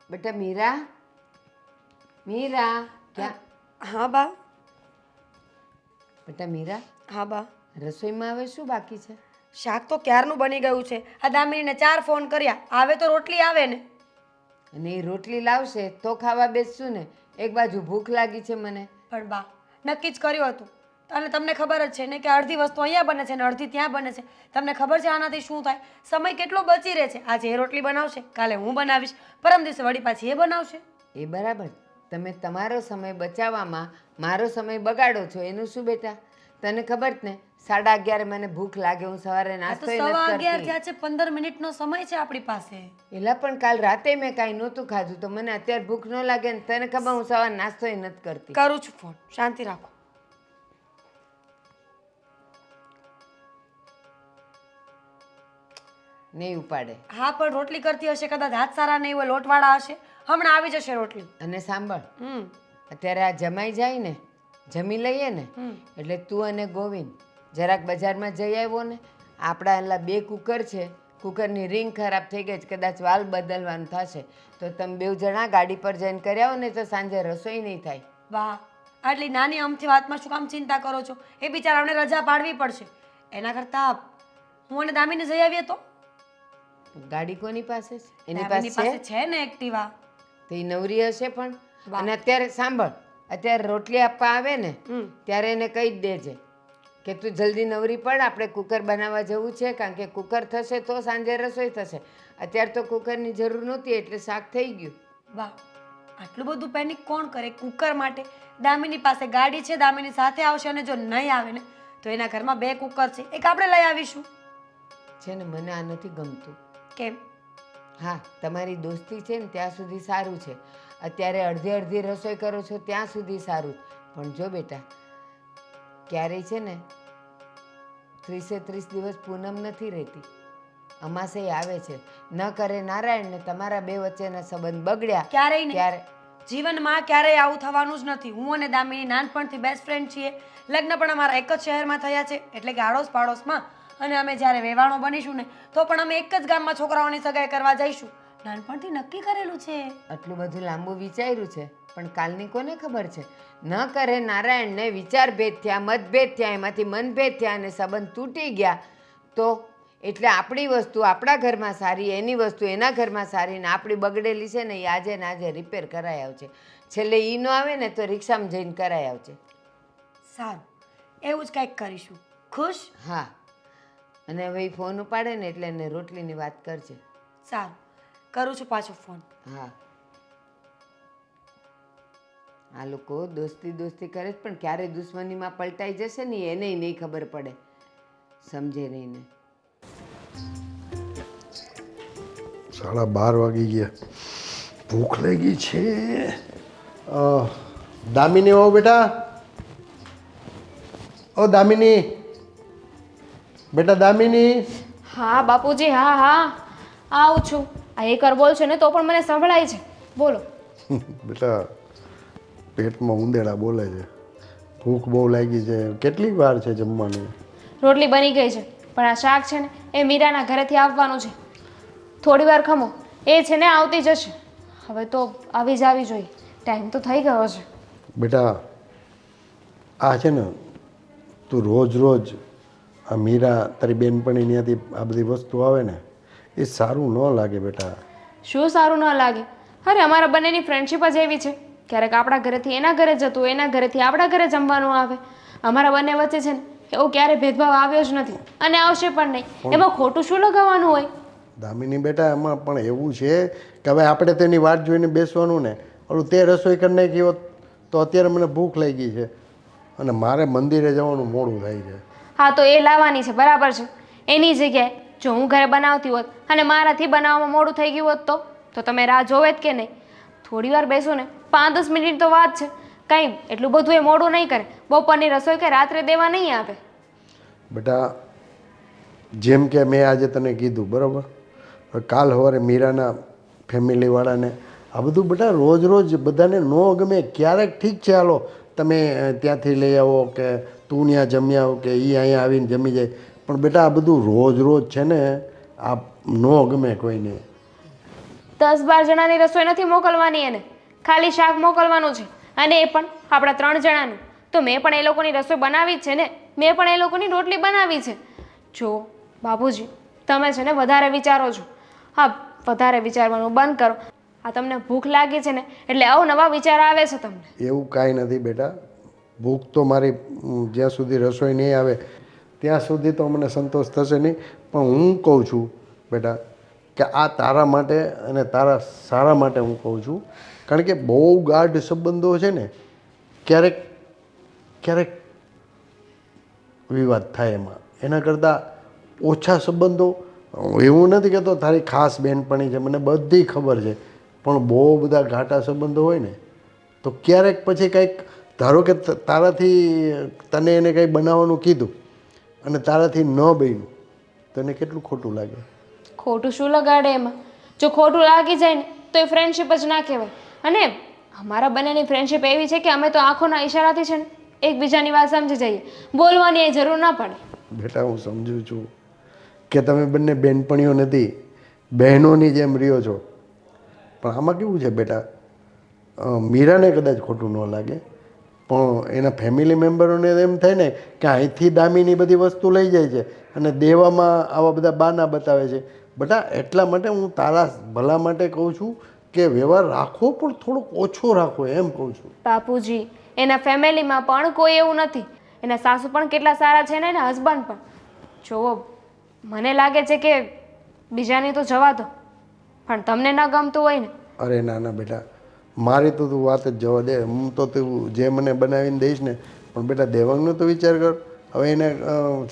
બેટા મીરા, મીરા ક્યાં? હા બા. બેટા મીરા, હા બા. રસોઈમાં હવે શું બાકી છે? શાક તો ક્યારનું બની ગયું છે. આ દામિનીને 4 ફોન કર્યા, આવે તો રોટલી આવે ને. અને એ રોટલી લાવશે તો ખાવા બેસશું ને. એક બાજુ ભૂખ લાગી છે મને. પણ બા, નક્કી જ કર્યું હતું. અને તમને ખબર જ છે ને કે અડધી વસ્તુ અહીંયા બને છે ને અડધી ત્યાં બને છે. તમને ખબર છે આનાથી શું થાય? સમય કેટલો બચી રહે છે. આજે એ રોટલી બનાવશે, કાલે હું બનાવીશ, પરમ દિવસે વળી પાછી એ બનાવશે. એ બરાબર. તમે તમારો સમય બચાવવામાં મારો સમય બગાડો છો. એનું શું બેટા? તને ખબર જ ને 11:30 મને ભૂખ લાગે, હું સવારે આ તો નાસ્તો 11:15 નથી થયા છે. 15 મિનિટનો સમય છે આપણી પાસે. એલા પણ કાલ રાતે મેં કાંઈ નહોતું ખાધું તો મને અત્યારે ભૂખ ન લાગે ને. તને ખબર હું સવારે નાસ્તો નથી કરતી. કરું છું ફોન, શાંતિ રાખો. નહીં ઉપાડે. હા પણ રોટલી કરતી હશે, કદાચ હાથ સારા નહીં હોય, લોટવાળા હશે. હમણાં આવી જશે રોટલી. અને સાંભળ, હમ અત્યારે આ જમાઈ જાય ને, જમી લઈએ ને, એટલે તું અને ગોવિંદ જરાક બજારમાં જઈ આવ્યો ને. આપણા એલા 2 કુકર છે, કુકરની રિંગ ખરાબ થઈ ગઈ છે, કદાચ વાલ બદલવાનું થશે તો તમે 2 જણા ગાડી પર જઈને કરી આવો ને તો સાંજે રસોઈ નહીં થાય. વાહ, આટલી નાની અમથી વાતમાં શું કામ ચિંતા કરો છો? એ બિચારાને રજા પાડવી પડશે. એના કરતાં હું અને દામિની જઈ આવીએ તો. ગાડી કોની પાસે છે? એની દામિની પાસે પાસે છે ને એક્ટિવા. તો એ નવરી હશે પણ. વાહ. અને અત્યારે સાંભળ, અત્યારે રોટલી આપવા આવે ને ત્યારે એને કહી જ દેજે કે તું જલ્દી નવરી પડ, આપણે કુકર બનાવવા જવું છે, કારણ કે કુકર થશે તો સાંજે રસોઈ થશે. અત્યારે તો કુકરની જરૂર નહોતી એટલે શાક થઈ ગયું. વાહ, આટલું બધું પેનિક કોણ કરે કુકર માટે? દામિની પાસે ગાડી છે, દામિની સાથે આવશે. અને જો નહીં આવે ને તો એના ઘરમાં 2 કુકર છે, એક આપણે લઈ આવીશું. છે ને મને આ નથી ગમતું. કેમ? હા, તમારી દોસ્તી છે ને ત્યાં સુધી સારું છે. અત્યારે અડધી અડધી રસોઈ કરો છો ત્યાં સુધી સારું. પણ જો બેટા, ક્યારેય છે ને 30 દિવસ પૂનમ નથી રહેતી. અમાસે આવે છે. ન કરે નારાયણ ને તમારા 2 વચ્ચેના સંબંધ બગડ્યા ક્યારેય નહીં. ત્યારે જીવનમાં ક્યારેય આવું થવાનું જ નથી. હું અને દામિની નાનપણથી બેસ્ટ ફ્રેન્ડ છીએ. લગ્ન પણ અમારા એક જ શહેરમાં થયા છે, એટલે કે આડોશ પાડોશમાં. અને અમે જ્યારે વેવાણો બનીશું ને તો પણ અમે એક જ ગામમાં છોકરાઓની સગાઈ કરવા જઈશું. નાનપણથી નક્કી કરેલું છે. આટલું બધું લાંબુ વિચાર્યું છે, પણ કાલની કોને ખબર છે? ન કરે નારાયણને વિચાર ભેદ થયા, મતભેદ થયા, એમાંથી મનભેદ થયા અને સંબંધ તૂટી ગયા તો એટલે આપણી વસ્તુ આપણા ઘરમાં સારી, એની વસ્તુ એના ઘરમાં સારી, ને આપણી બગડેલી છે ને એ આજે ને આજે રિપેર કરાઈ આવશે. છેલ્લે એ ન આવે ને તો રિક્ષામાં જઈને કરાઈ આવશે. સારું, એવું જ કંઈક કરીશું. ખુશ? હા, અને હવે એ ફોન ઉપાડે ને એટલે એને રોટલીની વાત કરજે. સારું, કરું છું પાછો ફોન. હા, આ લોકો દોસ્તી દોસ્તી કરે છે પણ ક્યારે દુશ્મનીમાં પલટાઈ જશે ને એને નહીં ખબર પડે. સમજે નહીં ને. 12:30 વાગી ગયા, ભૂખ લાગી છે. દામિની આવો બેટા. ઓ દામિની, બેટા દામિની. હા બાપુજી, હા હા આવું છું. આ એકર બોલ છે ને તો પણ મને સંભળાય છે. બોલો. બેટા પેટમાં ઉંદેડા બોલે છે, ભૂખ બહુ લાગી છે. કેટલી વાર છે જમવાની? રોટલી બની ગઈ છે પણ આ શાક છે ને એ મીરાના ઘરેથી આવવાનું છે. થોડી વાર ખમો, એ છે ને આવતી જશે. હવે તો આવી જ આવી જોઈએ, ટાઈમ તો થઈ ગયો છે. બેટા આ છે ને તું રોજ રોજ આ મીરા તારી બેનપણી ત્યાંથી આ બધી વસ્તુ આવે ને એ સારું ન લાગે બેટા. શું સારું ન લાગે? અરે અમારા બંનેની ફ્રેન્ડશિપ જ એવી છે. ક્યારેક આપણા ઘરેથી એના ઘરે જતું, એના ઘરેથી આપણા ઘરે જમવાનું આવે. અમારા બંને વચ્ચે છે ને એવો ક્યારેય ભેદભાવ આવ્યો જ નથી અને આવશે પણ નહીં. એમાં ખોટું શું લગાવવાનું હોય? દામિની બેટા એમાં પણ એવું છે કે હવે આપણે તેની વાટ જોઈને બેસવાનું ને. ઓલું તે રસોઈ કરી નાખી હોત તો અત્યારે મને ભૂખ લાગી છે અને મારે મંદિરે જવાનું મોડું થાય છે. હા તો એ લાવવાની છે, બરાબર છે. એની જગ્યાએ જો હું ઘરે બનાવતી હોત અને મારાથી બનાવવામાં મોડું થઈ ગયું હોત તો તમે રાહ જોવે જ કે નહીં? થોડી વાર બેસો ને, 5-10 મિનિટ તો વાત છે. કંઈ એટલું બધું એ મોડું નહીં કરે. બપોરની રસોઈ કે રાત્રે દેવા નહીં આવે. બેટા જેમ કે મેં આજે તને કીધું બરાબર, કાલ સવારે મીરાના ફેમિલીવાળાને આ બધું બેટા રોજ રોજ બધાને ન ગમે. ક્યારેક ઠીક છે, હાલો તમે ત્યાંથી લઈ આવો કે તું ત્યાં જમી આવો કે એ અહીંયા આવીને જમી જાય, પણ બેટા આ બધું રોજ રોજ છે ને આ ન ગમે કોઈને. 10-12 જણાની રસોઈ નથી મોકલવાની એને, ખાલી શાક મોકલવાનું છે, અને એ પણ આપણા 3 જણાનું. તો મેં પણ એ લોકોની રસોઈ બનાવી જ છે ને, મેં પણ એ લોકોની રોટલી બનાવી છે. જો બાપુજી, તમે છે ને વધારે વિચારો છો. હા, વધારે વિચારવાનું બંધ કરો. આ તમને ભૂખ લાગી છે ને એટલે અવનવા વિચાર આવે છે તમને. એવું કાંઈ નથી બેટા. ભૂખ તો મારી જ્યાં સુધી રસોઈ નહીં આવે ત્યાં સુધી તો મને સંતોષ થશે નહીં. પણ હું કહું છું બેટા કે આ તારા માટે અને તારા સારા માટે હું કહું છું. કારણ કે બહુ ગાઢ સંબંધો છે ને ક્યારેક ક્યારેક વિવાદ થાય એમાં. એના કરતાં ઓછા સંબંધો, એવું નથી કહેતો તારી ખાસ બહેનપણી છે, મને બધી ખબર છે, પણ બહુ બધા ઘાટા સંબંધો હોય ને તો ક્યારેક પછી કંઈક, ધારો કે તારાથી તને એને કંઈ બનાવવાનું કીધું અને તારાથી ન બન્યું, તને કેટલું ખોટું લાગે. ખોટું શું લગાડે એમાં? જો ખોટું લાગી જાય ને તો એ ફ્રેન્ડશિપ જ ના કહેવાય. અને અમારા બંનેની ફ્રેન્ડશિપ એવી છે કે અમે તો આંખોના ઈશારાથી છે ને એકબીજાની વાત સમજી જઈએ, બોલવાની એ જરૂર ના પડે. બેટા હું સમજુ છું કે તમે બંને બહેનપણીઓ નથી, બહેનોની જેમ રહ્યો છો. પણ આમાં કેવું છે બેટા, મીરાને કદાચ ખોટું ન લાગે પણ એના ફેમિલી મેમ્બરોને એમ થાય ને કે અહીંથી દામીની બધી વસ્તુ લઈ જાય છે અને દેવામાં આવા બધા બહાના બતાવે છે. બેટા એટલા માટે હું તારા ભલા માટે કહું છું કે વ્યવહાર રાખો પણ થોડોક ઓછો રાખો, એમ કહું છું. બાપુજી, એના ફેમિલીમાં પણ કોઈ એવું નથી. એના સાસુ પણ કેટલા સારા છે ને એના હસબન્ડ પણ. જુઓ, મને લાગે છે કે બીજાની તો જવા દો, પણ તમને ન ગમતું હોય ને. અરે ના ના બેટા, મારી તો તું વાત જ જવા દે. હું તો તું જે મને બનાવીને દઈશ ને, પણ બેટા દેવાંગનો તો વિચાર કર. હવે એને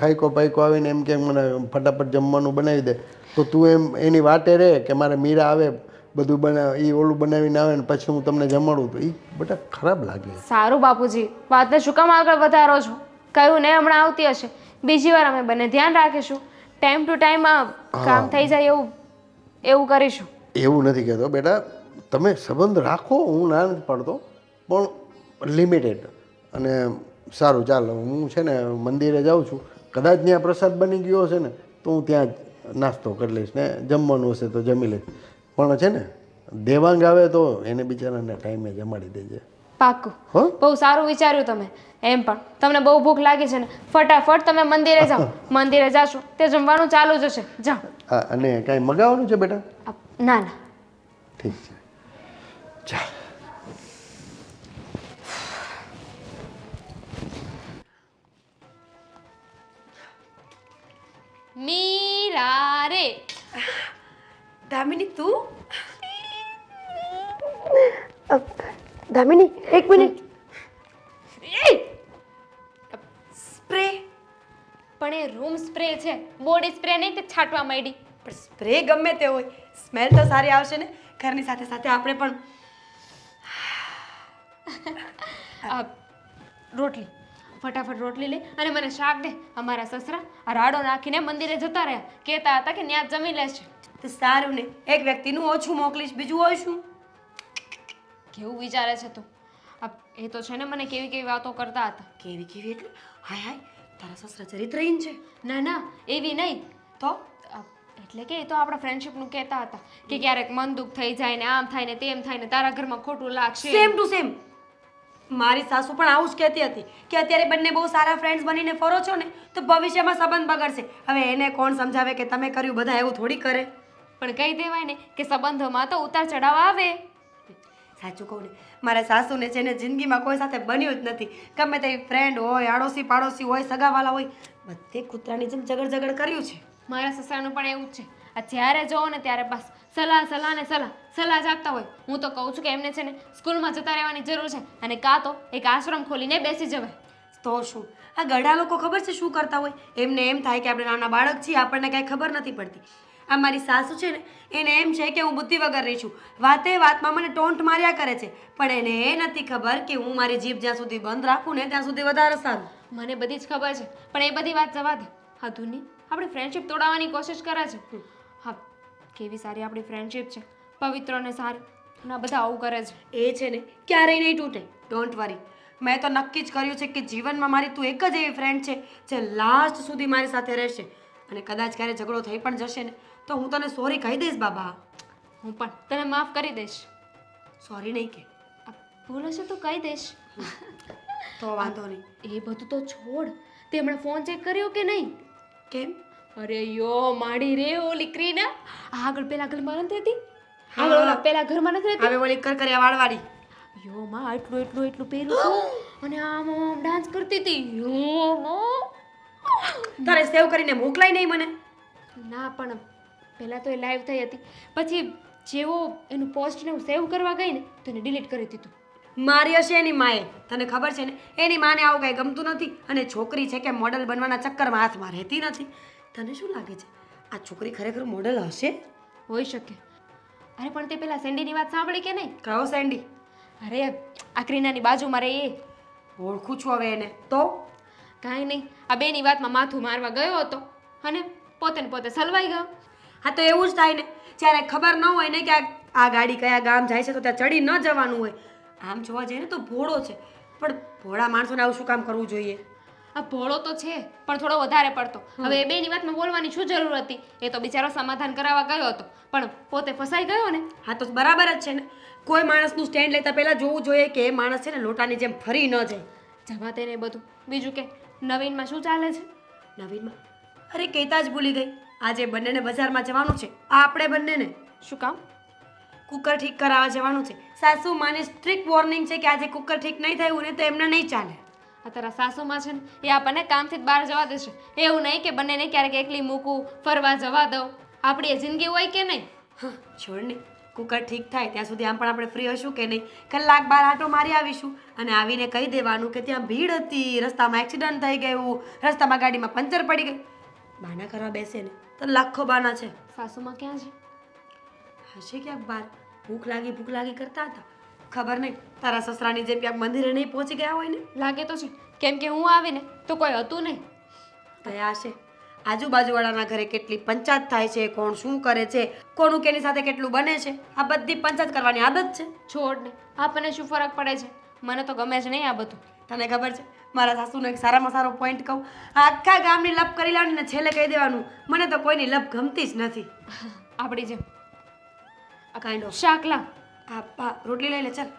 થાયકો પાયકો આવીને એમ કે મને ફટાફટ જમવાનું બનાવી દે, તો તું એમ એની વાટે રહે કે મારે મીરા આવે બધું બનાવે, એ ઓલું બનાવીને આવે ને પછી હું તમને જમાડું, તો એ બેટા ખરાબ લાગે. સારું બાપુજી, વાતને શું કામ આગળ વધારો છો? કહ્યું ને હમણાં આવતી હશે, બીજી વાર અમે બંને ધ્યાન રાખીશું. ટાઈમ ટુ ટાઈમ કામ થઈ જાય એવું એવું કરીશું. એવું નથી કહેતો બેટા, તમે સંબંધ રાખો, હું ના નથી પાડતો, પણ લિમિટેડ. અને સારું ચાલ, હું છે ને મંદિરે જાઉં છું, કદાચ ત્યાં પ્રસાદ બની ગયો હશે ને તો હું ત્યાં જ નાસ્તો કરી લઈશ ને જમવાનું હશે તો જમી લઈશ. પણ છે ને દેવાંગ આવે તો એને બિચારાને ટાઈમે જમાડી દેજે. પાક્કું. હો, બહુ સારું વિચાર્યું તમે. એમ પણ તમને બહુ ભૂખ લાગી છે ને, ફટાફટ તમે મંદિરે જાઓ. મંદિરે જાશો તે જમવાનું ચાલુ જ હશે. જાઓ. હા, અને કાંઈ મગાવવાનું છે બેટા? ના ના, ઠીક છે, ચાલ. મીરા રે. દામિની તું? દામિની એક મિનિટ. સ્પ્રે? પણ એ રૂમ સ્પ્રે છે, બોડી સ્પ્રે નહીં તે છાંટવા માંડી. પણ સ્પ્રે ગમે તે હોય, સ્મેલ તો સારી આવશે ને. ઘરની સાથે સાથે આપણે પણ. રોટલી, ફટાફટ રોટલી લે અને મને શાક દે. અમારા સસરા આ રાડો નાખીને મંદિરે જતા રહ્યા, કહેતા હતા કે ત્યાં જમી લેશે. તો સારું ને, એક વ્યક્તિનું ઓછું મોકલીશ, બીજું હોય શું? કેવું વિચારે છે તું? એ તો છે ને મને કેવી કેવી વાતો કરતા હતા. કેવી કેવી એટલે? હાય હાય, તારા સસરા ચરિત્રહીન છે. ના ના, એવી નહીં. તો એટલે કે એ તો આપણા ફ્રેન્ડશિપનું કહેતા હતા કે ક્યારેક મન દુઃખ થઈ જાય ને આમ થાય ને તેમ થાય ને તારા ઘરમાં ખોટું લાગશે. Same to same. મારી સાસુ પણ આવું જ કહેતી હતી કે અત્યારે બંને બહુ સારા ફ્રેન્ડ્સ બનીને ફરો છો ને તો ભવિષ્યમાં સંબંધ બગડશે. હવે એને કોણ સમજાવે કે તમે કર્યું, બધા એવું થોડી કરે. પણ કહી દેવાય ને કે સંબંધોમાં તો ઉતાર ચઢાવ આવે. સાચું કહું ને, મારા સાસુને છે ને જિંદગીમાં કોઈ સાથે બન્યું જ નથી. ગમે તે ફ્રેન્ડ હોય, આડોશી પાડોશી હોય, સગાવાલા હોય, બધે કૂતરાની જેમ ઝગડ કર્યું છે. મારા સસરાનું પણ એવું જ છે. આ જ્યારે જોવો ને ત્યારે બસ સલાહ ને સલાહ જ આપતા હોય. હું તો કહું છું કે એમને છે ને સ્કૂલમાં જતા રહેવાની જરૂર છે અને કાં તો એક આશ્રમ ખોલીને બેસી જવાય. તો શું, આ ગઢા લોકો ખબર છે શું કરતા હોય? એમને એમ થાય કે આપણે નાના બાળક છીએ, આપણને કાંઈ ખબર નથી પડતી. આ મારી સાસુ છે ને એને એમ છે કે હું બુદ્ધિ વગરની છું, વાતે વાતમાં મને ટોન્ટ માર્યા કરે છે. પણ એને એ નથી ખબર કે હું મારી જીભ જ્યાં સુધી બંધ રાખું ને ત્યાં સુધી વધારે સારું. મને બધી જ ખબર છે, પણ એ બધી વાત જવા દે. હા ધુની, આપણી ફ્રેન્ડશિપ તોડાવવાની કોશિશ કરે છે. હા, કેવી સારી આપણી ફ્રેન્ડશિપ છે, પવિત્ર અને સારી. ના બધા આવું કરે છે. એ છે ને ક્યારેય નહીં તૂટે, ડોન્ટ વરી. મેં તો નક્કી જ કર્યું છે કે જીવનમાં મારી તું એક જ એવી ફ્રેન્ડ છે જે લાસ્ટ સુધી મારી સાથે રહેશે. અને કદાચ ક્યારે ઝઘડો થઈ પણ જશે ને તો હું તને સોરી કહી દઈશ બાબા. હું પણ તને માફ કરી દઈશ. સોરી નહીં કે આ ભૂલ હશે તો કહી દઈશ. તો વાંધો નહીં. એ બધું તો છોડ. તે હમણાં ફોન ચેક કર્યો કે નહીં? કેમ? અરે યો માડી રે ઓલી ક્રીના આગળ પેલા ઘરમાં નથી હતી? આગળ ઓલા પેલા ઘરમાં નથી રહેતી? હવે ઓલી કરકરિયા વાળવાળી. યો માં એટલું પહેર્યું હતું અને આમ આમ ડાન્સ કરતી હતી. યો માં તારે સેવ કરીને મોકલાય નહીં મને. ના પણ પહેલાં તો એ લાઈવ થઈ હતી, પછી જેવો એનું પોસ્ટને હું સેવ કરવા ગઈ ને તો એને ડિલીટ કરી દીધું. મારી હશે એની માએ. તને ખબર છે ને એની માને આવું કાંઈ ગમતું નથી અને છોકરી છે કે મોડલ બનવાના ચક્કરમાં હાથમાં રહેતી નથી. તને શું લાગે છે આ છોકરી ખરેખર મોડલ હશે? હોઈ શકે. અરે પણ તે પેલા સેન્ડીની વાત સાંભળી કે નહીં? કયો સેન્ડી? અરે આ ક્રીનાની બાજુમાં રહે એ. ઓળખું છું હવે એને. તો કાંઈ નહીં, આ બેની વાતમાં માથું મારવા ગયો હતો અને પોતે ને પોતે સલવાઈ ગયો. હા તો એવું જ થાય ને જ્યારે ખબર ન હોય ને કે આ ગાડી કયા ગામ જાય છે તો ત્યાં ચડી ન જવાનું હોય. આમ જોવા જઈએ ને તો ભોળો છે, પણ ભોળા માણસોને આવું શું કામ કરવું જોઈએ? આ ભોળો તો છે પણ થોડો વધારે પડતો. હવે એ બેની વાતમાં બોલવાની શું જરૂર હતી? એ તો બિચારો સમાધાન કરાવવા ગયો હતો પણ પોતે ફસાઈ ગયો ને. હા તો બરાબર જ છે ને. કોઈ માણસનું સ્ટેન્ડ લેતા પહેલાં જોવું જોઈએ કે એ માણસ છે ને લોટાની જેમ ફરી ન જાય. જવા દે ને બધું. બીજું કે નવીનમાં શું ચાલે છે? નવીનમાં અરે કહેતા જ ભૂલી ગઈ. આજે બંનેને બજારમાં જવાનું છે. આપણે બંનેને શું કામ? કુકર ઠીક કરાવવા જવાનું છે. સાસુ માને સ્ટ્રિક્ટ વોર્નિંગ છે કે આજે કુકર ઠીક નહીં થયું ને તો એમને નહીં ચાલે. આ તારા સાસુમાં છે ને એ આપણને કામથી જ બહાર જવા દેશે. એવું નહીં કે બંનેને ક્યારેક એકલી મૂકું, ફરવા જવા દઉં. આપણી એ જિંદગી હોય કે નહીં? હા છોડ ને. કુકર ઠીક થાય ત્યાં સુધી આમ પણ આપણે ફ્રી હશું કે નહીં? કલાક બાર આટો મારી આવીશું અને આવીને કહી દેવાનું કે ત્યાં ભીડ હતી, રસ્તામાં એક્સિડન્ટ થઈ ગયું, રસ્તામાં ગાડીમાં પંચર પડી ગઈ. બાના કરવા બેસે ને તો લાખો બાના છે. સાસુમાં ક્યાં છે? હશે ક્યાંક બાર ભૂખ લાગી કરતા હતા. ખબર નહીં તારા સસરાની જેમ ક્યાંક મંદિરે નહીં પહોંચી ગયા હોય ને. લાગે તો છે કેમ કે હું આવીને તો કોઈ હતું નહીં. થયા હશે. આજુબાજુવાળાના ઘરે કેટલી પંચાયત થાય છે, કોણ શું કરે છે, કોનું કેની સાથે કેટલું બને છે, આ બધી પંચાયત કરવાની આદત છે. છોડ ને, આપણને શું ફરક પડે છે? મને તો ગમે જ નહીં આ બધું. તને ખબર છે મારા સાસુનો એક સારામાં સારો પોઈન્ટ કહું? આખા ગામની લપ કરી લેવાની ને છેલ્લે કહી દેવાનું મને તો કોઈની લપ ગમતી જ નથી. આપણી જેમ આ કાઇન્ડ ઓફ શાકલા. હા રોટલી લઈ લે ચાલ.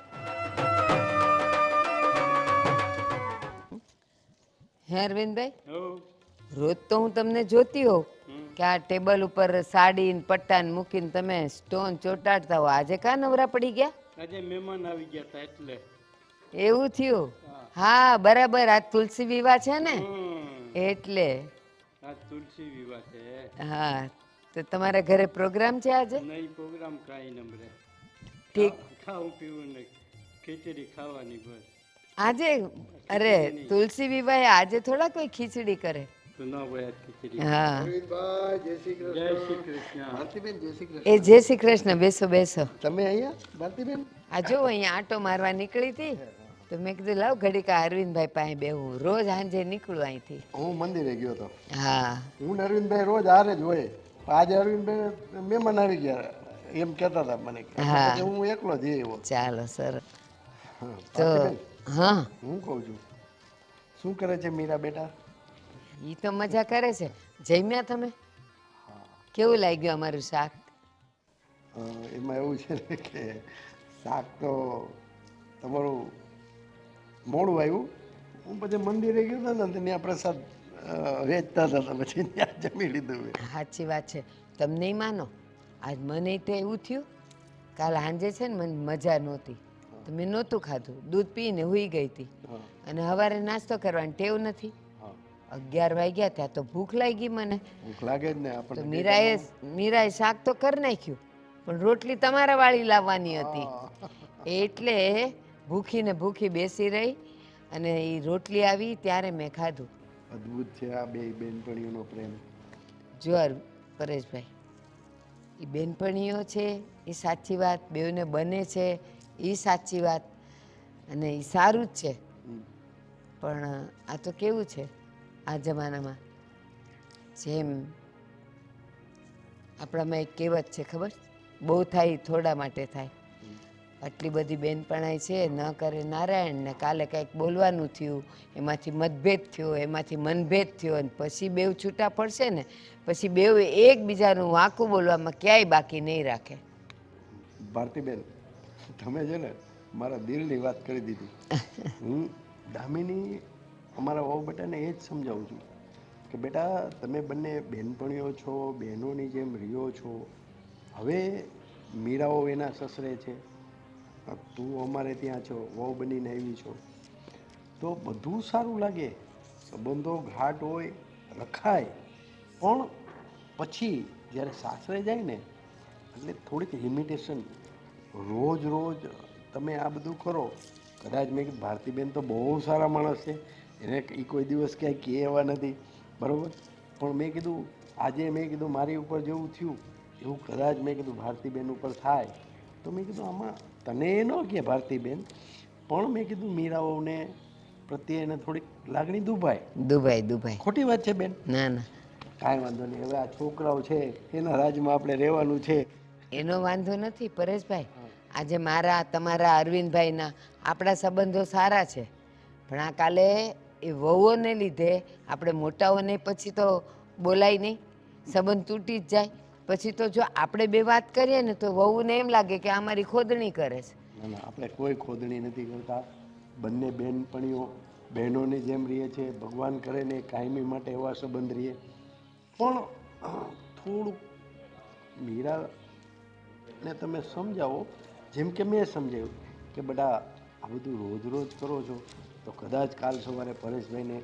હે અરવિંદભાઈ, રોજ તો હું તમને જોતી હોઉં કે આ ટેબલ ઉપર સાડી ને પટ્ટાને મૂકીને તમે સ્ટોન ચોટાડતા હો. આજે કા નવરા પડી ગયા? આજે મહેમાન આવી ગયા હતા એટલે એવું થયું? હા બરાબર. આ તુલસી વિવાહ છે ને એટલે. આ તુલસી વિવાહ છે. હા તો તમારા ઘરે પ્રોગ્રામ છે આજે? નહીં પ્રોગ્રામ કાંઈ નંબરે. ઠીક. ખાવું પીવું ને ખીચડી ખાવાની બસ. આજે? અરે તુલસી વિવાહ આજે થોડા કોઈ ખીચડી કરે. તો ન હોય આજ ખીચડી. હા જય શ્રી કૃષ્ણ. ભારતીબેન જય શ્રી કૃષ્ણ. એ જય શ્રી કૃષ્ણ. બેસો બેસો. તમે અહીંયા ભારતીબેન? આ જો અહીંયા આંટો મારવા નીકળી હતી તો મેં કીધું લાવ ઘડીક આ અરવિંદભાઈ પાસે બેહું. રોજ સાંજે નીકળું અહીંથી. હું મંદિરે ગયો હતો. હા હું ને અરવિંદભાઈ રોજ હારે જ હોય. આજે અરવિંદભાઈ મહેમાન આવી ગયા એમ કહેતા હતા મને. હા. પછી હું એકલો જ આવ્યો. ચાલો સરસ. હા, તો ભારતીબેન, હા હું કહું છું શું કરે છે મીરા બેટા? એ તો મજા કરે છે. જમ્યા તમે? કેવું લાગ્યું અમારું શાક? એમાં એવું છે ને કે શાક તો તમારું મોડું આવ્યું. હું પછી મંદિરે ગયો હતો ને ત્યાં પ્રસાદ વેચતા હતા તો પછી ત્યાં જમી લીધું. સાચી વાત છે. તમે નહીં માનો, આજ મને તો એવું થયું કાલ સાંજે છે ને મને મજા નહોતી તો મેં નહોતું ખાધું. દૂધ પીને હુઈ ગઈ હતી અને સવારે નાસ્તો કરવાની ટેવ નથી. 11 વાગ્યા ત્યાં તો ભૂખ લાગી મને. ભૂખ લાગે જ ને તો આપણને. મીરાએ શાક તો કરી નાખ્યું પણ રોટલી તમારા વાળી લાવવાની હતી એટલે ભૂખી બેસી રહી અને એ રોટલી આવી ત્યારે મેં ખાધું. અદ્ભુત છે આ બે બેનપણીઓનો પ્રેમ. જો પરેશભાઈ, એ બેનપણીઓ છે એ સાચી વાત, બેઉને બને છે એ સાચી વાત અને એ સારું જ છે. પણ આ તો કેવું છે આ જમાનામાં, જેમ આપણામાં એક કહેવત છે ખબર, બહુ થાય થોડા માટે થાય. આટલી બધી બેનપણાઈ છે, ન કરે નારાયણ ને કાલે કંઈક બોલવાનું થયું, એમાંથી મતભેદ થયો, એમાંથી મનભેદ થયો અને પછી બેવ છૂટા પડશે ને પછી બેવ એકબીજાનું વાંકું બોલવામાં ક્યાંય બાકી નહીં રાખે. ભારતીબેન, તમે છે ને મારા દિલની વાત કરી દીધી. હું દામિની અમારા વહુ બેટાને એ જ સમજાવું છું કે બેટા તમે બંને બહેનપણીઓ છો, બહેનોની જેમ રહ્યો છો. હવે મીરાઓ એના સસરે છે, તું અમારે ત્યાં છો, વહુ બનીને આવી છો, તો બધું સારું લાગે, સંબંધો ઘાટ હોય, રખાય. પણ પછી જ્યારે સાસરે જાય ને એટલે થોડીક લિમિટેશન. રોજ રોજ તમે આ બધું કરો. કદાચ મેં કીધું ભારતીબેન તો બહુ સારા માણસ છે, એને એ કોઈ દિવસ ક્યાંય કહે એવા નથી, બરાબર. પણ મેં કીધું આજે મેં કીધું મારી ઉપર જેવું થયું એવું કદાચ મેં કીધું ભારતીબેન ઉપર થાય તો મેં કીધું આમાં તને એ ન કહે ભારતીબેન, પણ મેં કીધું મીરાઓને પ્રત્યે એને થોડીક લાગણી દુભાય. દુભાઈ ખોટી વાત છે બેન? ના ના, કાંઈ વાંધો નહીં. હવે આ છોકરાઓ છે એના રાજમાં આપણે રહેવાનું છે. એનો વાંધો નથી પરેશભાઈ. આજે મારા તમારા અરવિંદભાઈના આપણા સંબંધો સારા છે, પણ આ કાલે એ વહુઓને લીધે આપણે મોટાઓને પછી તો બોલાય નહીં, સંબંધ તૂટી જ જાય. પછી તો જો આપણે બે વાત કરીએ ને તો વહુને એમ લાગે કે આ મારી ખોદણી કરે છે. ના ના, આપણે કોઈ ખોદણી નથી કરતા. બંને બહેનપણીઓ બહેનોની જેમ રહીએ છે. ભગવાન કરે ને કાયમી માટે એવા સંબંધ રહીએ. પણ થોડુંક મીરાને તમે સમજાવો, જેમ કે મેં સમજાવ્યું કે બેટા આ બધું રોજ રોજ કરો છો તો કદાચ કાલ સવારે પરેશભાઈને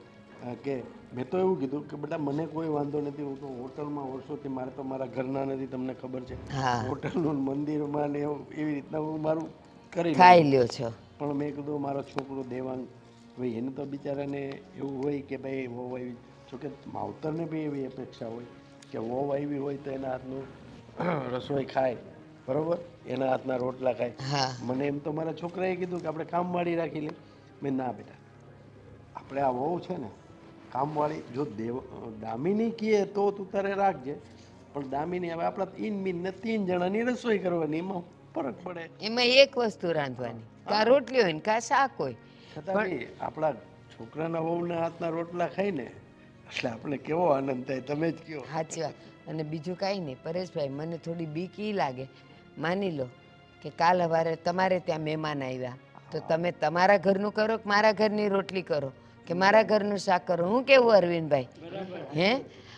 કે મેં તો એવું કીધું કે બેટા મને કોઈ વાંધો નથી, હું તો હોટલમાં વર્ષોથી, મારે તો મારા ઘરના નથી, તમને ખબર છે, હા. હોટલનું મંદિરમાં ને એવું એવી રીતના હું મારું કરી ખાઈ લઉં. લ્યો છો. પણ મેં કીધું મારો છોકરો દેવાંગ, ભાઈ એને તો બિચારાને એવું હોય કે ભાઈ વહુ આવી, જોકે માવતરને બી એવી અપેક્ષા હોય કે વહુ આવી હોય તો એના હાથનું રસોઈ ખાય, બરાબર, એના હાથના રોટલા ખાય. હા. મને એમ તો મારા છોકરાએ કીધું કે આપણે કામવાળી રાખી લઈએ. મેં ના બેટા, આપણે આ વહુ છે ને કામવાળી, જો દામિની કહે તો તું તારે રાખજે, પણ દામિની હવે આપણા ઈન ને 3 જણાની રસોઈ કરવાની, એમાં ફરક પડે. એમાં એક વસ્તુ રાંધવાની, કાં રોટલી હોય ને કાં શાક હોય. છતાં બી આપણા છોકરાના વહુના હાથના રોટલા ખાઈને એટલે આપણે કેવો આનંદ થાય, તમે જ કહો. સાચી વાત. અને બીજું કાંઈ નહીં પરેશભાઈ, મને થોડી બીક ઈ લાગે. માની લો કે કાલ સવારે તમારે ત્યાં મહેમાન આવ્યા તો તમે તમારા ઘરનું કરો કે મારા ઘરની રોટલી કરો કે મારા ઘરનું શાક કરો, હું કેવું અરવિંદભાઈ? હે?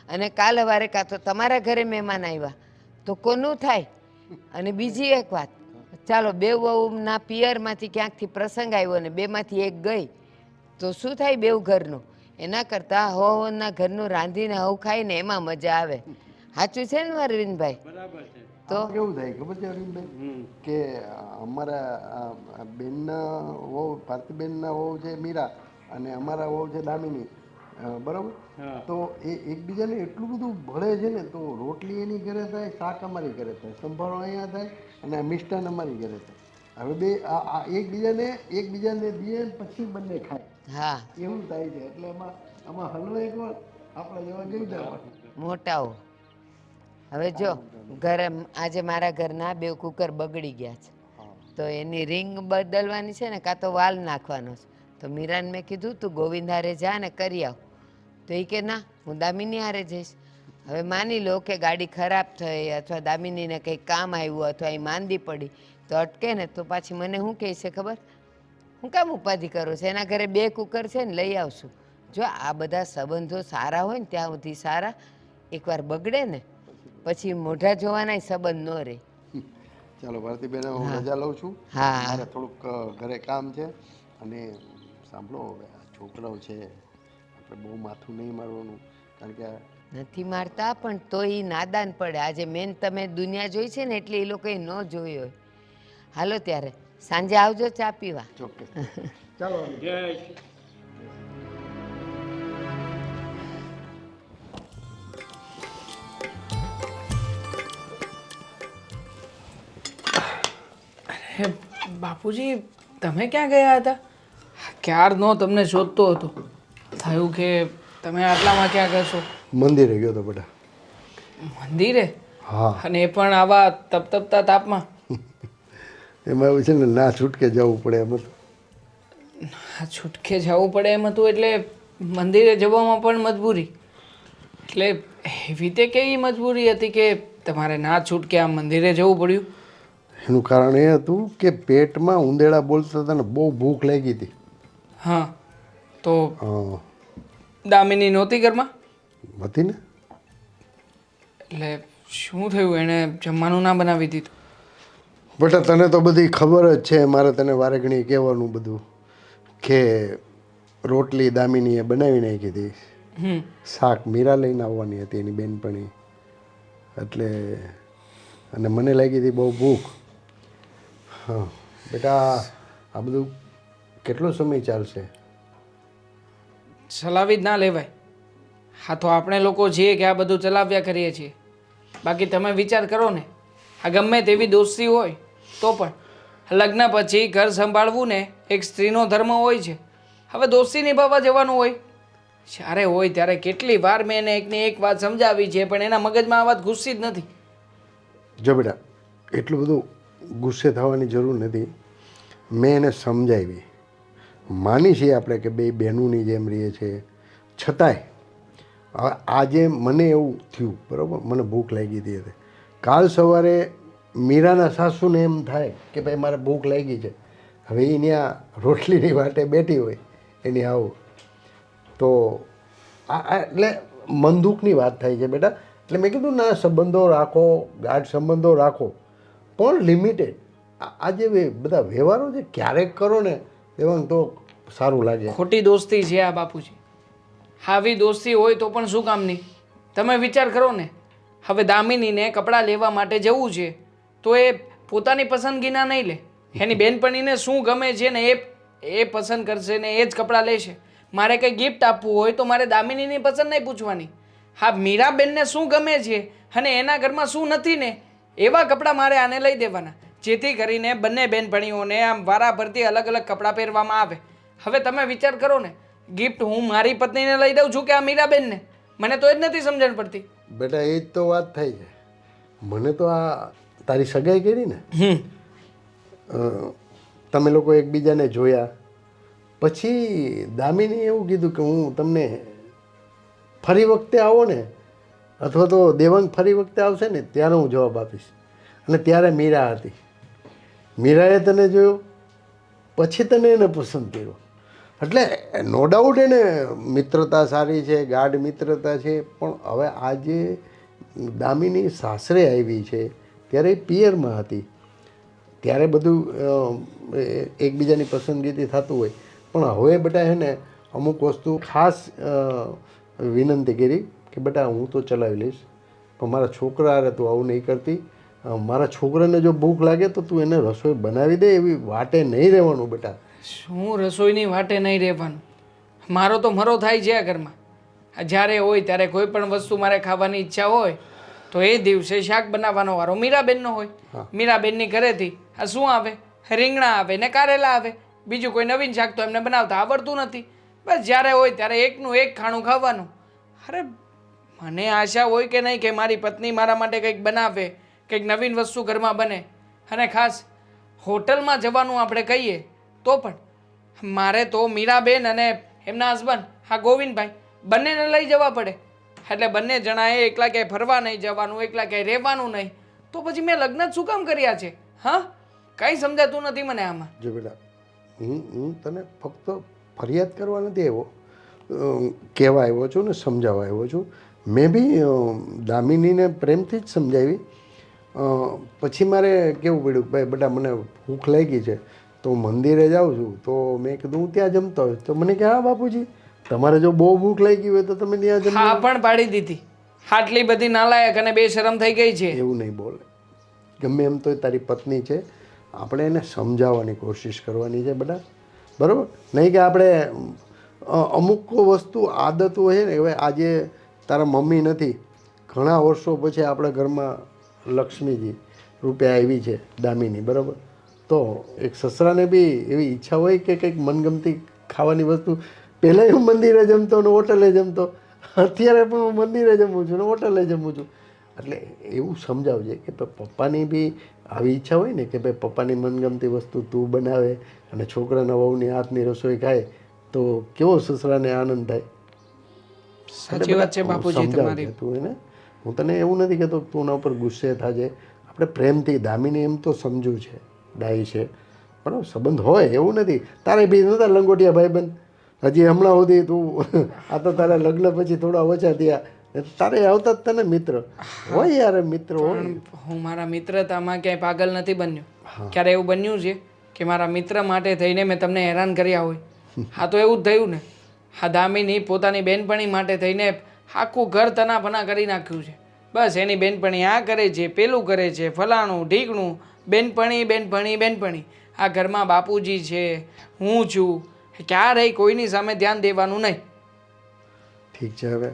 અને કાલ સવારે કાં તો તમારા ઘરે મહેમાન આવ્યા તો કોનું થાય? અને બીજી એક વાત, ચાલો બે વહુના પિયરમાંથી ક્યાંકથી પ્રસંગ આવ્યો ને બેમાંથી એક ગઈ તો શું થાય બેવ ઘરનું? એના કરતાં હોના ઘરનું રાંધીને હવ ખાઈને એમાં મજા આવે. સાચું છે ને અરવિંદભાઈ? બરાબર છે. તો આમાં કેવું થાય ખબર છે અરવિંદભાઈ, કે અમારા બેનના વહુ ભારતીબેનના વહુ છે મીરા અને અમારા વહુ છે દામિની, બરાબર, હા. તો એ એકબીજાને એટલું બધું ભળે છે ને, તો રોટલી એની ઘરે થાય, શાક અમારી ઘરે થાય, સંભારો અહીંયા થાય અને આ મિષ્ટાન અમારી ઘરે થાય. હવે બે આ એકબીજાને દે પછી બંને ખાય, હા, એવું થાય છે. એટલે આમાં હલવાઈ કોણ? આપણા જેવા ગઈ મોટાઓ. હવે જો ઘરે આજે મારા ઘરના બે કુકર બગડી ગયા છે તો એની રિંગ બદલવાની છે ને કાં તો વાલ નાખવાનો છે. તો મીરાને મેં કીધું તું ગોવિંદ હારે જા ને કરી આવ. તો એ કે ના, હું દામિની હારે જઈશ. હવે માની લો કે ગાડી ખરાબ થઈ અથવા દામિનીને કંઈક કામ આવ્યું અથવા એ માંદી પડી તો અટકે ને તો પાછી મને શું કહે છે ખબર? હું કામ ઉપાધિ કરું છું? એના ઘરે 2 કુકર છે ને લઈ આવશું. જો આ બધા સંબંધો સારા હોય ને ત્યાં સુધી સારા, એકવાર બગડે ને પછી મોઢા જોવાના સંબંધ ન રહે. ચાલો ભારતીબેન, હું રજા લઉં છું. હા. મારે થોડુંક ઘરે કામ છે. અને સાંભળો, હવે આ છોકરાઓ છે, આપણે બહુ માથું નહીં મારવાનું, કારણ કે નથી મારતા પણ તો એ નાદાન પડે. આજે મેન તમે દુનિયા જોઈ છે ને એટલે એ લોકોએ ન જોઈ હોય. હાલો ત્યારે સાંજે આવજો ચા પીવા. ચોક્કસ. ચાલો જય શ્રી હે બાપુજી, તમે ક્યાં ગયા હતા? ક્યારનો તમને શોધતો હતો. થયું કે તમે આટલામાં ક્યાં કરશો? મંદિરે ગયો તો બેટા. મંદિરે? હા. અને એ પણ આવા તપતપતા તાપમાં? એમાં એવું છે ને, ના છૂટકે જવું પડે એમ હતું. આ છૂટકે જવું પડે એમ હતું એટલે મંદિરે જવામાં પણ મજબૂરી? એટલે એવી તે કેવી મજબૂરી હતી કે તમારે ના છૂટકે આ મંદિરે જવું પડ્યું? એનું કારણ એ હતું કે પેટમાં ઉંદેડા બોલતા હતા ને બહુ ભૂખ લાગી હતી. હા તો હા, દામિની નહોતી ઘરમાં? હતી ને. એટલે શું થયું, એણે જમવાનું ના બનાવી દીધું? બેટા તને તો બધી ખબર જ છે, મારે તને વારે ઘણી કહેવાનું બધું કે રોટલી દામિનીએ બનાવી નાખી હતી, શાક મીરા લઈને આવવાની હતી એની બેનપણી, એટલે અને મને લાગી હતી બહુ ભૂખ. હા બેટા, આ બધું કેટલો સમય ચાલશે? ચલાવી જ ના લેવાય. હા તો આપણે લોકો છીએ કે આ બધું ચલાવ્યા કરીએ છીએ. બાકી તમે વિચાર કરો ને, આ ગમે તેવી દોસ્તી હોય તો પણ લગ્ન પછી ઘર સંભાળવું ને એક સ્ત્રીનો ધર્મ હોય છે. હવે દોસ્તી નિભાવવા જવાનું હોય, જ્યારે હોય ત્યારે કેટલી વાર મેં એને એકની એક વાત સમજાવી છે, પણ એના મગજમાં આ વાત ઘૂસતી જ નથી. જો બેટા, એટલું બધું ગુસ્સે થવાની જરૂર નથી. મેં એને સમજાવી, માની છીએ આપણે કે બે બહેનોની જેમ રહીએ છીએ, છતાંય હવે આજે મને એવું થયું, બરાબર, મને ભૂખ લાગી હતી એટલે કાલ સવારે મીરાના સાસુને એમ થાય કે ભાઈ મારે ભૂખ લાગી છે, હવે એ ત્યાં રોટલીની વાટે બેઠી હોય એની આવું, તો આ એટલે મન દુઃખની વાત થાય છે બેટા. એટલે મેં કીધું ના, સંબંધો રાખો, ગાઢ સંબંધો રાખો, પણ લિમિટેડ. આ જે બધા વ્યવહારો છે ક્યારેક કરો ને એવા તો સારું લાગે. ખોટી દોસ્તી છે આ બાપુજી. આવી દોસ્તી હોય તો પણ શું કામની? તમે વિચાર કરો ને, હવે દામિનીને કપડાં લેવા માટે જવું છે તો એ પોતાની પસંદગીના નહીં લે, એની બેનપણીને શું ગમે છે ને એ પસંદ કરશે ને એ જ કપડાં લેશે. મારે કંઈ ગિફ્ટ આપવું હોય તો મારે દામિનીની પસંદ નહીં પૂછવાની. હા, મીરાબેનને શું ગમે છે અને એના ઘરમાં શું નથી ને એવા કપડાં મારે આને લઈ દેવાના, જેથી કરીને બંને બેનપણીઓને આમ વારાફરતી અલગ અલગ કપડાં પહેરવામાં આવે. હવે તમે વિચાર કરો ને, ગિફ્ટ હું મારી પત્નીને લઈ દઉં છું કે આ મીરાબેનને? મને તો એ જ નથી સમજણ પડતી. બેટા એ જ તો વાત થાય છે. મને તો આ તારી સગાઈ કરી ને, તમે લોકો એકબીજાને જોયા પછી દામિની એવું કીધું કે હું તમને ફરી વખતે આવો ને, અથવા તો દેવાંગ ફરી વખતે આવશે ને ત્યારે હું જવાબ આપીશ. અને ત્યારે મીરા હતી. મીરાએ તને જોયો, પછી તને એને પસંદ કર્યો. એટલે નો ડાઉટ એને મિત્રતા સારી છે, ગાઢ મિત્રતા છે, પણ હવે આજે દામિની સાસરે આવી છે ત્યારે એ પિયરમાં હતી, ત્યારે બધું એકબીજાની પસંદગીથી થતું હોય. પણ હવે બેટા છે ને અમુક વસ્તુ ખાસ વિનંતી કરી કે બેટા હું તો ચલાવી લઈશ, પણ મારા છોકરા હારે તું આવું નહીં કરતી. મારા છોકરાને જો ભૂખ લાગે તો તું એને રસોઈ બનાવી દે, એવી વાટે નહીં રહેવાનું બેટા. શું રસોઈની વાટે નહીં રહેવાનું? મારો તો મરો થાય છે આ ઘરમાં. જ્યારે હોય ત્યારે કોઈ પણ વસ્તુ મારે ખાવાની ઈચ્છા હોય તો એ દિવસે શાક બનાવવાનો વારો મીરાબેનનો હોય. મીરાબેનની ઘરેથી આ શું આવે? રીંગણા આવે ને કારેલા આવે, બીજું કોઈ નવીન શાક તો એમને બનાવતા આવડતું નથી. બસ જ્યારે હોય ત્યારે એકનું એક ખાણું ખાવાનું. અરે મને આશા હોય કે નહીં કે મારી પત્ની મારા માટે કંઈક બનાવે, કંઈક નવીન વસ્તુ ઘરમાં બને. અને ખાસ હોટલમાં જવાનું આપણે કહીએ તો પણ મારે તો મીરાબેન અને એમના હસબન્ડ હા ગોવિંદભાઈ બંનેને લઈ જવા પડે. એટલે બંને જણાએ એકલા ક્યાંય ફરવા નહીં જવાનું, એકલા ક્યાંય રહેવાનું નહીં. તો પછી મેં લગ્ન જ શું કામ કર્યા છે? હા, કંઈ સમજાતું નથી મને આમાં. જો બેટા, હું તને ફક્ત ફરિયાદ કરવા નથી આવ્યો, કહેવા આવ્યો છું ને સમજાવવા આવ્યો છું. મેં બી દામિનીને પ્રેમથી જ સમજાવી. પછી મારે કેવું પડ્યું ભાઈ બેટા મને ભૂખ લાગી છે તો હું મંદિરે જાઉં છું, તો મેં કીધું હું ત્યાં જમતો હોય. તો મને કે હા બાપુજી, તમારે જો બહુ ભૂખ લાગી હોય તો તમે ત્યાં જમો. હા પણ પાડી દીધી. આટલી બધી નાલાયક અને બેશરમ થઈ ગઈ છે. એવું નહીં બોલે. ગમે એમ તો તારી પત્ની છે, આપણે એને સમજાવવાની કોશિશ કરવાની છે બેટા, બરાબર? નહીં કે આપણે અમુક વસ્તુ આદતો છે ને. હવે આજે તારા મમ્મી નથી, ઘણા વર્ષો પછી આપણા ઘરમાં લક્ષ્મીજી રૂપે આવી છે દામિની, બરાબર? તો એક સસરાને બી એવી ઈચ્છા હોય કે કંઈક મનગમતી ખાવાની વસ્તુ. પહેલાં હું મંદિરે જમતો ને હોટલે જમતો, અત્યારે પણ હું મંદિરે જમું છું ને હોટલે જમું છું. એટલે એવું સમજાવજે કે પપ્પાની બી આવી ઈચ્છા હોય ને કે ભાઈ પપ્પાની મનગમતી વસ્તુ તું બનાવે અને છોકરાના વહુની હાથની રસોઈ ખાય તો કેવો સસરાને આનંદ થાય. સાચી વાત છે બાપુજી તમારી. તું એને, હું તને એવું નથી કહેતો તું એના ઉપર ગુસ્સે થાજે. આપણે પ્રેમથી દામિની એમ તો સમજવું છે, ડાઈ છે, બરાબર સંબંધ હોય એવું નથી. તારે બી નહોતા લંગોટિયા ભાઈબંધ હજી હમણાં સુધી તું આ તો તારા લગ્ન પછી થોડા ઓછા થયા, તારે આવતા જ તને મિત્ર હોય યાર, મિત્ર હોય. હું મારા મિત્રતામાં ક્યાંય પાગલ નથી બન્યો. ક્યારે એવું બન્યું છે કે મારા મિત્ર માટે થઈને મેં તમને હેરાન કર્યા હોય? હા તો એવું જ થયું ને. હા દામિની પોતાની બેનપણી માટે થઈને આખું ઘર તનાફના કરી નાખ્યું છે. બસ એની બેનપણી આ કરે છે, પેલું કરે છે, ફલાણું ઢીકણું, બેનપણી બેનપણી બેનપણી. આ ઘરમાં બાપુજી છે, હું છું, ક્યારેય કોઈની સામે ધ્યાન દેવાનું નહીં. ઠીક છે, હવે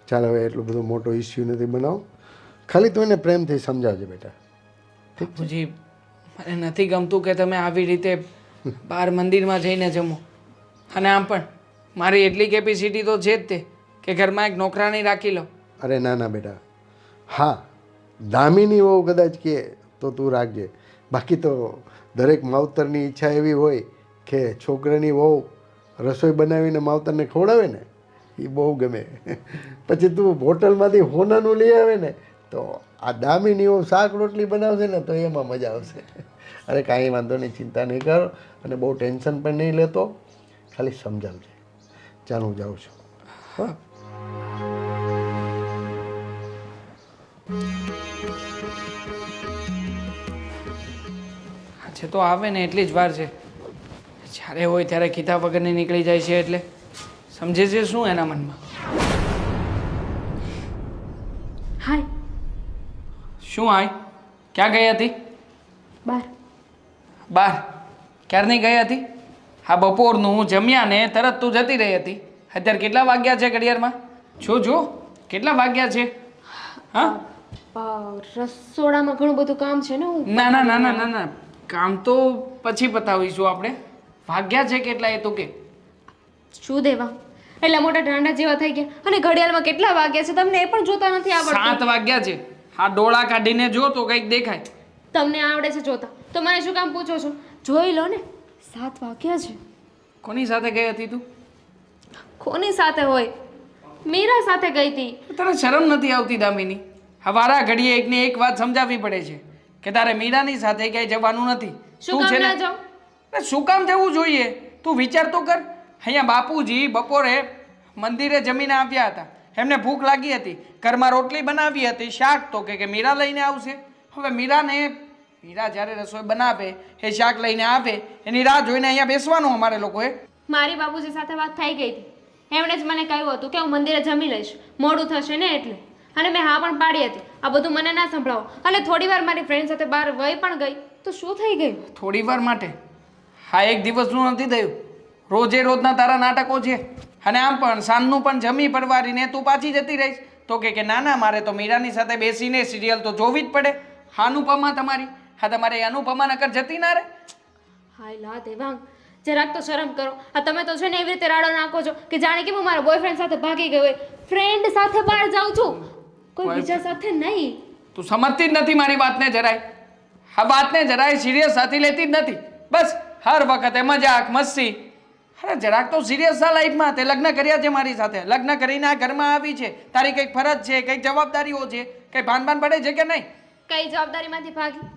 ચાલ, હવે એટલો બધો મોટો ઇસ્યુ નથી બનાવો. ખાલી તું એને પ્રેમથી સમજાવજે બેટા. બાપુજી મને નથી ગમતું કે તમે આવી રીતે બહાર મંદિરમાં જઈને જમો. અને આમ પણ મારી એટલી કેપેસિટી તો છે જ તે કે ઘરમાં એક નોકરાણી રાખી લો. અરે ના ના બેટા, હા દામિની વહુ કદાચ કહે તો તું રાખજે, બાકી તો દરેક માવતરની ઈચ્છા એવી હોય કે છોકરાની વહુ રસોઈ બનાવીને માવતરને ખવડાવે ને એ બહુ ગમે. પછી તું હોટલમાંથી હોનાનું લઈ આવે ને તો આ દામિની વહુ શાક રોટલી બનાવશે ને તો એમાં મજા આવશે. અરે કાંઈ વાંધો નહીં, ચિંતા નહીં કર અને બહુ ટેન્શન પણ નહીં લેતો, ખાલી સમજાવજે. ચાલ હું જાઉં છું. હા છે તો આવે ને એટલી જ વાર છે. જ્યારે હોય ત્યારે કીધા વગરની નીકળી જાય છે. એટલે સમજે છે શું એના મનમાં? હાય. શું આય? ક્યાં ગઈ હતી? બાર. બહાર ક્યારની ગઈ હતી? હા બપોરનું જમ્યા ને તરત તું જતી રહી હતી. અત્યારે કેટલા વાગ્યા છે ઘડિયાળમાં? જો કેટલા વાગ્યા છે? હા રસોડામાં ઘણું બધું કામ છે ને. હું ના ના ના ના ના ના, કામ તો પછી પતાવીશું આપણે. વાગ્યા છે કેટલા એ તો કે? શું દેવા, એટલા મોટા ઢાંડા જેવા થઈ ગયા અને ઘડિયાળમાં કેટલા વાગ્યા છે તમને એ પણ જોતા નથી આવડતું. 7 વાગ્યા છે. હા ડોળા કાઢીને જો તો કંઈક દેખાય. તમને આવડે છે જોતા તો મને શું કામ પૂછો છો? જોઈ લો ને, 7 વાગ્યા છે. કોની સાથે ગઈ હતી તું? કોની સાથે હોય? મીરા સાથે ગઈ હતી. તને શરમ નથી આવતી દામિની? હવારા ઘડીએ એકને એક વાત સમજાવવી પડે છે કે તારે મીરાની સાથે ક્યાંય જવાનું નથી. શું કામ ના જાઉં? શું કામ જવું જોઈએ? તું વિચાર તો કર. અહીંયા બાપુજી બપોરે મંદિરે જમીને આવ્યા હતા, એમને ભૂખ લાગી હતી, ઘરમાં રોટલી બનાવી હતી, શાક તો કે મીરા લઈને આવશે. હવે મીરા જ્યારે રસોઈ બનાવે એ શાક લઈને આવે એની રાહ જોઈને અહીંયા બેસવાનું અમારે લોકોએ. મારી બાબુજી સાથે વાત થઈ ગઈ હતી. એમણે જ મને કહ્યું હતું કે હું મંદિરે જમી લઈશ, મોડું થશે ને એટલે. અને મેં હા પણ પાડી હતી. આ બધું મને ના સંભળાવો. અને થોડી વાર મારી ફ્રેન્ડ સાથે બહાર વહી પણ ગઈ તો શું થઈ ગયું? થોડી વાર માટે? હા એક દિવસનું નથી થયું. રોજે રોજના તારા નાટકો છે. અને આમ પણ સાંજનું પણ જમી પરવારીને તું પાછી જતી રહીશ તો કે ના ના મારે તો મીરાની સાથે બેસીને સિરિયલ તો જોવી જ પડે. અનુપમા તમારી, હા તમારે અનુપમા નકર જતી ના રે. હાય લા દેવાંગ, જરાક તો શરમ કરો. આ તમે તો છે ને એવી રીતે રાડો નાખો છો કે જાણે કે હું મારા બોયફ્રેન્ડ સાથે ભાગી ગઈ હોય. ફ્રેન્ડ સાથે બહાર જાઉં છું, કોઈ બીજા સાથે નહીં. તું સમજતી જ નથી મારી વાતને જરાય. આ વાતને જરાય સિરિયસ સાથે લેતી જ નથી. બસ હર વખતે મજાક મસ્તી. અરે જરાક તો સિરિયસ થા લાઈફમાં. તે લગ્ન કર્યા છે મારી સાથે, લગ્ન કરીને આ ઘરમાં આવી છે. તારી કંઈક ફરજ છે, કંઈક જવાબદારીઓ છે, કંઈ ભાન પડે છે કે નહીં? કઈ જવાબદારીમાંથી ભાગી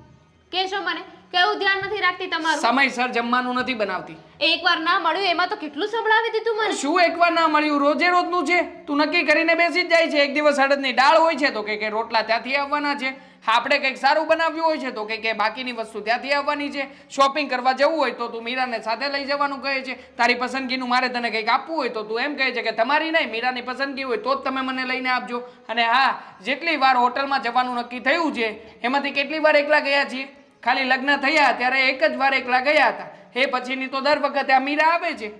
કહેશો મને? કેવું ધ્યાન નથી રાખતી તમારું? સમયસર જમવાનું નથી બનાવતી. એકવાર ના મળ્યું એમાં તો કેટલું સંભળાવી દીધું મને. શું એકવાર ના મળ્યું? રોજે રોજનું છે. તું નક્કી કરીને બેસી જ જાય છે. એક દિવસ અડદની દાળ હોય છે તો કે રોટલા ત્યાંથી આવવાના છે. આપણે કંઈક સારું બનાવ્યું હોય છે તો કે બાકીની વસ્તુ ત્યાંથી આવવાની છે. શોપિંગ કરવા જવું હોય તો તું મીરાને સાથે લઈ જવાનું કહે છે. તારી પસંદગીનું મારે તને કંઈક આપવું હોય તો તું એમ કહે છે કે તમારી નહીં, મીરાની પસંદગી હોય તો જ તમે મને લઈને આપજો. અને હા, જેટલી વાર હોટલમાં જવાનું નક્કી થયું છે એમાંથી કેટલી વાર એકલા ગયા છીએ? ખાલી લગ્ન થયા ત્યારે એક જ વાર એકલા ગયા હતા. એ પછીની તો દર વખતે આ મીરા આવે છે.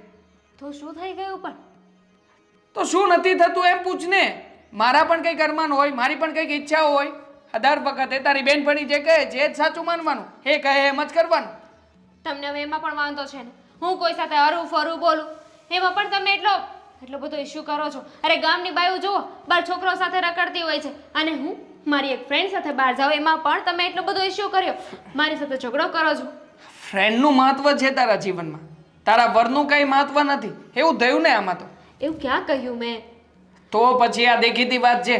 તો શું થઈ ગયું? પણ તો શું નથી થતું એમ પૂછને. મારા પણ કંઈક અરમાન હોય, મારી પણ કંઈક ઈચ્છા હોય. દર વખતે તારી બેનપણી જે કહે છે એ જ સાચું માનવાનું, એ કહે એમ જ કરવાનું. તમને હવે એમાં પણ વાંધો છે ને? હું કોઈ સાથે હરું ફરું બોલું એમાં પણ તમે એટલો બધો ઇશ્યુ કરો છો. અરે ગામની બાયું જુઓ, બાર છોકરો સાથે રખડતી હોય છે અને હું મારી એક ફ્રેન્ડ સાથે બહાર જાઉં એમાં પણ તમે એટલો બધો ઇશ્યુ કર્યો. મારી સાથે ઝઘડો કરો છો. ફ્રેન્ડનું મહત્વ છે તારા જીવનમાં, તારા વરનું કંઈ મહત્વ નથી. એવું થયું ને આમાં તો? એવું ક્યાં કહ્યું મેં? તો પછી આ દેખીતી વાત છે.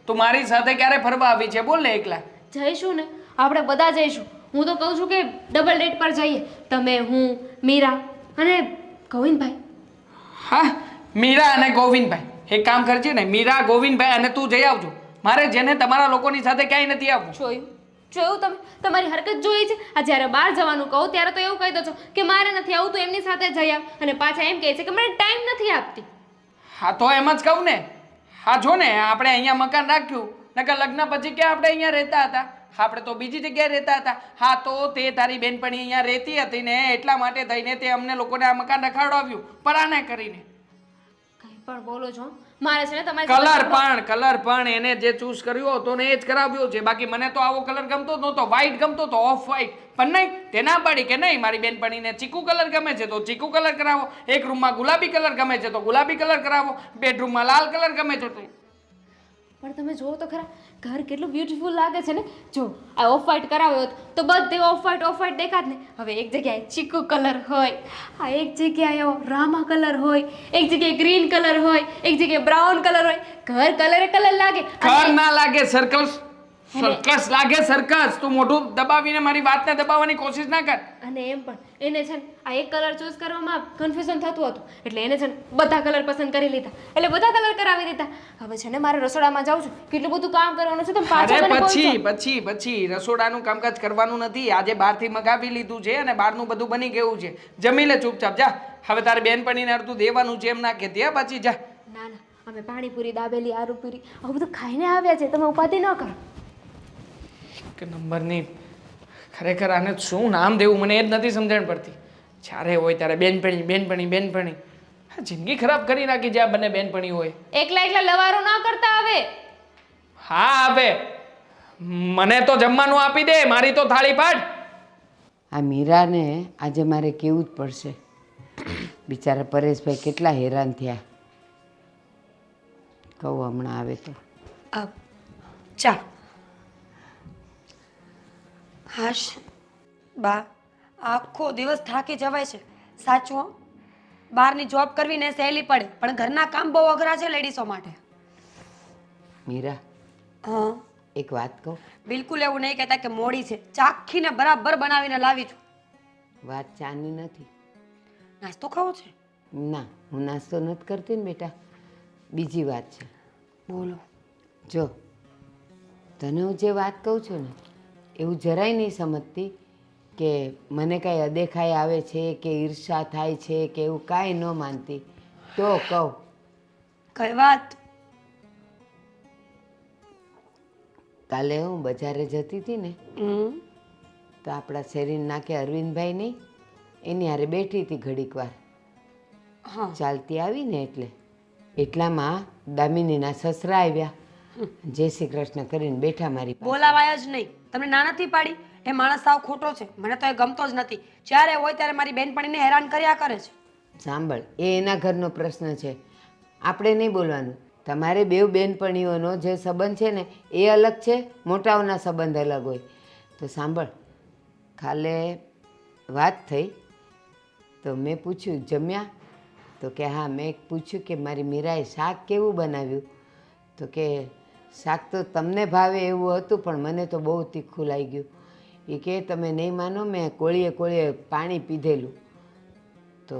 તું મારી સાથે ક્યારે ફરવા આવી છે? બોલ ને એકલા. જઈશું ને આપણે બધા જઈશું. હું તો કહું છું કે ડબલ ડેટ પર જઈએ, તમે, હું, મીરા અને ગોવિંદભાઈ. હા, મીરા અને ગોવિંદભાઈ એક કામ કરજે ને, મીરા, ગોવિંદભાઈ અને તું જઈ આવજો. મારે જેને તમારા લોકોની સાથે ક્યાંય નથી આવવું. જોયું તમે? તમારી હરકત જોઈ છે. આ જ્યારે બહાર જવાનું કહું ત્યારે તો એવું કહી દો છો કે મારે નથી આવું, તો એમની સાથે જઈ આવ, અને પાછા એમ કહે છે કે મને ટાઈમ નથી આપતી. હા તો એમ જ કહું ને. હા જો ને, આપણે અહીંયા મકાન રાખ્યું, નકર લગ્ન પછી ક્યાં આપણે અહીંયા રહેતા હતા? આપણે તો બીજી જગ્યાએ રહેતા હતા. હા તો તે તારી બેનપણી અહીંયા રહેતી હતી ને, એટલા માટે થઈને તે અમને લોકોને આ મકાન રખાડાવ્યું પરાણે કરીને. કંઈ પણ બોલો છો. મારે છે ને તમારી કલર પણ એને જે ચૂઝ કર્યો હતો ને એ જ કરાવ્યો છે. બાકી મને તો આવો કલર ગમતો જ નહોતો, વ્હાઈટ ગમતો તો, ઓફ વ્હાઈટ. પણ નહીં, તે ના પાડી કે નહીં, મારી બેનપણીને ચીકુ કલર ગમે છે તો ચીકુ કલર કરાવો, એક રૂમમાં ગુલાબી કલર ગમે છે તો ગુલાબી કલર કરાવો, બેડરૂમમાં લાલ કલર ગમે છે તો. પણ તમે જુઓ તો ખરા, ઘર કેટલું બ્યુટીફુલ લાગે છે ને. જો આ ઓફ વ્હાઈટ કરાવ્યો હોત તો બધે ઓફ વ્હાઈટ દેખાત ને. હવે એક જગ્યાએ ચીકુ કલર હોય, આ એક જગ્યાએ એવો રામા કલર હોય, એક જગ્યાએ ગ્રીન કલર હોય, એક જગ્યાએ બ્રાઉન કલર હોય. ઘર કલર લાગે. ઘર ના લાગે, સર્કસ લાગે, સર્કસ. તું મોઢું દબાવીને મારી વાતને દબાવવાની કોશિશ ના કર. અને એમ પણ એને છે ને આ એક કલર ચૂઝ કરવામાં કન્ફ્યુઝન થતું હતું, એટલે એને છે ને બધા કલર પસંદ કરી લીધા, એટલે બધા કલર કરાવી દીધા. હવે છે ને મારે રસોડામાં જાઉં છું, કેટલું બધું કામ કરવાનું છે. તમે પાછા મને બોલશો. પછી રસોડાનું કામકાજ કરવાનું નથી. આજે બહારથી મગાવી લીધું છે અને બહારનું બધું બની ગયું છે. જમી લે ચૂપચાપ, જા. હવે તારે બેનપણીને અડધું દેવાનું છે એમ ના કહેતી, હા? પછી જા. ના, અમે પાણીપુરી, દાબેલી, આરુપુરી આવું બધું ખાઈને આવ્યા છે, તમે ઉપાધિ ન કરો. કે નંબરની ખરેખર આને શું નામ દેવું મને એ જ નથી સમજણ પડતી. જ્યારે હોય ત્યારે બેનપણી. હા, જિંદગી ખરાબ કરી નાખી જ્યાં બંને બેનપણી હોય. એકલા લવારો ના કરતા હવે. હા, હવે મને તો જમવાનું આપી દે, મારી તો થાળી પાડ. આ મીરાને આજે મારે કેવું જ પડશે. બિચારા પરેશભાઈ કેટલા હેરાન થયા. કહું હમણાં આવે તો. ચા. હાશ બા, આખો દિવસ થાકી જવાય છે. સાચું હો, બહારની જોબ કરવી ને સહેલી પડે, પણ ઘરના કામ બહુ અઘરા છે લેડીઝો માટે. મીરા, હા, એક વાત કહું? બિલકુલ એવું નહીં કહેતા કે મોડી છે. ચાખીને બરાબર બનાવીને લાવી છું. વાત ચાની નથી. નાસ્તો ખાવો છે? ના, હું નાસ્તો નથી કરતી ને બેટા, બીજી વાત છે. બોલો. જો તને હું જે વાત કહું છું ને, એવું જરાય નહીં સમજતી કે મને કાંઈ અદેખાઈ આવે છે કે ઈર્ષા થાય છે કે એવું કાંઈ ન માનતી. તો કહું. કઈ વાત? કાલે હું બજારે જતી હતી ને, તો આપણા શેરીન નાકે અરવિંદભાઈ નહીં, એની હારે બેઠી હતી ઘડીક વાર. ચાલતી આવી ને એટલામાં દામિનીના સસરા આવ્યા, જય શ્રી કૃષ્ણ કરીને બેઠા મારી પાસે. બોલાવાય જ નહીં. તમને ના નથી પાડી? એ માણસ સાવ ખોટો છે, મને તો એ ગમતો જ નથી. જ્યારે હોય ત્યારે મારી બેનપણીને હેરાન કર્યા કરે છે. સાંભળ, એ એના ઘરનો પ્રશ્ન છે, આપણે નહીં બોલવાનું. તમારે બેવ બેનપણીઓનો જે સંબંધ છે ને એ અલગ છે, મોટાઓના સંબંધ અલગ હોય. તો સાંભળ, કાલે વાત થઈ તો મેં પૂછ્યું જમ્યા? તો કે હા. મેં પૂછ્યું કે મારી મીરાએ શાક કેવું બનાવ્યું? તો કે શાક તો તમને ભાવે એવું હતું પણ મને તો બહુ તીખું લાગી ગયું. એ કે તમે નહીં માનો, મેં કોળીએ પાણી પીધેલું. તો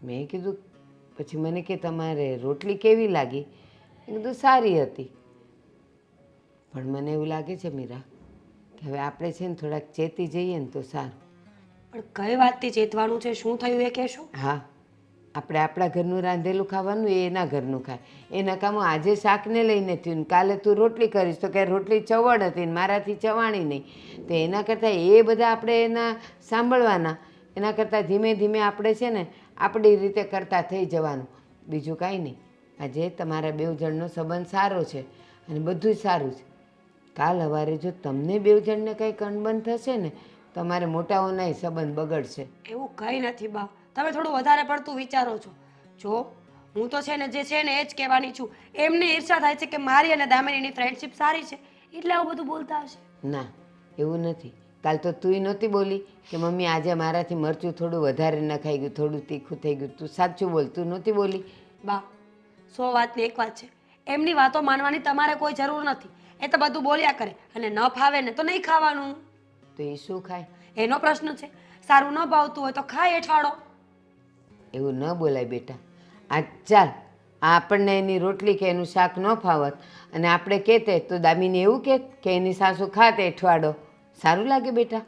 મેં કીધું, પછી મને કે તમારે રોટલી કેવી લાગી? મેં કીધું સારી હતી. પણ મને એવું લાગે છે મીરા કે હવે આપણે છે ને થોડાક ચેતી જઈએ ને તો સારું. પણ કઈ વાતથી ચેતવાનું છે? શું થયું એ કહેશો? હા, આપણે આપણા ઘરનું રાંધેલું ખાવાનું, એ એના ઘરનું ખાય. એ નકામું આજે શાકને લઈને થયું ને કાલે તું રોટલી કરીશ તો કે રોટલી ચવડ હતી ને મારાથી ચવાણી નહીં. તો એના કરતાં એ બધા આપણે એના સાંભળવાના, એના કરતાં ધીમે ધીમે આપણે છે ને આપણી રીતે કરતા થઈ જવાનું, બીજું કાંઈ નહીં. આજે તમારા બેવ જણનો સંબંધ સારો છે અને બધું જ સારું છે. કાલ સવારે જો તમને બેવ જણને કંઈક અણબન થશે ને, તમારે મોટાઓનાય સંબંધ બગડશે. એવું કંઈ નથી બા, તમે થોડું વધારે પડતું વિચારો છો. જો હું તો છે ને જે છે ને એ જ કહેવાની છું. એમને ઈર્ષા થાય છે કે મારી અને દામિનીની ફ્રેન્ડશિપ સારી છે, એટલે આવું બધું બોલતા હશે. ના, એવું નથી. કાલ તો તુંય નહોતી બોલી કે મમ્મી આજે મારાથી મરચું થોડું વધારે નખાઈ ગયું, થોડું તીખું થઈ ગયું. તું સાચું બોલ, તું નહોતી બોલી. બા, 100 વાતની એક વાત છે, એમની વાતો માનવાની તમારે કોઈ જરૂર નથી. એ તો બધું બોલ્યા કરે અને ન ફાવે ને તો નહીં ખાવાનું. તો એ શું ખાય? એનો પ્રશ્ન છે. સારું ન ભાવતું હોય તો ખાય એઠવાડો. એવું ન બોલાય બેટા. આ ચાલ આપણને એની રોટલી કે એનું શાક ન ફાવત અને આપણે કહેતે તો દામીને એવું કહેત કે એની સાસુ ખાતે અઠવાડો. સારું લાગે બેટા?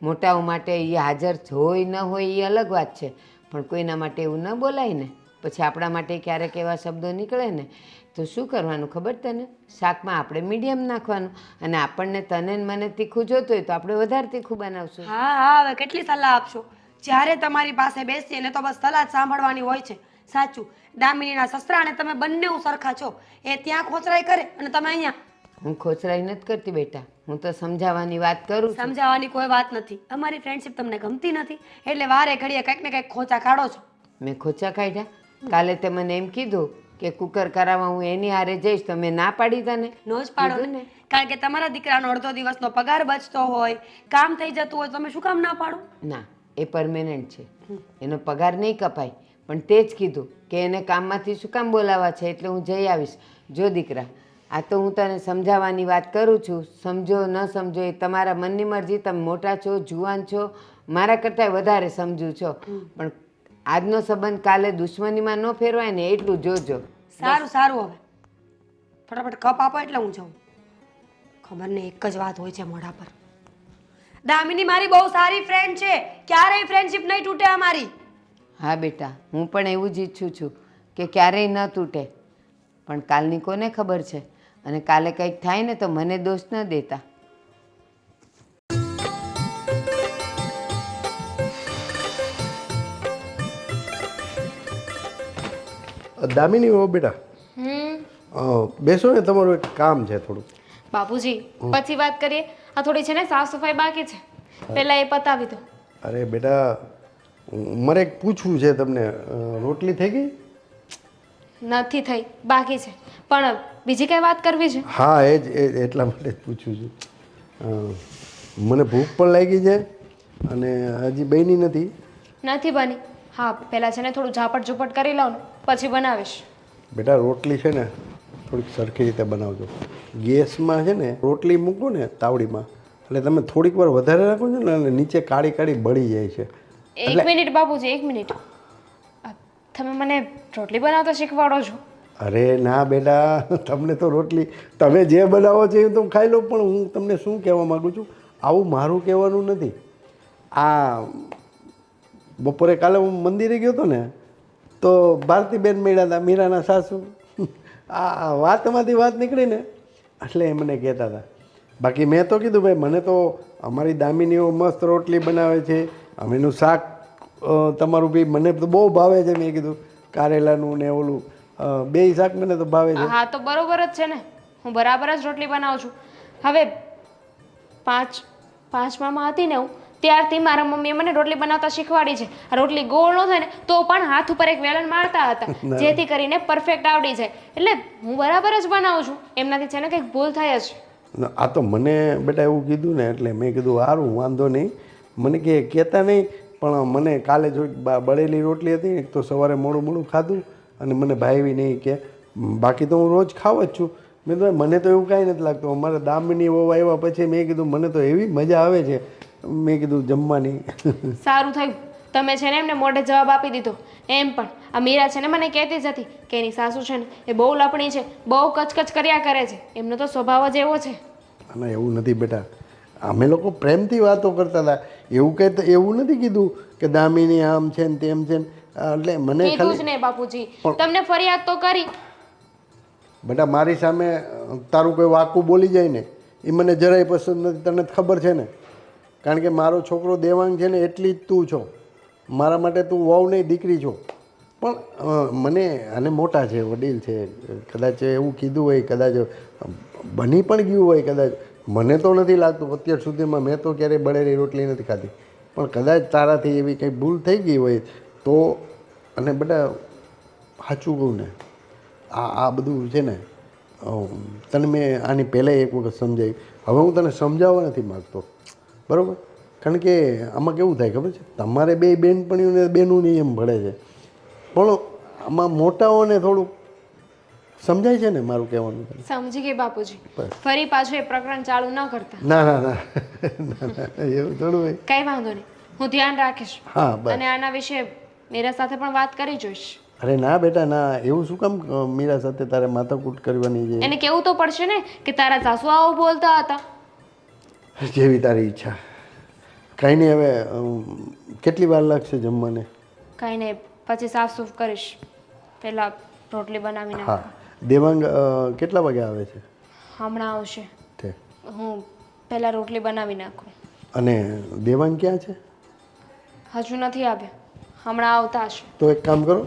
મોટાઓ માટે એ હાજર હોય ન હોય એ અલગ વાત છે, પણ કોઈના માટે એવું ન બોલાય ને. પછી આપણા માટે ક્યારેક એવા શબ્દો નીકળે ને તો શું કરવાનું ખબર તને? શાકમાં આપણે મીડિયમ નાખવાનું અને આપણને તને ને મને તીખું જોતું હોય તો આપણે વધારે તીખું બનાવશું. હા હા, હવે કેટલી સલાહ આપશો? જ્યારે તમારી પાસે બેસીએ ને તો બસ સલાહ જ સાંભળવાની હોય છે. સાચું, દામિનીના સસરાને તમે બંને સરખા છો. એ ત્યાં ખોચરાઈ કરે અને તમે અહીંયા. હું ખોચરાઈ નથી કરતી બેટા, હું તો સમજાવવાની વાત કરું છું. સમજાવવાની કોઈ વાત નથી. અમારી ફ્રેન્ડશિપ તમને ગમતી નથી એટલે વારે ઘડીએ કંઈક ને કંઈક ખોચા કાઢો છો. મેં ખોચા કાઢ્યા? કાલે તે મને એમ કીધું કે કુકર કરાવવા હું એની હારે જઈશ તો મેં ના પાડી તને. નો જ પાડો ને, કારણ કે તમારા દીકરાનો અડધો દિવસનો પગાર બચતો હોય, કામ થઈ જતું હોય, તમે શું કામ ના પાડો? ના, એ પરમેનન્ટ છે, એનો પગાર નહીં કપાય. પણ તે જ કીધું કે એને કામમાંથી શું કામ બોલાવવા છે એટલે હું જઈ આવીશ. જો દીકરા, આ તો હું તને સમજાવવાની વાત કરું છું. સમજો ન સમજો એ તમારા મનની મરજી. તમે મોટા છો, જુવાન છો, મારા કરતાં વધારે સમજુ છો, પણ આજનો સંબંધ કાલે દુશ્મનીમાં ન ફેરવાય ને એટલું જોજો. સારું સારું, હવે ફટાફટ કપ આપો એટલે હું જાઉં. ખબર ને એક જ વાત હોય છે મોઢા પર. દામિની મારી બહુ સારી ફ્રેન્ડ છે, ક્યારેય ફ્રેન્ડશિપ નહીં તૂટે અમારી. હા બેટા, હું પણ એવું જ ઈચ્છું છું કે ક્યારેય ન તૂટે, પણ કાલની કોને ખબર છે? અને કાલે કંઈક થાય ને તો મને દોષ ન દેતા. દામિની હો બેટા, બેસો ને, તમારું એક કામ છે થોડું. બાપુજી પછી વાત કરીએ. આ થોડી છે ને સાફ સફાઈ બાકી છે, પહેલા એ પતાવી દો. અરે બેટા, મારે એક પૂછવું છે તમને. રોટલી થઈ ગઈ? નથી થઈ, બાકી છે. પણ બીજી કઈ વાત કરવી છે? હા, એ જ એટલા માટે જ પૂછું છું. મને ભૂખ પણ લાગી છે અને હજી બની નથી. નથી બની? હા, પહેલા છે ને થોડું ઝાપટ ઝૂપટ કરી લઉં ને પછી બનાવીશ. બેટા, રોટલી છે ને થોડીક સરખી રીતે બનાવજો. ગેસમાં છે ને રોટલી મૂકો ને તાવડીમાં, એટલે તમે થોડીક વાર વધારે રાખો છો ને અને નીચે કાળી કાળી બળી જાય છે. એક મિનિટ બાપુજી, એક મિનિટ. તમે મને રોટલી બનાવતા શીખવાડો છો? અરે ના બેટા, તમને તો રોટલી તમે જે બનાવો છો એ તો ખાઈ લો, પણ હું તમને શું કહેવા માગું છું, આવું મારું કહેવાનું નથી. આ બપોરે કાલે હું મંદિરે ગયો હતો ને તો ભારતીબેન મળ્યા હતા, મીરાના સાસુ. આ વાતમાંથી વાત નીકળી ને એટલે એ મને કહેતા હતા. બાકી મેં તો કીધું ભાઈ, મને તો અમારી દામિનીઓ મસ્ત રોટલી બનાવે છે, અમે એનું શાક તમારું બી મને તો બહુ ભાવે છે. મેં કીધું કારેલાનું ને ઓલું બેય શાક મને તો ભાવે છે. હા, તો બરોબર જ છે ને, હું બરાબર જ રોટલી બનાવું છું. હવે પાંચમામાં હતી ને હું, ત્યારથી મારા મમ્મીએ મને રોટલી બનાવતા શીખવાડી છે. આ રોટલી ગોળ ન થાય ને તો પણ હાથ ઉપર એક વેલણ મારતા હતા, જેથી કરીને પરફેક્ટ આવડી જાય. એટલે હું બરાબર જ બનાવું છું, એમનાથી છે ને કંઈક ભૂલ થાય જ. આ તો મને બેટા એવું કીધું ને એટલે મેં કીધું સારું, વાંધો નહીં. મને કહેતા નહીં, પણ મને કાલે જો બળેલી રોટલી હતી એક તો સવારે મોડું મોડું ખાધું અને મને ભાવી નહીં કે. બાકી તો હું રોજ ખાવ જ છું. મેં તો મને તો એવું કાંઈ નથી લાગતું. અમારા દામિની વહુ આવ્યા પછી મેં કીધું મને તો એવી મજા આવે છે, મેં કીધું જમવાની. સારું થયું તમે છે ને એમને મોઢે જવાબ આપી દીધો. એમ પણ આ મીરા છે ને મને કહેતી જ હતી કે એની સાસુ છે ને એ બહુ લપણી છે, બહુ કચકચ કર્યા કરે છે, એમનો તો સ્વભાવ જ એવો છે. અને એવું નથી બેટા, અમે લોકો પ્રેમથી વાતો કરતા હતા. એવું કંઈ એવું નથી કીધું કે દામિની આમ છે ને તેમ છે ને. એટલે મને કીધું જ નહીં બાપુજી, તમને ફરિયાદ તો કરી. બેટા, મારી સામે તારું કોઈ વાકું બોલી જાય ને એ મને જરાય પસંદ નથી, તને ખબર છે ને. કારણ કે મારો છોકરો દેવાંગ છે ને એટલી જ તું છો. મારા માટે તું વહુ નહીં દીકરી છો. પણ મને અને મોટા છે, વડીલ છે, કદાચ એવું કીધું હોય, કદાચ બની પણ ગયું હોય, કદાચ મને તો નથી લાગતું. અત્યાર સુધીમાં મેં તો ક્યારેય બળેલી રોટલી નથી ખાધી, પણ કદાચ તારાથી એવી કંઈ ભૂલ થઈ ગઈ હોય તો. અને બેટા સાચું કહું ને, આ બધું છે ને તને મેં આની પહેલાં એક વખત સમજાવી, હવે હું તને સમજાવવા નથી માગતો, બરાબર? કારણ કે આમાં કેવું થાય ખબર છે, તમારે બે બેનપણીઓને બેનું એમ ભળે છે, પણ આમાં મોટાઓને થોડુંક સમજાય છે ને મારું કહેવાનું તને? સમજી ગઈ બાપુજી. બસ. ફરી પાછું એ પ્રકરણ ચાલુ ન કરતા. ના ના ના એવું થોડું હોય. કઈ વાંધો નહીં, હું ધ્યાન રાખીશ હા બસ. અને આના વિશે મીરા સાથે પણ વાત કરી જોઈશ. અરે ના બેટા ના, એવું શું કામ મીરા સાથે તારે માથાકૂટ કરવાની છે? એને કેવું તો પડશે ને કે તારા સાસુ આવું બોલતા હતા. જેવી તારી ઈચ્છા. કાંઈ નહીં, હવે કેટલી વાર લાગશે જમવાને? કઈ નહીં, પછી સાફ સૂફ કરીશ. પહેલા રોટલી બનાવી નાખ. હા. દેવાંગ કેટલા વાગે આવે છે? હમણાં આવશે. તે હું પહેલા રોટલી બનાવી નાખું. અને દેવાંગ ક્યાં છે? હજુ નથી આવ્યો, હમણાં આવતા હશે. તો એક કામ કરો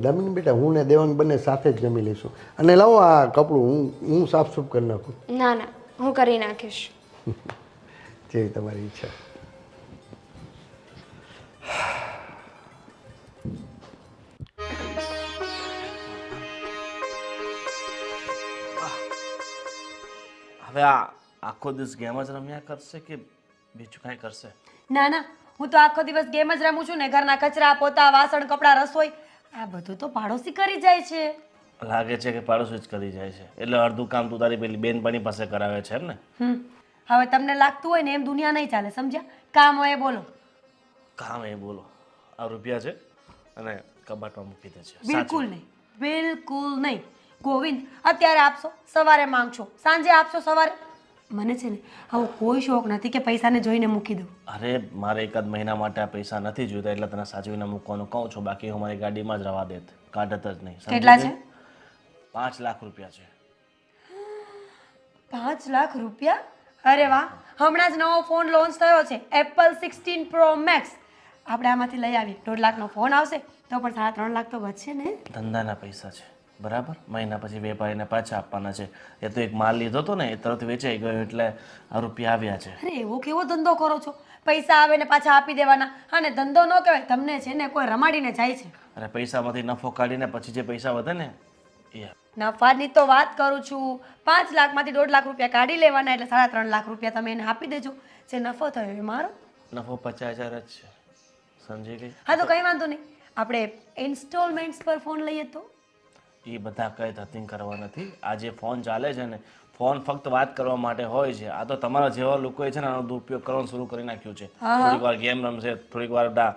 દામિની બેટા, હું ને દેવાંગ બંને સાથે જ જમી લઈશું. અને લાવો આ કપડું હું સાફસૂફ કરી નાખું. ના ના, હું કરી નાખીશ. જેવી તમારી ઈચ્છા. હવે આ આખો દિવસ ગેમ જ રમ્યા કરશે કે બીજું કાંઈ કરશે? ના ના, હું તો આખો દિવસ ગેમ જ રમું છું ને. ઘરના કચરા, પોતા, વાસણ, કપડાં, રસોઈ આ બધું તો પાડોશી કરી જાય છે. લાગે છે કે પાડોશી જ કરી જાય છે, એટલે અડધું કામ તું તારી પેલી બેનપણી પાસે કરાવે છે એમ ને? હવે તમને લાગતું હોય ને એમ દુનિયા નહીં ચાલે, સમજ્યા? કામ હોય એ બોલો. કામ એ બોલો. આ રૂપિયા છે અને કબાટમાં મૂકી દે છે. બિલકુલ નહીં, બિલકુલ નહીં. ગોવિંદ, અત્યારે આપશો, સવારે માંગશો, સાંજે આપશો, સવારે. મને છે ને આવો કોઈ શોખ નથી કે પૈસાને જોઈને મૂકી દઉં. અરે મારે એકાદ મહિના માટે આ પૈસા નથી જોઈતા એટલે તને સાચવીને મૂકવાનું કહું છું, બાકી હું મારી ગાડીમાં જ રવા દેત, કાઢત જ નહીં. સમજી કેટલા ગઈ? છે? 5 લાખ રૂપિયા છે. 5 લાખ રૂપિયા? અરે વાહ, હમણાં જ નવો ફોન લોન્ચ થયો છે, એપલ 16 પ્રો મેક્સ. આપણે આમાંથી લઈ આવીએ. 1.5 લાખનો ફોન આવશે તો પણ 3.5 લાખ તો બચશે ને. ધંધાના પૈસા છે બરાબર, મહિના પછી વેપારીને પાછા આપવાના છે. એ તો એક માલ લીધો હતો ને એ તરત વેચાઈ ગયો એટલે આ રૂપિયા આવ્યા છે. અરે એવો કેવો ધંધો કરો છો? પૈસા આવે ને પાછા આપી દેવાના. અને ધંધો ન કહેવાય, તમને છે ને કોઈ રમાડીને જાય છે. અને પૈસામાંથી નફો કાઢીને પછી જે પૈસા વધે ને એ નફાની તો વાત કરું છું. 5 લાખમાંથી 1.5 લાખ રૂપિયા કાઢી લેવાના એટલે 3.5 લાખ રૂપિયા તમે એને આપી દેજો. જે નફો થયો એ મારો. નફો 50,000 જ છે, સમજી ગઈ? હા તો કંઈ વાંધો નહીં, આપણે ઇન્સ્ટોલમેન્ટ્સ પર ફોન લઈએ તો. એ બધા કંઈ ધતિંગ કરવા નથી. આ જે ફોન ચાલે છે ને, ફોન ફક્ત વાત કરવા માટે હોય છે. આ તો તમારા જેવા લોકોએ છે ને આનો દુરુપયોગ કરવાનું શરૂ કરી નાખ્યું છે. થોડીક વાર ગેમ રમશે, થોડીક વાર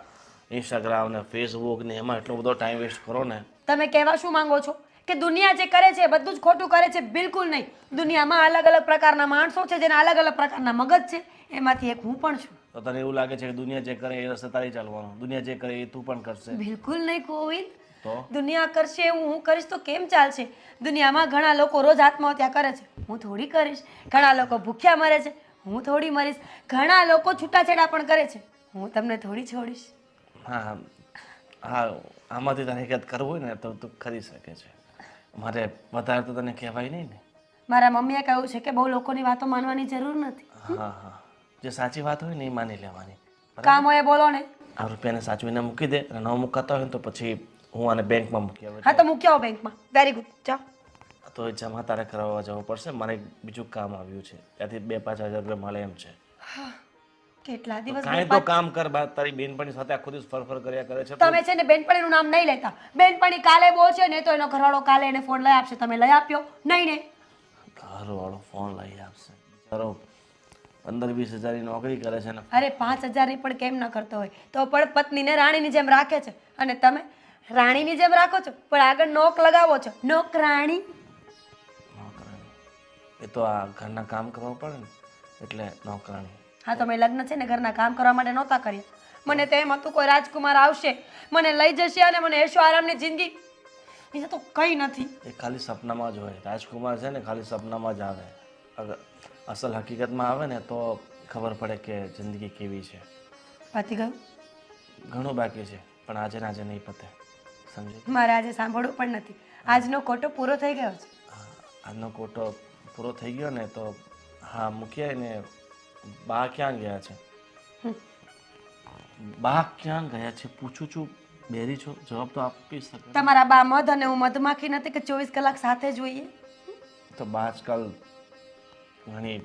ઇન્સ્ટાગ્રામ ને ફેસબુક ને એમાં એટલો બધો ટાઈમ વેસ્ટ કરો ને. તમે કહેવા શું માંગો છો કે દુનિયા જે કરે છે બધું જ ખોટું કરે છે? બિલકુલ નહીં. દુનિયામાં અલગ અલગ પ્રકારના માણસો છે જેના અલગ અલગ પ્રકારના મગજ છે, એમાંથી એક હું પણ છું. તો તને એવું લાગે છે કે દુનિયા જે કરે એ રસ્તે તારી ચાલવાનું, દુનિયા જે કરે એ તું પણ કરશે? બિલકુલ નહીં ગોવિંદ. તો દુનિયા કરશે એવું હું કરીશ તો કેમ ચાલશે? દુનિયામાં ઘણા લોકો રોજ આત્મહત્યા કરે છે, હું થોડી કરીશ. ઘણા લોકો ભૂખ્યા મરે છે, હું થોડી મરીશ. ઘણા લોકો છૂટાછેડા પણ કરે છે, હું તમને થોડી છોડીશ. હા હા, આમાંથી તને કંઈક કરવું હોય ને તો તું કરી શકે છે. મારે વધારે તો તને કહેવાય નહીં ને. મારા મમ્મીએ કહ્યું છે કે બહુ લોકોની વાતો માનવાની જરૂર નથી. હા હા, જે સાચી વાત હોય ને એ માની લેવાની. કામ હોય એ બોલો ને. આ રૂપિયાને સાચવીને મૂકી દે અને ન મુકાતા હોય ને તો પછી હું આને બેંકમાં મૂકી આવું. હા તો મૂકી આવો બેંકમાં. વેરી ગુડ, જાઓ. તો એ જમા તારે કરાવવા જવું પડશે. મને એક બીજું કામ આવ્યું છે, ત્યાંથી 2-5 હજાર રૂપિયા મળે એમ છે. કેટલા દિવસ કાંઈ તો કામ કર બા. તારી બેનપણી સાથે આખો દિવસ ફરફર કર્યા કરે છે. તમે છે ને બેનપણીનું નામ નહીં લેતા. બેનપણી કાલે બોલશે ને તો એનો ઘરવાળો કાલે એને ફોન લઈ આપશે. તમે લઈ આપ્યો નહીં ને? ઘરવાળો ફોન લઈ આપશે બિચારો, 15-20 હજારની નોકરી કરે છે ને. અરે 5,000 ની પણ કેમ ન કરતો હોય તો પણ પત્નીને રાણીની જેમ રાખે છે. અને તમે રાણીની જેમ રાખો છો પણ આગળ નોક લગાવો છો. નોકરાણી. નોકરાણી એ તો આ ઘરના કામ કરવા પડે ને એટલે નોકરાણી. હા તો મેં લગ્ન છે ને ઘરના કામ કરવા માટે નહોતા કર્યા. મને તો એમ હતું કોઈ રાજકુમાર આવશે, મને લઈ જશે અને મને એશો આરામની જિંદગી. બીજું તો કંઈ નથી. એ ખાલી સપનામાં જ હોય. રાજકુમાર છે ને ખાલી સપનામાં જ આવે. અગર અસલ હકીકતમાં આવે ને તો ખબર પડે કે જિંદગી કેવી છે. પતી ગયું? ઘણું બાકી છે પણ આજે ને આજે નહીં પતે, સમજી? મારે આજે સાંભળવું પણ નથી. આજનો કોટો પૂરો થઈ ગયો છે. આજનો કોટો પૂરો થઈ ગયો ને તો હા મૂક્યા ને. બા ક્યાં ગયા છે? બા ક્યાં ગયા છે પૂછું છું. બેરી છો, જવાબ તો આપી શકે. તમારા બા મધ અને હું મધમાખી નથી કે 24 કલાક સાથે જોઈએ. તો બા આજકાલ ઘણી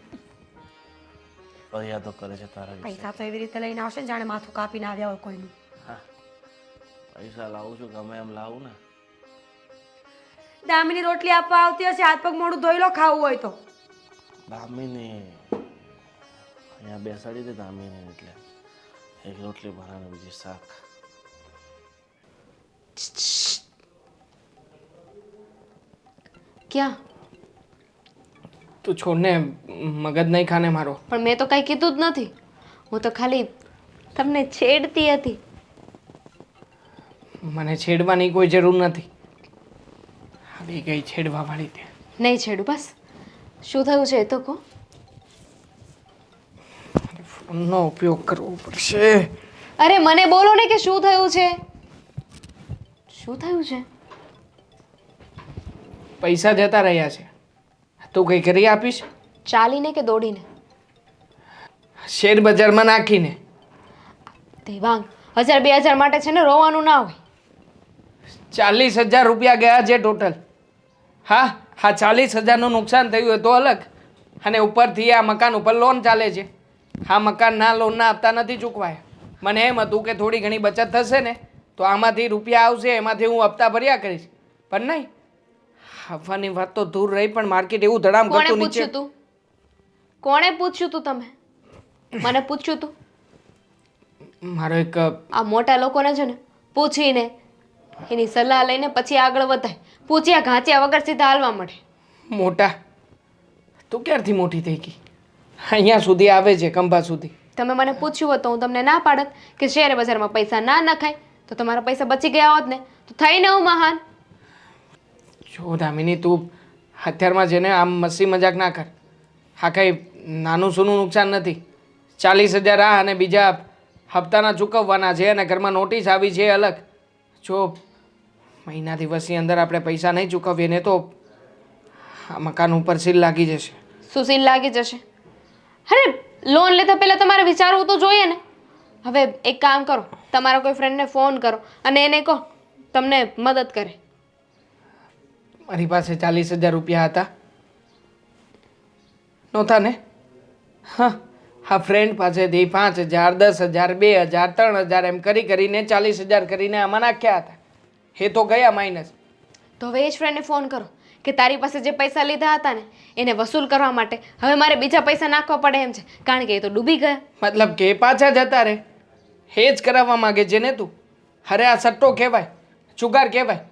ફરિયાદો કરે છે તારા વિશે. પૈસા તો એવી રીતે લઈને આવશે ને જાણે માથું કાપીને આવ્યા હોય કોઈનું. હા, પૈસા લાવું છું ગમે એમ લાવું ને. દામિની રોટલી આપવા આવતી હશે, હાથ પગ મોઢું ધોઈ લો ખાવું હોય તો. દામિની અહીંયા બેસાડી દે. દામિની એટલે એક રોટલી બનાવે, બીજી શાક. ક્યાં? તું છોડને, મગજ નહીં ખાને મારો. પણ મેં તો કાંઈ કીધું જ નથી. હું તો ખાલી તમને છેડતી હતી. મને છેડવાની કોઈ જરૂર નથી. આવી ગઈ છેડવા વાળી તે. નહીં છેડું બસ. શું થયું છે એ તો કહો. ફોનનો ઉપયોગ કરવો પડશે. અરે મને બોલો ને કે શું થયું છે. શું થયું છે? પૈસા જતા રહ્યા છે. તું કંઈ કરી આપીશ? ચાલીને કે દોડીને? શેર બજારમાં નાખીને. દેવાંગ, 1000-2000 માટે છે ને રોવાનું ના હોય. 40,000 રૂપિયા ગયા છે ટોટલ. હા, 40,000નું નુકસાન થયું હોય તો અલગ. અને ઉપરથી આ મકાન ઉપર લોન ચાલે છે. આ મકાનના લોનના હપ્તા નથી ચૂકવાયા. મને એમ હતું કે થોડી ઘણી બચત થશે ને તો આમાંથી રૂપિયા આવશે, એમાંથી હું હપ્તા ભર્યા કરીશ. પણ નહીં, આવવાની વાત તો દૂર રહી, પણ માર્કેટ એવું ધડામ કોણે કરતું પૂછ્યું નીચે. તું? કોણે પૂછ્યું તું? તમે મને પૂછ્યું તું? મારો એક આ મોટા લોકોને છે ને પૂછીને એની સલાહ લઈને પછી આગળ વધાય. પૂછ્યા ઘાંચ્યા વગર સીધા હાલવા મળે. મોટા, તું ક્યારથી મોટી થઈ ગઈ? અહીંયા સુધી આવે છે, ખંભા સુધી. તમે મને પૂછ્યું હોત તો હું તમને ના પાડત કે શેર બજારમાં પૈસા ના નખાય, તો તમારા પૈસા બચી ગયા હોત ને તો થઈને હું મહાન. જો દામિની, તું અત્યારમાં જેને આમ મસ્તી મજાક ના કર. હા, કંઈ નાનું સૂનું નુકસાન નથી. 40,000 આ અને બીજા હપ્તાના ચૂકવવાના છે અને ઘરમાં નોટિસ આવી છે અલગ. જો મહિના દિવસની અંદર આપણે પૈસા નહીં ચૂકવીએ ને તો આ મકાન ઉપર સીલ લાગી જશે. શું સીલ લાગી જશે? અરે લોન લેતા પહેલાં તમારે વિચારવું તો જોઈએ ને. હવે એક કામ કરો, તમારા કોઈ ફ્રેન્ડને ફોન કરો અને એને કહો તમને મદદ કરે. મારી પાસે 40,000 રૂપિયા હતા નહોતા ને? હા, હા, ફ્રેન્ડ પાસેથી 5,000, 10,000, 2,000, 3,000 એમ કરી કરીને 40,000 કરીને આમાં નાખ્યા હતા. એ તો ગયા માઇનસ. તો હવે એ જ ફ્રેન્ડને ફોન કરો કે તારી પાસે જે પૈસા લીધા હતા ને એને વસૂલ કરવા માટે હવે મારે બીજા પૈસા નાખવા પડે એમ છે, કારણ કે એ તો ડૂબી ગયા. મતલબ કે પાછા જતા રહે, એ જ કરાવવા માંગે છે ને તું? અરે આ સટ્ટો કહેવાય, જુગાર કહેવાય.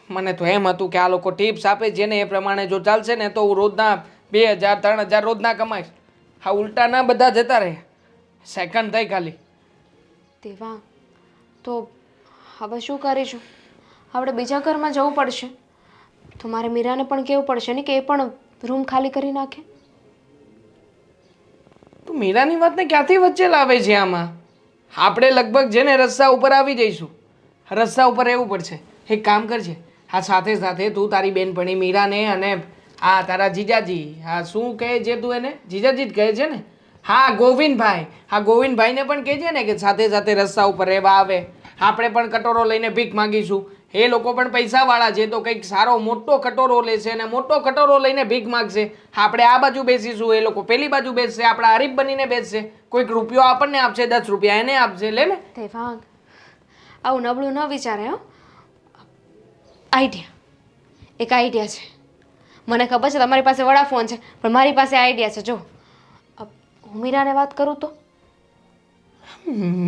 મને તો એમ હતું કે આ લોકો ટિપ્સ આપે છે ને એ પ્રમાણે જો ચાલશે ને તો હું રોજના 2,000, 3,000 રોજના કમાઈશ. હા, ઉલટા ના બધા જતા રહ્યા. સેકન્ડ થઈ ખાલી. તેવા તો હવે શું કરીશું? આપણે બીજા ઘરમાં જવું પડશે. તો મારે મીરાને પણ કહેવું પડશે ને કે એ પણ રૂમ ખાલી કરી નાખે. તું મીરાની વાતને ક્યાંથી વચ્ચે લાવે છે આમાં? આપણે લગભગ જેને રસ્તા ઉપર આવી જઈશું. રસ્તા ઉપર રહેવું પડશે. એક કામ કરજે, આ સાથે સાથે તું તારી બેનપણી મીરાને અને આ તારા જીજાજી, હા શું કહે છે તું એને? જીજાજી જ કહે છે ને? હા, ગોવિંદભાઈ. હા, ગોવિંદભાઈને પણ કહેજે ને કે સાથે સાથે રસ્તા ઉપર રહેવા આવે. આપણે પણ કટોરો લઈને ભીખ માગીશું. એ લોકો પણ પૈસાવાળા છે તો કંઈક સારો મોટો કટોરો લેશે અને મોટો કટોરો લઈને ભીખ માગશે. આપણે આ બાજુ બેસીશું, એ લોકો પેલી બાજુ બેસશે, આપણા હરીફ બનીને બેસશે. કોઈક રૂપિયો આપણને આપશે, 10 રૂપિયા એને આપશે. લે ને. તેવાંગ, આવું નબળું ન વિચારે હો. આઈડિયા, એક આઈડિયા છે. મને ખબર છે તમારી પાસે વડા ફોન છે, પણ મારી પાસે આઈડિયા છે. જો હું મીરાને વાત કરું તો?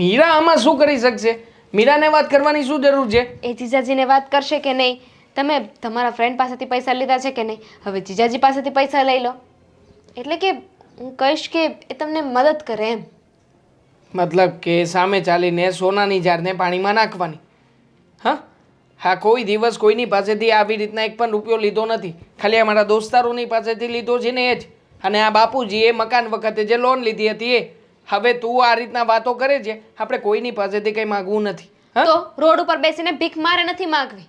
મીરા આમાં શું કરી શકશે? મીરાને વાત કરવાની શું જરૂર છે? એ જીજાજીને વાત કરશે કે નહીં? તમે તમારા ફ્રેન્ડ પાસેથી પૈસા લીધા છે કે નહીં? હવે જીજાજી પાસેથી પૈસા લઈ લો. એટલે કે હું કહીશ કે એ તમને મદદ કરે એમ. મતલબ કે સામે ચાલીને સોનાની જારને પાણીમાં નાખવાની? હા, હા, કોઈ દિવસ કોઈની પાસેથી આવી રીતના એક પણ રૂપિયો લીધો નથી. ખાલી અમારા દોસ્તારોની પાસેથી લીધો છે ને એ જ. અને આ બાપુજીએ મકાન વખતે જે લોન લીધી હતી એ. હવે તું આ રીતના વાતો કરે છે. આપણે કોઈની પાસેથી કંઈ માગવું નથી. હા, તો રોડ ઉપર બેસીને ભીખ મારે નથી માંગવી.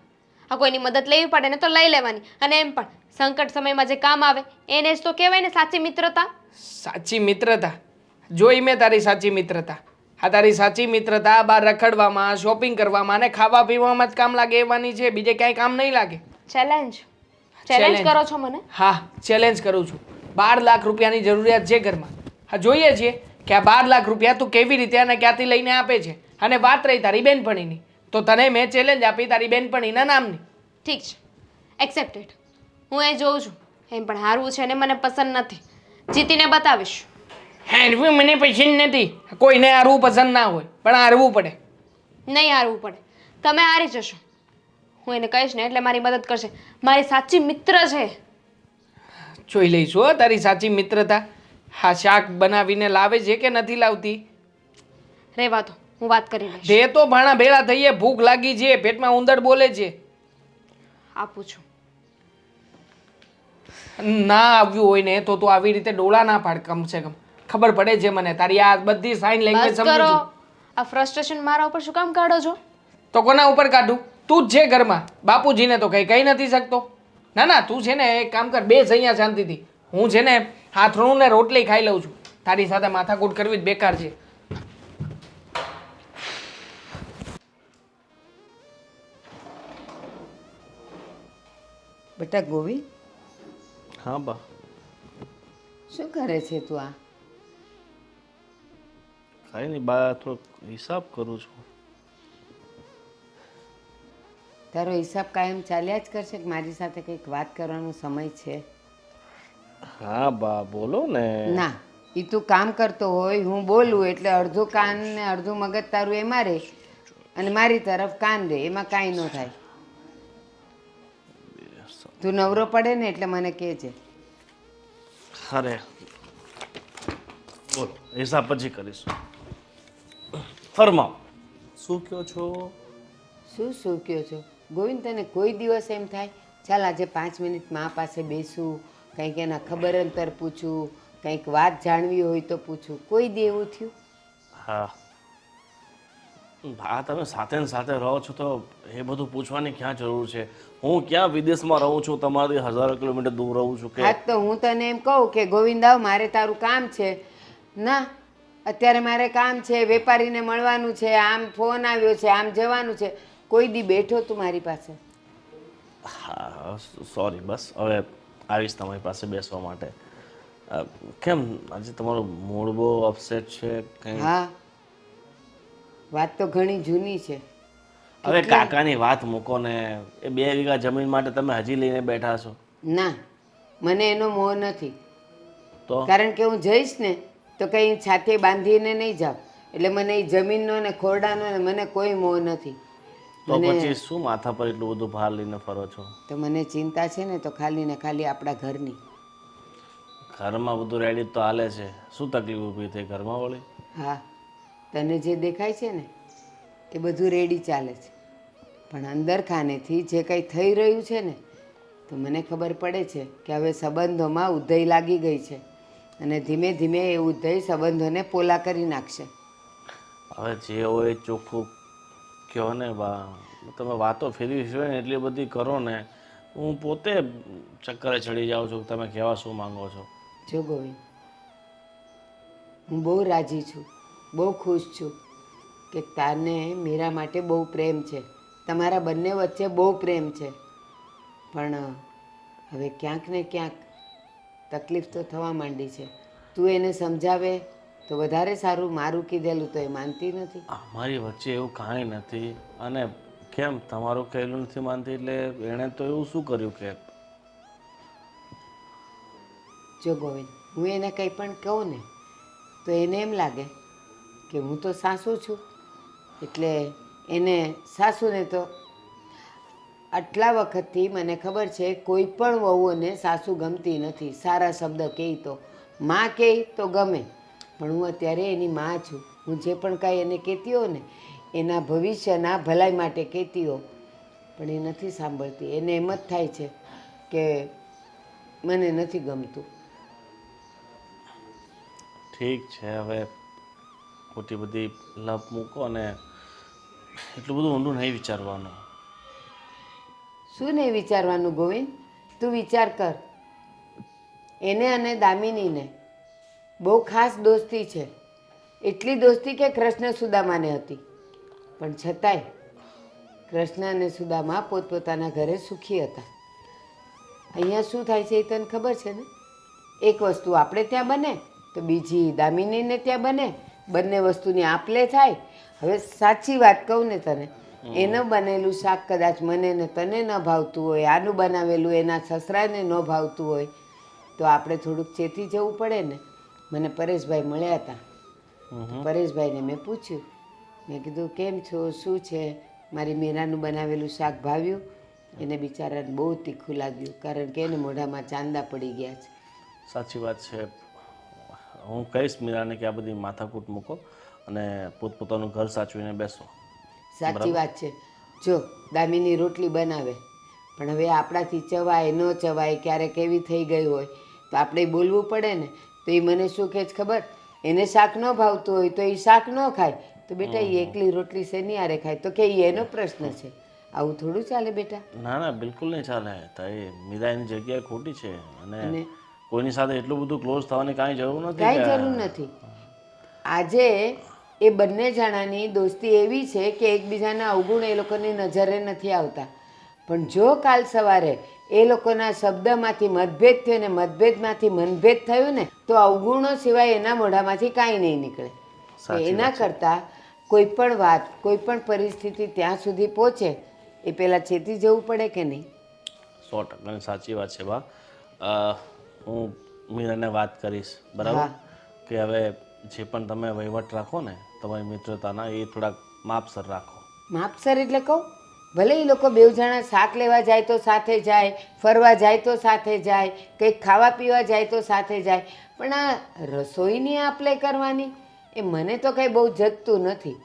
આ કોઈની મદદ લેવી પડે ને તો લઈ લેવાની. અને એમ પણ સંકટ સમયમાં જે કામ આવે એને જ તો કહેવાય ને સાચી મિત્રતા. સાચી મિત્રતા જોઈ મેં તારી સાચી મિત્રતા. આ તારી સાચી મિત્રતા બહાર રખડવામાં, શોપિંગ કરવામાં અને ખાવા પીવામાં જ કામ લાગે એવાની છે, બીજે ક્યાંય કામ નહીં લાગે. ચેલેન્જ ચેલેન્જ કરો છો મને? હા, ચેલેન્જ કરું છું. 12 લાખ રૂપિયાની જરૂરિયાત છે ઘરમાં. હા, જોઈએ છીએ કે આ 12 લાખ રૂપિયા તું કેવી રીતે અને ક્યાંથી લઈને આપે છે. અને વાત રહી તારી બેનપણીની, તો તને મેં ચેલેન્જ આપી તારી બેનપણીના નામની. ઠીક છે, એક્સેપ્ટેડ. હું એ જોઉં છું એમ પણ હારવું છે ને મને પસંદ નથી. જીતીને બતાવીશ. હારવું મને પસંદ નથી. કોઈને હારવું પસંદ ના હોય પણ હારવું પડે. નહીં હારવું પડે. તમે હારી જશો. હું એને કહીશ ને એટલે મારી મદદ કરશે. મારી સાચી મિત્ર છે. જોઈ લઈશું હો તારી સાચી મિત્રતા. હા, શાક બનાવીને લાવે છે કે નથી લાવતી? રહેવા દો, હું વાત કરી લઈશ. જે તો ભાણા ભેળા થઈએ, ભૂખ લાગી છે, પેટમાં ઉંદર બોલે છે. આપું છું. ના આવ્યું હોય ને તો તું આવી રીતે ડોળા ના પાડ. કમસે કમ ખબર પડે છે મને તારી આ બધી સાઇન લેંગ્વેજ બસ સમજુ કરો. છું. આ ફ્રસ્ટ્રેશન મારા ઉપર શું કામ કાઢો છો? તો કોના ઉપર કાઢું? તું જ છે ઘરમાં. બાપુજીને તો કઈ કહી નથી શકતો. ના ના, તું છે ને એક કામ કર, બેસ અહીંયા શાંતિથી. હું છે ને હાથણું ને રોટલી ખાઈ લઉં છું. તારી સાથે માથાકૂટ કરવી જ બેકાર છે. બેટા ગોવિંદ, હા બા. શું કરે છે તું આ? કાંઈ નહીં બા, થોડોક હિસાબ કરું છું. તારો હિસાબ કાયમ ચાલ્યા જ કરશે કે મારી સાથે કંઈક વાત કરવાનો સમય છે? હા બા, બોલો ને. ના, એ તું કામ કરતો હોય, હું બોલું એટલે અડધું કાન ને અડધું મગજ તારું એમાં રહે અને મારી તરફ કાન રહે, એમાં કાંઈ ન થાય. તું નવરો પડે ને એટલે મને કહેજે. અરે બોલો, હિસાબ પછી કરીશું. ફરમાવ, શું કહો છો? શું કહો છો ગોવિંદ? તને કોઈ દિવસ એમ થાય ચાલ આજે 5 મિનિટ મા પાસે બેસું, કંઈક એના ખબર અંતર પૂછું, કંઈક વાત જાણવી હોય તો પૂછું? કોઈ દી એવું થયું? હા હા, તમે સાથે ને સાથે રહો છો તો એ બધું પૂછવાની ક્યાં જરૂર છે? હું ક્યાં વિદેશમાં રહું છું, તમારાથી હજારો કિલોમીટર દૂર રહું છું કે? હા તો હું તને એમ કહું કે ગોવિંદ આવ, મારે તારું કામ છે. ના, અત્યારે મારે કામ છે, વેપારીને મળવાનું છે, આમ ફોન આવ્યો છે, આમ જવાનું છે. કોઈ દી બેઠો તું મારી પાસે? હા સોરી, બસ હવે આવીશ તમારી પાસે બેસવા માટે. કેમ આજે તમારું મૂડ બહુ અપસેટ છે કંઈ? હા, વાત તો ઘણી જૂની છે. હવે કાકાની વાત મૂકો ને. એ 2 વીઘા જમીન માટે તમે હજી લઈને બેઠા છો? ના, મને એનો મોહ નથી. તો કારણ કે હું જઈશ ને તો કંઈ છાતી બાંધીને નહીં જાઉં. એટલે મને એ જમીનનો ને ખોરડાનો ને મને કોઈ મોહ નથી. તો પછી શું માથા પર એટલું બધું ભાર લઈને ફરો છો? તો મને ચિંતા છે ને તો ખાલી ને ખાલી આપણા ઘરની. ઘરમાં બધું રેડી તો હાલે છે, શું તકલીફ ઊભી થઈ ઘરમાં વળી? હા, તને જે દેખાય છે ને એ બધું રેડી ચાલે છે, પણ અંદર ખાનેથી જે કંઈ થઈ રહ્યું છે ને તો મને ખબર પડે છે કે હવે સંબંધોમાં ઉધઈ લાગી ગઈ છે અને ધીમે ધીમે એ ઉધઈ સંબંધોને પોલા કરી નાખશે. હવે જે હોય એ ચોખ્ખું કહો ને બા. તમે વાતો ફેરવી છે ને એટલી બધી કરો ને, હું પોતે ચક્કરે ચડી જાઉં છું. તમે કહેવા શું માંગો છો? જો ગોવિંદ, હું બહુ રાજી છું, બહુ ખુશ છું કે તારને મીરા માટે બહુ પ્રેમ છે, તમારા બંને વચ્ચે બહુ પ્રેમ છે. પણ હવે ક્યાંક ને ક્યાંક તકલીફ તો થવા માંડી છે. તું એને સમજાવે તો વધારે સારું. મારું કીધેલું તો એ માનતી નથી. અમારી વચ્ચે એવું કાંઈ નથી. અને કેમ તમારું કહેલું નથી માનતી? એટલે એણે તો એવું શું કર્યું કે? જો ગોવિંદ, હું એને કંઈ પણ કહું ને તો એને એમ લાગે કે હું તો સાસુ છું, એટલે એને સાસુને તો આટલા વખતથી મને ખબર છે કોઈ પણ વહુઓને સાસુ ગમતી નથી. સારા શબ્દ કહે તો માં કહે તો ગમે, પણ હું અત્યારે એની માં છું. હું જે પણ કાંઈ એને કહેતી હોઉં ને એના ભવિષ્યના ભલાઈ માટે કહેતી હોઉં, પણ એ નથી સાંભળતી. એને એમ જ થાય છે કે મને નથી ગમતું. ઠીક છે, હવે ખોટી બધી લપ મૂકો ને એટલું બધું ઊંડું નહીં વિચારવાનું. શું નહીં વિચારવાનું ગોવિંદ? તું વિચાર કર, એને અને દામિનીને બહુ ખાસ દોસ્તી છે. એટલી દોસ્તી કે કૃષ્ણ સુદામાને હતી, પણ છતાંય કૃષ્ણ અને સુદામા પોતપોતાના ઘરે સુખી હતા. અહીંયા શું થાય છે એ તને ખબર છે ને? એક વસ્તુ આપણે ત્યાં બને તો બીજી દામિનીને ત્યાં બને, બંને વસ્તુની આપ લે થાય. હવે સાચી વાત કહું ને તને એનું બનેલું શાક કદાચ મને ને તને ન ભાવતું હોય, આનું બનાવેલું એના સસરાને ન ભાવતું હોય, તો આપણે થોડુંક ચેતી જવું પડે ને. મને પરેશભાઈ મળ્યા હતા. પરેશભાઈને મેં પૂછ્યું, મેં કીધું કેમ છો, શું છે, મારી મીરાનું બનાવેલું શાક ભાવ્યું? એને બિચારાને બહુ તીખું લાગ્યું, કારણ કે એને મોઢામાં ચાંદા પડી ગયા છે. સાચી વાત છે. હું કહીશ મીરાને કે આ બધી માથાકૂટ મૂકો અને પોતપોતાનું ઘર સાચવીને બેસો. સાચી વાત છે. જો દામીની રોટલી બનાવે, પણ હવે આપણાથી ચવાય ન ચવાય, ક્યારેક એવી થઈ ગઈ હોય તો આપણે બોલવું પડે ને. તો એ મને શું કહે છે ખબર? એને શાક ન ભાવતું હોય તો એ શાક ન ખાય, તો બેટા એ એકલી રોટલી શેની હારે ખાય? તો કે ઈ એનો પ્રશ્ન છે. આવું થોડું ચાલે બેટા. ના ના, બિલકુલ નહીં ચાલે. તો એ મીરા એની જગ્યાએ ખોટી છે અને કોઈની સાથે એટલું બધું ક્લોઝ થવાની કાંઈ જરૂર નથી. કાંઈ જરૂર નથી. આજે એ બંને જણાની દોસ્તી એવી છે કે એકબીજાના અવગુણ એ લોકોની નજરે નથી આવતા, પણ જો કાલ સવારે એ લોકોના શબ્દમાંથી મતભેદ થયો ને મતભેદમાંથી મનભેદ થયું ને, તો અવગુણો સિવાય એના મોઢામાંથી કાંઈ નહીં નીકળે. તો એના કરતાં કોઈ પણ વાત, કોઈ પણ પરિસ્થિતિ ત્યાં સુધી પહોંચે એ પહેલાં ચેતી જવું પડે કે નહીં? 100% સાચી વાત છે. બા, હું મીરાને વાત કરીશ, બરાબર, કે હવે જે પણ તમે વહીવટ રાખો ને તમારી મિત્રતાના, એ થોડાક માપસર રાખો. માપસર એટલે કહું, ભલે એ લોકો બેવ જણા શાક લેવા જાય તો સાથે જાય, ફરવા જાય તો સાથે જાય, કંઈક ખાવા પીવા જાય તો સાથે જાય, પણ આ રસોઈની આપ-લે કરવાની એ મને તો કંઈ બહુ જગતું નથી.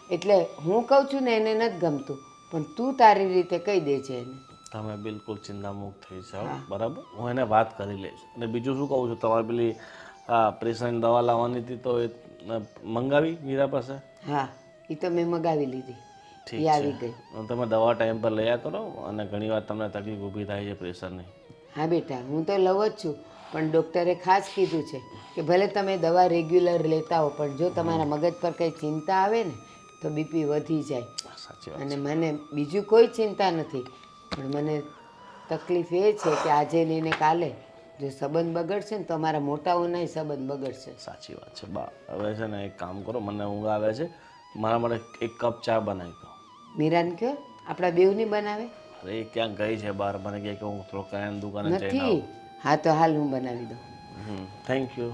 એટલે હું કહું છું ને એને નથી ગમતું, પણ તું તારી રીતે કહી દેજે એને. તમે બિલકુલ ચિંતામુક્ત થઈ જાઓ, બરાબર. હું એને વાત કરી લઈશ. અને બીજું શું કહું છું, તમારે પેલી પ્રેશરની દવા લાવવાની હતી તો એ મંગાવી મીરા પાસે? હા, એ તો મેં મગાવી લીધી, ઠીક એ આવી ગઈ. છે. તમે દવા ટાઈમ પર લયા કરો, અને ઘણીવાર તમને તકલીફ ઊભી થાય છે પ્રેશરની. હા બેટા, હું તો લઉં જ છું, પણ ડૉક્ટરે ખાસ કીધું છે કે ભલે તમે દવા રેગ્યુલર લેતા હો, પણ જો તમારા મગજ પર કંઈ ચિંતા આવે ને તો બીપી વધી જાય. સાચી વાત. અને મને બીજું કોઈ ચિંતા નથી, પણ મને તકલીફ એ છે કે આજે લઈને કાલે જો સંબંધ બગડશે ને તો અમારા મોટાઓનાય સંબંધ બગડશે. સાચી વાત છે. બા, હવે છે ને એક કામ કરો, મને ઊંઘ આવે છે, મારા માટે એક કપ ચા બનાવી દો. મીરાને કહો આપણા બેવની બનાવે. અરે એ ક્યાં ગઈ છે બહાર, મને કહે કે હું થોડો કરિયાણાની દુકાને જઈને નથી? આવું. હા તો હાલ હું બનાવી દઉં. Thank you.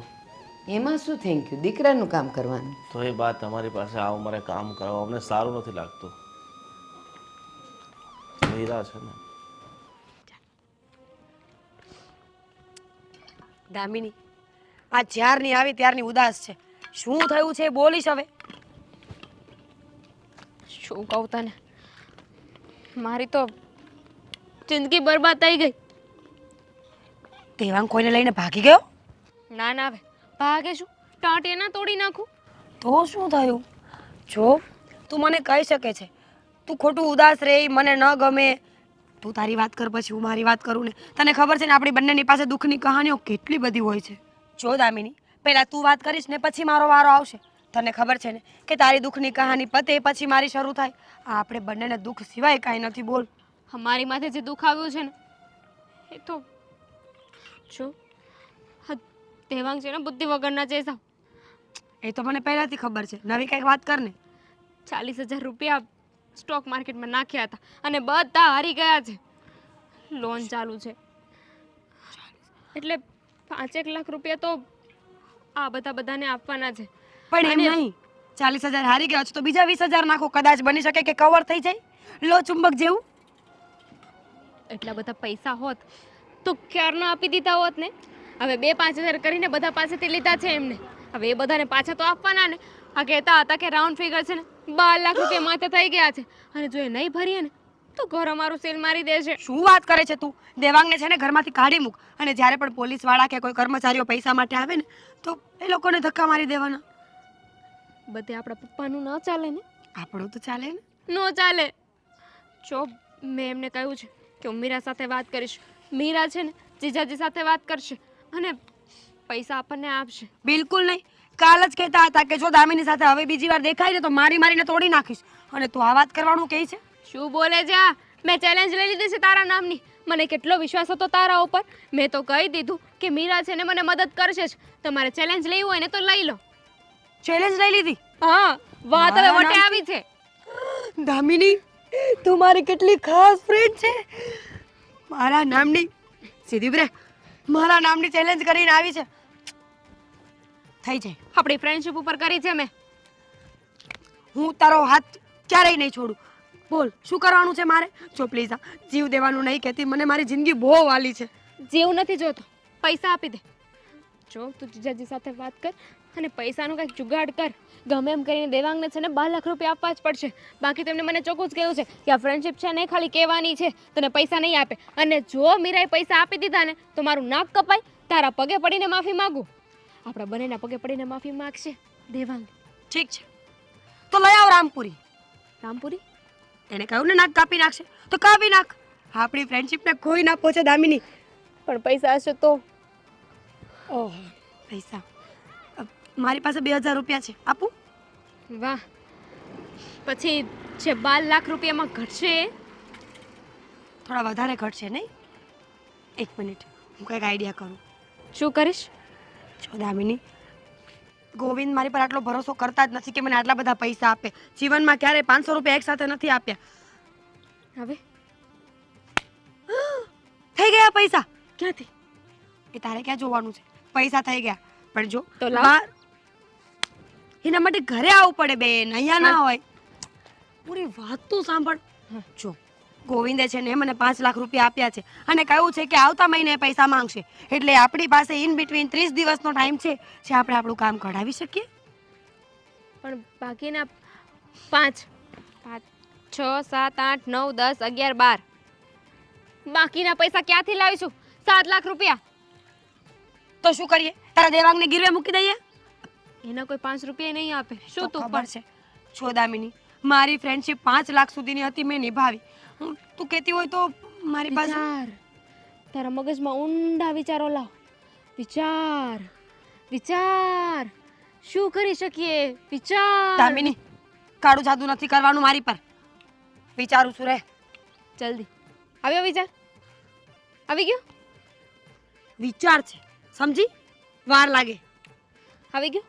એમાં શું થેન્ક યુ, દીકરાનું કામ કરવાનું. તો એ બાત તમારી પાસે આવું મારે કામ કરવા અમને સારું નથી લાગતું. મીરા છે ને. દામિની, આ જ્યારની આવી ત્યારની ઉદાસ છે. શું થયું છે એ બોલીશ હવે? શું કહું તને, મારી તો જિંદગી બરબાદ થઈ ગઈ. દેવાંગ કોઈને લઈને ભાગી ગયો? ના ના, હવે ભાગે શું, ટાંટિયા ના તોડી નાખું. તો શું થયું? જો તું મને કહી શકે છે, તું ખોટું ઉદાસ રહે, મને ન ગમે. તું તારી વાત કર, પછી હું મારી વાત કરું ને. તને ખબર છે ને આપણી બંનેની પાસે દુઃખની કહાનીઓ કેટલી બધી હોય છે. જો દામિની, પહેલાં તું વાત કરીશ ને પછી મારો વારો આવશે. તને ખબર છે ને કે તારી દુઃખની કહાની પતે પછી મારી શરૂ થાય. આ આપણે બંનેને દુઃખ સિવાય કાંઈ નથી. બોલ. અમારી માથે જે દુઃખ આવ્યું છે ને એ તો જો દેવાંગ છે ને બુદ્ધિ વગરના છે સાવ. એ તો મને પહેલાંથી ખબર છે. નવી કંઈક વાત કર ને. 40,000 રૂપિયા સ્ટોક માર્કેટમાં નાખ્યા હતા અને બધા હારી ગયા છે. લોન ચાલુ છે એટલે 5-1 લાખ રૂપિયા તો આ બધાને આપવાના છે. પણ એમ નહીં, 40,000 હારી ગયા છો તો બીજા 20,000 નાખો, કદાચ બની શકે કે કવર થઈ જાય. લો ચુંબક જેવું. એટલા બધા પૈસા હોત તો ક્યારના આપી દીધા હોત ને. હવે 2-5 હજાર કરીને બધા પાસેથી લીધા છે એમને. હવે એ બધાને પાછા તો આપવાના ને. આ કહેતા હતા કે રાઉન્ડ ફિગર છે ને 12 લાખ રૂપિયા માથે થઈ ગયા છે, અને જો એ નહીં ભરીએ ને તો ઘર અમારું સેલ મારી દેશે. શું વાત કરે છે તું? દેવાંગને છે ને ઘરમાંથી કાઢી મૂક, અને જ્યારે પણ પોલીસવાળા કે કોઈ કર્મચારીઓ પૈસા માટે આવે ને તો એ લોકોને ધક્કા મારી દેવાના. બધે આપણા પપ્પાનું ન ચાલે ને. આપણું તો ચાલે ને. ન ચાલે. જો મેં એમને કહ્યું છે કે હું મીરા સાથે વાત કરીશ. મીરા છે ને જીજાજી સાથે વાત કરશે અને પૈસા આપણને આપશે. બિલકુલ નહીં. કાલ જ કહેતા હતા કે જો દામિની સાથે હવે બીજી વાર દેખાય ને તો મારીને તોડી નાખીશ. અને તું આ વાત કરવાનું કહે છે? શું બોલે છે આ? મેં ચેલેન્જ લઈ લીધી છે તારા નામની. મને કેટલો વિશ્વાસ હતો તારા ઉપર. મેં તો કહી દીધું કે મીરા છે ને મને મદદ કરશે જ. તમારે ચેલેન્જ લેવું હોય ને તો લઈ લો. ચેલેન્જ લઈ લીધી? હા, વાત હવે વટે આવી છે. દામિની, તું મારી કેટલી ખાસ ફ્રેન્ડ છે. મારા નામની સીધી બ્રે મારા નામની ચેલેન્જ કરીને આવી છે. થઈ જાય. આપણી ફ્રેન્ડશિપ ઉપર કરી છે મેં. હું તારો હાથ ક્યારેય નહીં છોડું. બોલ શું કરવાનું છે મારે? જો પ્લીઝ જીવ દેવાનું નહીં કહેતી, મને મારી જિંદગી બહુ વાલી છે. જેવું નથી જોતો, પૈસા આપી દે. જો તું જીજાજી સાથે વાત કર અને પૈસાનું કંઈક જુગાડ કર. ગમે એમ કરીને દેવાંગને છે ને 2 લાખ રૂપિયા આપવા જ પડશે. બાકી તેમને મને ચોખ્ખું જ કહ્યું છે કે આ ફ્રેન્ડશિપ છે ને ખાલી કહેવાની છે, તને પૈસા નહીં આપે. અને જો મીરાએ પૈસા આપી દીધા ને તો મારું નાક કપાય, તારા પગે પડીને માફી માગું. આપણા બંનેના પગે પડીને માફી માગશે દેવાંગ. ઠીક છે તો લઈ આવ રામપુરી. રામપુરી એને કહ્યું ને નાક કાપી નાખશે તો કાપી નાખ. આપણી ફ્રેન્ડશિપને કોઈ ના પહોંચે દામિની. પણ પૈસા હશે તો? ઓહ પૈસા મારી પાસે 2000 રૂપિયા છે, આપું? વાહ, પછી જે 12 લાખ રૂપિયામાં ઘટશે એ? થોડા વધારે ઘટશે નહીં? 1 મિનિટ હું કંઈક આઈડિયા કરું. શું કરીશ? જો દામિની, ગોવિંદ મારી પર આટલો ભરોસો કરતા જ નથી કે મને આટલા બધા પૈસા આપે. જીવનમાં ક્યારે 500 રૂપિયા એકસાથે નથી આપ્યા. હવે થઈ ગયા પૈસા. ક્યાંથી? એ તારે ક્યાં જોવાનું છે? પૈસા થઈ ગયા. પણ જો તો લાવ. બહાર એના માટે ઘરે આવવું પડે બેન, અહીંયા ના હોય. પૂરી વાત તો સાંભળ. જો ગોવિંદે છે ને મને 5 લાખ રૂપિયા આપ્યા છે અને કહ્યું છે કે આવતા મહિને પૈસા માંગશે. એટલે આપણી પાસે ઇન બિટવીન 30 દિવસનો ટાઈમ છે જે આપણે આપણું કામ કઢાવી શકીએ. પણ બાકીના 5 6 7 8 9 10 11 12 બાકીના પૈસા ક્યાંથી લાવીશું? 7 લાખ રૂપિયા. તો શું કરીએ? તારા દેવાંગને ગીરવે મૂકી દઈએ? એના કોઈ 5 રૂપિયા નહીં આપે. શું તું ખબર છે? છો દામિની, મારી ફ્રેન્ડશિપ 5 લાખ સુધીની હતી, મેં નિભાવી. તું કહેતી હોય તો મારી પાસે વિચાર, તારા મગજમાં ઊંડા વિચારો લાવ. વિચાર વિચાર, શું કરી શકીએ? વિચાર. દામિની, કાળું જાદુ નથી કરવાનું મારી પર. વિચારું છું રે. જલ્દી આવ્યો વિચાર? આવી ગયો? વિચાર છે, સમજી? વાર લાગે. આવી ગયો?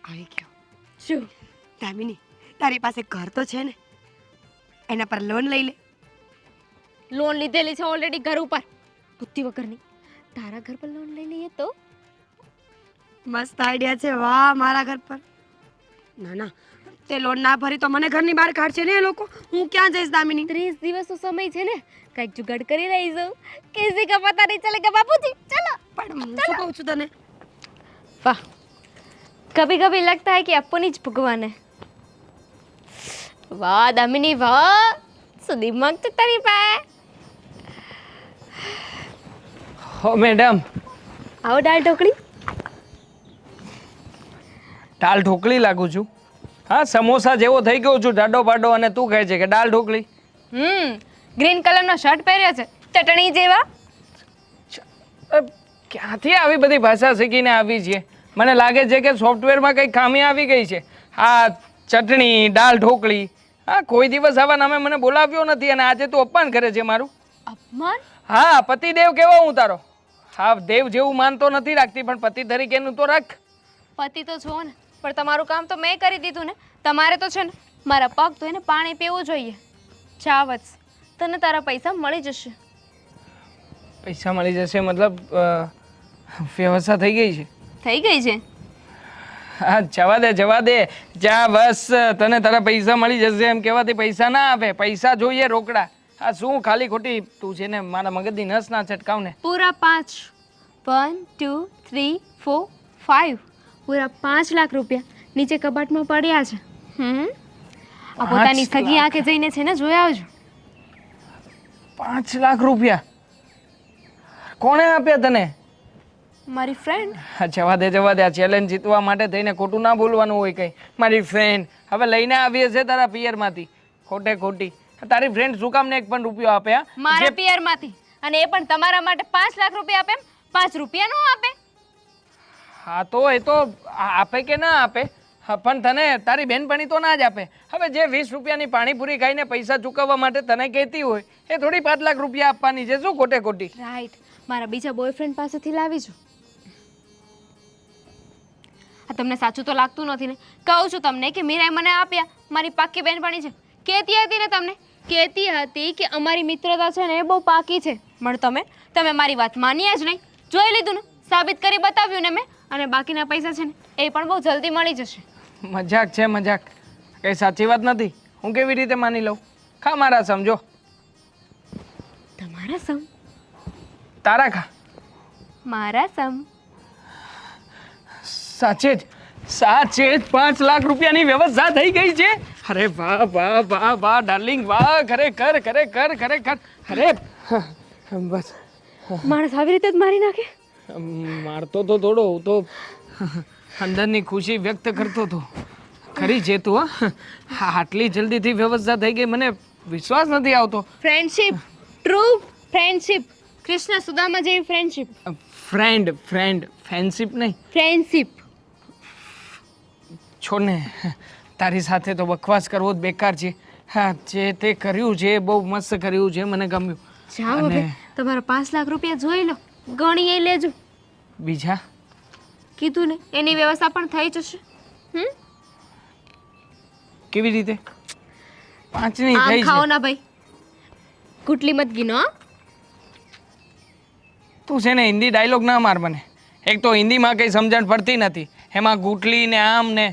આવી ગયો. શું? દામિની, તારી પાસે ઘર તો છે ને? એના પર લોન લઈ લે. લોન લીધેલી છે ઓલરેડી ઘર ઉપર, બુદ્ધિ વગરની. તારા ઘર પર લોન લઈ લઈએ તો? મસ્ત આઈડિયા છે. વાહ, મારા ઘર પર. ના ના, તે લોન ના ભરી તો મને ઘરની બહાર કાઢશે ને એ લોકો. હું ક્યાં જઈશ દામિની? 30 દિવસનો સમય છે ને, કઈક જુગાડ કરી લઈશું. કિસી કા પતા નહીં ચલેગા બાપુજી. ચલો. પણ હું શું કહું છું તને? वाह, कभी कभी लगता है कि अपन ही भगवान है. वाह दामिनी वाह, सो दिमाग तो तारी પાસે. હો મેડમ, આવો દાળ ઢોકળી. દાલ ઢોકળી લાગુ છું? હા, સમોસા જેવો થઈ ગયો છું જાડો પાડો, અને તું કહે છે કે દાલ ઢોકળી. ગ્રીન કલરનો શર્ટ પહેર્યો છે, ચટણી જેવા. ક્યાંથી આવી બધી ભાષા શીખીને આવી છે? મને લાગે છે કે સોફ્ટવેરમાં કંઈક ખામી આવી ગઈ છે. હા, ચટણી, દાલ ઢોકળી. હા, કોઈ દિવસ આવા નામે મને બોલાવ્યો નથી અને આજે તું અપમાન કરે છે મારું. અપમાન? હા, પતિદેવ કેવો હું તારો? હા, દેવ જેવું માનતો નથી રાખતી, પણ પતિ તરીકેનું તો રાખ. પતિ તો છો ને, પણ તમારું કામ તો મેં કરી દીધું ને. તમારે તો છે ને મારા પગ ધોઈને પાણી પીવું જોઈએ. ચાવત તને તારા પૈસા મળી જશે. પૈસા મળી જશે મતલબ વ્યવસ્થા થઈ ગઈ છે? થઈ ગઈ છે. હા, જવા દે જા, બસ. તને તારા પૈસા મળી જશે એમ કહેવાથી પૈસા ના આપે, પૈસા જોઈએ રોકડા. હા, શું ખાલી ખોટી તું છે ને મારા મગજની નસ ના છટકાવ ને. પૂરા 5 1 2 3 4 5 પૂરા 5 લાખ રૂપિયા નીચે કબાટમાં પડ્યા છે. આ પોતાની સગી આંખે જઈને છે ને જોઈ આવજો. 5 લાખ રૂપિયા કોણે આપ્યા તને? મારી ફ્રેન્ડ. જવા દે આ ચેલેન્જ જીતવા માટે થઈને ખોટું ના બોલવાનું હોય કંઈ. મારી ફ્રેન્ડ હવે લઈને આવી હશે તારા પિયરમાંથી ખોટી. તારી ફ્રેન્ડ શું કામ ને 1 પણ રૂપિયો આપે? મારા પિયરમાંથી, અને એ પણ તમારા માટે 5 લાખ રૂપિયા આપે. 5 રૂપિયા નો આપે? હા, તો એ તો આપે કે ના આપે, પણ તને તારી બેનપણી તો ના જ આપે. હવે જે 20 રૂપિયાની પાણીપુરી ખાઈને પૈસા ચૂકવવા માટે તને કહેતી હોય એ થોડી 5 લાખ રૂપિયા આપવાની છે. શું ખોટી? રાઈટ, મારા બીજા બોયફ્રેન્ડ પાસેથી લાવી છું. આ તમને સાચું તો લાગતું નથી ને? કહું છું તમને કે મીરાએ મને આપ્યા, મારી પાક્કી બહેનપણી છે. કહેતી હતી ને તમને, કહેતી હતી કે અમારી મિત્રતા છે ને એ બહુ પાકી છે. પણ તમે મારી વાત માન્યા જ નહીં. જોઈ લીધું ને, સાબિત કરી બતાવ્યું ને મેં. અને બાકીના પૈસા છે ને એ પણ બહુ જલ્દી મળી જશે. મજાક છે મજાક, કઈ સાચી વાત નથી. હું કેવી રીતે માની લઉં? ખા મારા સમજો. તમારા સમ? તારા ખા. મારા સમ? સાચે જ 5 લાખ રૂપિયાની વ્યવસ્થા થઈ ગઈ છે. અરે વાહ વાહ વાહ વાહ ડાર્લિંગ, વાહ, ખરેખર ખરેખર ખરેખર. અરે બસ માણસ આવી રીતે જ મારી નાખે? મારતો તો થોડો, હું તો અંદરની ખુશી વ્યક્ત કરતો હતો. ખરી છે તું, હા. આટલી જલ્દીથી વ્યવસ્થા થઈ ગઈ, મને વિશ્વાસ નથી આવતો. Friendship, true friendship, Krishna Sudama જેવી ફ્રેન્ડશિપ. ફ્રેન્ડ ફ્રેન્ડ ફ્રેન્ડશિપ નહીં, ફ્રેન્ડશિપ. છોડ ને, તારી સાથે તો બકવાસ કરવો જ બેકાર છે. હા, જે તે કર્યું છે એ બહુ મસ્ત કર્યું છે, મને ગમ્યું. જાઓ હવે, તમારા 5 લાખ રૂપિયા જોઈ લો, ગણી એ લેજો. બીજા કીધું ને, એની વ્યવસ્થા પણ થઈ જશે. કેવી રીતે? 5ની આમ થઈ ખાઓ છે. ના ભાઈ, ગુટલી મત ગીનો. હા? તું છે ને હિન્દી ડાયલોગ ના માર મને. એક તો હિન્દીમાં કંઈ સમજણ પડતી નથી, એમાં ગુટલી ને આમ ને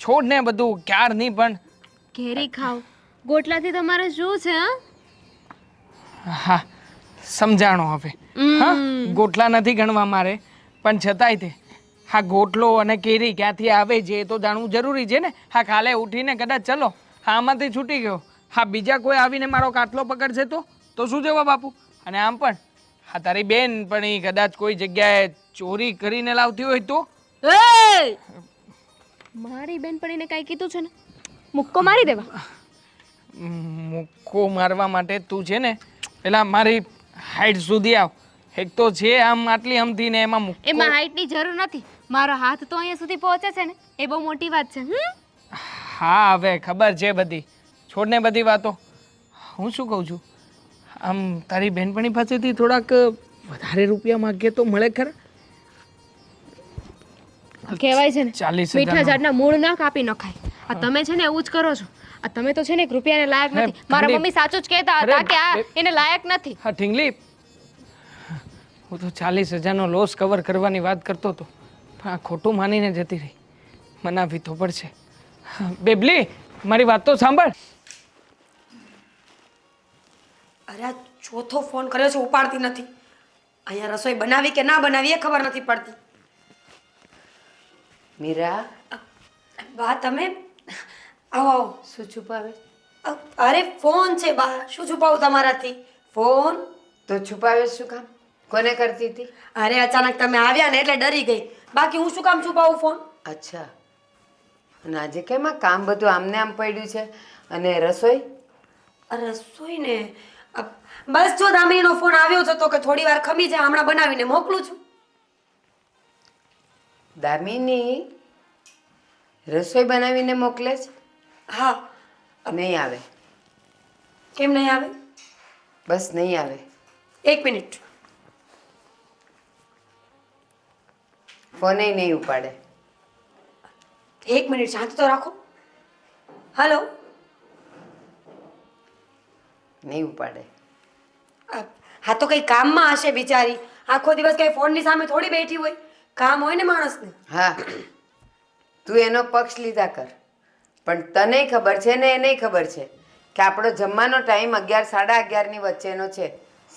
છોડ ને બધું ક્યાર નહીં. પણ ઘેરી ખાઓ, ગોટલાથી તમારે શું છે? હા, સમજાણો હવે. હા, ગોટલા નથી ગણવા મારે, પણ છતાંય તે હા ગોટલો અને કેરી ક્યાંથી આવે છે એ તો જાણવું જરૂરી છે ને. હા, કાલે ઉઠીને કદાચ ચલો હા આમાંથી છૂટી ગયો, હા બીજા કોઈ આવીને મારો કાટલો પકડશે તો શું જવાબ આપું? અને આમ પણ હા તારી બેન પણ ઈ કદાચ કોઈ જગ્યાએ ચોરી કરીને લાવતી હોય તો? મારી બેનપણીને કાંઈ કીધું છે ને, મુક્કો મારી દેવા. મુક્કો મારવા માટે તું છે ને પેલા મારી હાઈટ સુધી આવ. એક તો છે આમ આટલી અમથી ને એમાં મુક્કો. એમાં હાઈટની જરૂર નથી, મારો હાથ તો અહીંયા સુધી પહોંચે છે ને એ બહુ મોટી વાત છે. હા, હવે ખબર છે બધી, છોડને બધી વાતો. હું શું કહું છું, આમ તારી બહેનપણી પાસેથી થોડાક વધારે રૂપિયા માગીએ તો મળે ખરા? કહેવાય છે ને, 40,000 મીઠા ઝાડના મૂળ ના કાપી નખાય. આ તમે છે ને એવું જ કરો છો. આ તમે તો છે ને એક રૂપિયાને લાયક નથી. મારા મમ્મી સાચું જ કહેતા હતા કે આ એને લાયક નથી. હા ઠીંગલી, હું તો 40,000નો લોસ કવર કરવાની વાત કરતો હતો, પણ આ ખોટું માનીને જતી રહી. મનાવી તો પડશે. બેબલી, મારી વાત તો સાંભળ. અરે આ ચોથો ફોન કર્યો છે, ઉપાડતી નથી. અહીંયા રસોઈ બનાવી કે ના બનાવી એ ખબર નથી પડતી. મીરા, બા તમે આવો આવો. શું છુપાવે? અરે ફોન છે બા, શું છુપાવું તમારાથી? ફોન તો છુપાવે શું કામ? કોને કરતી હતી? અરે અચાનક તમે આવ્યા ને એટલે ડરી ગઈ, બાકી હું શું કામ છુપાવું ફોન? અચ્છા, અને આજે કેમ આ કામ બધું આમને આમ પડ્યું છે? અને રસોઈ? રસોઈ ને બસ જો દામિનીનો ફોન આવ્યો છે તો કે થોડી વાર ખમી જાય, હમણાં બનાવીને મોકલું છું. દામિની રસોઈ બનાવીને મોકલે છે? હા. નહીં આવે. કેમ નહીં આવે? બસ નહીં આવે. 1 મિનિટ. ફોને નહીં ઉપાડે. 1 મિનિટ શાંત તો રાખો. હલો. નહીં ઉપાડે. હા તો કઈ કામમાં હશે બિચારી, આખો દિવસ કઈ ફોનની સામે થોડી બેઠી હોય, કામ હોય ને માણસને. હા, તું એનો પક્ષ લીધા કર, પણ તને ખબર છે ને એને ખબર છે કે આપણો જમવાનો ટાઈમ 11, 11:30 વચ્ચેનો છે.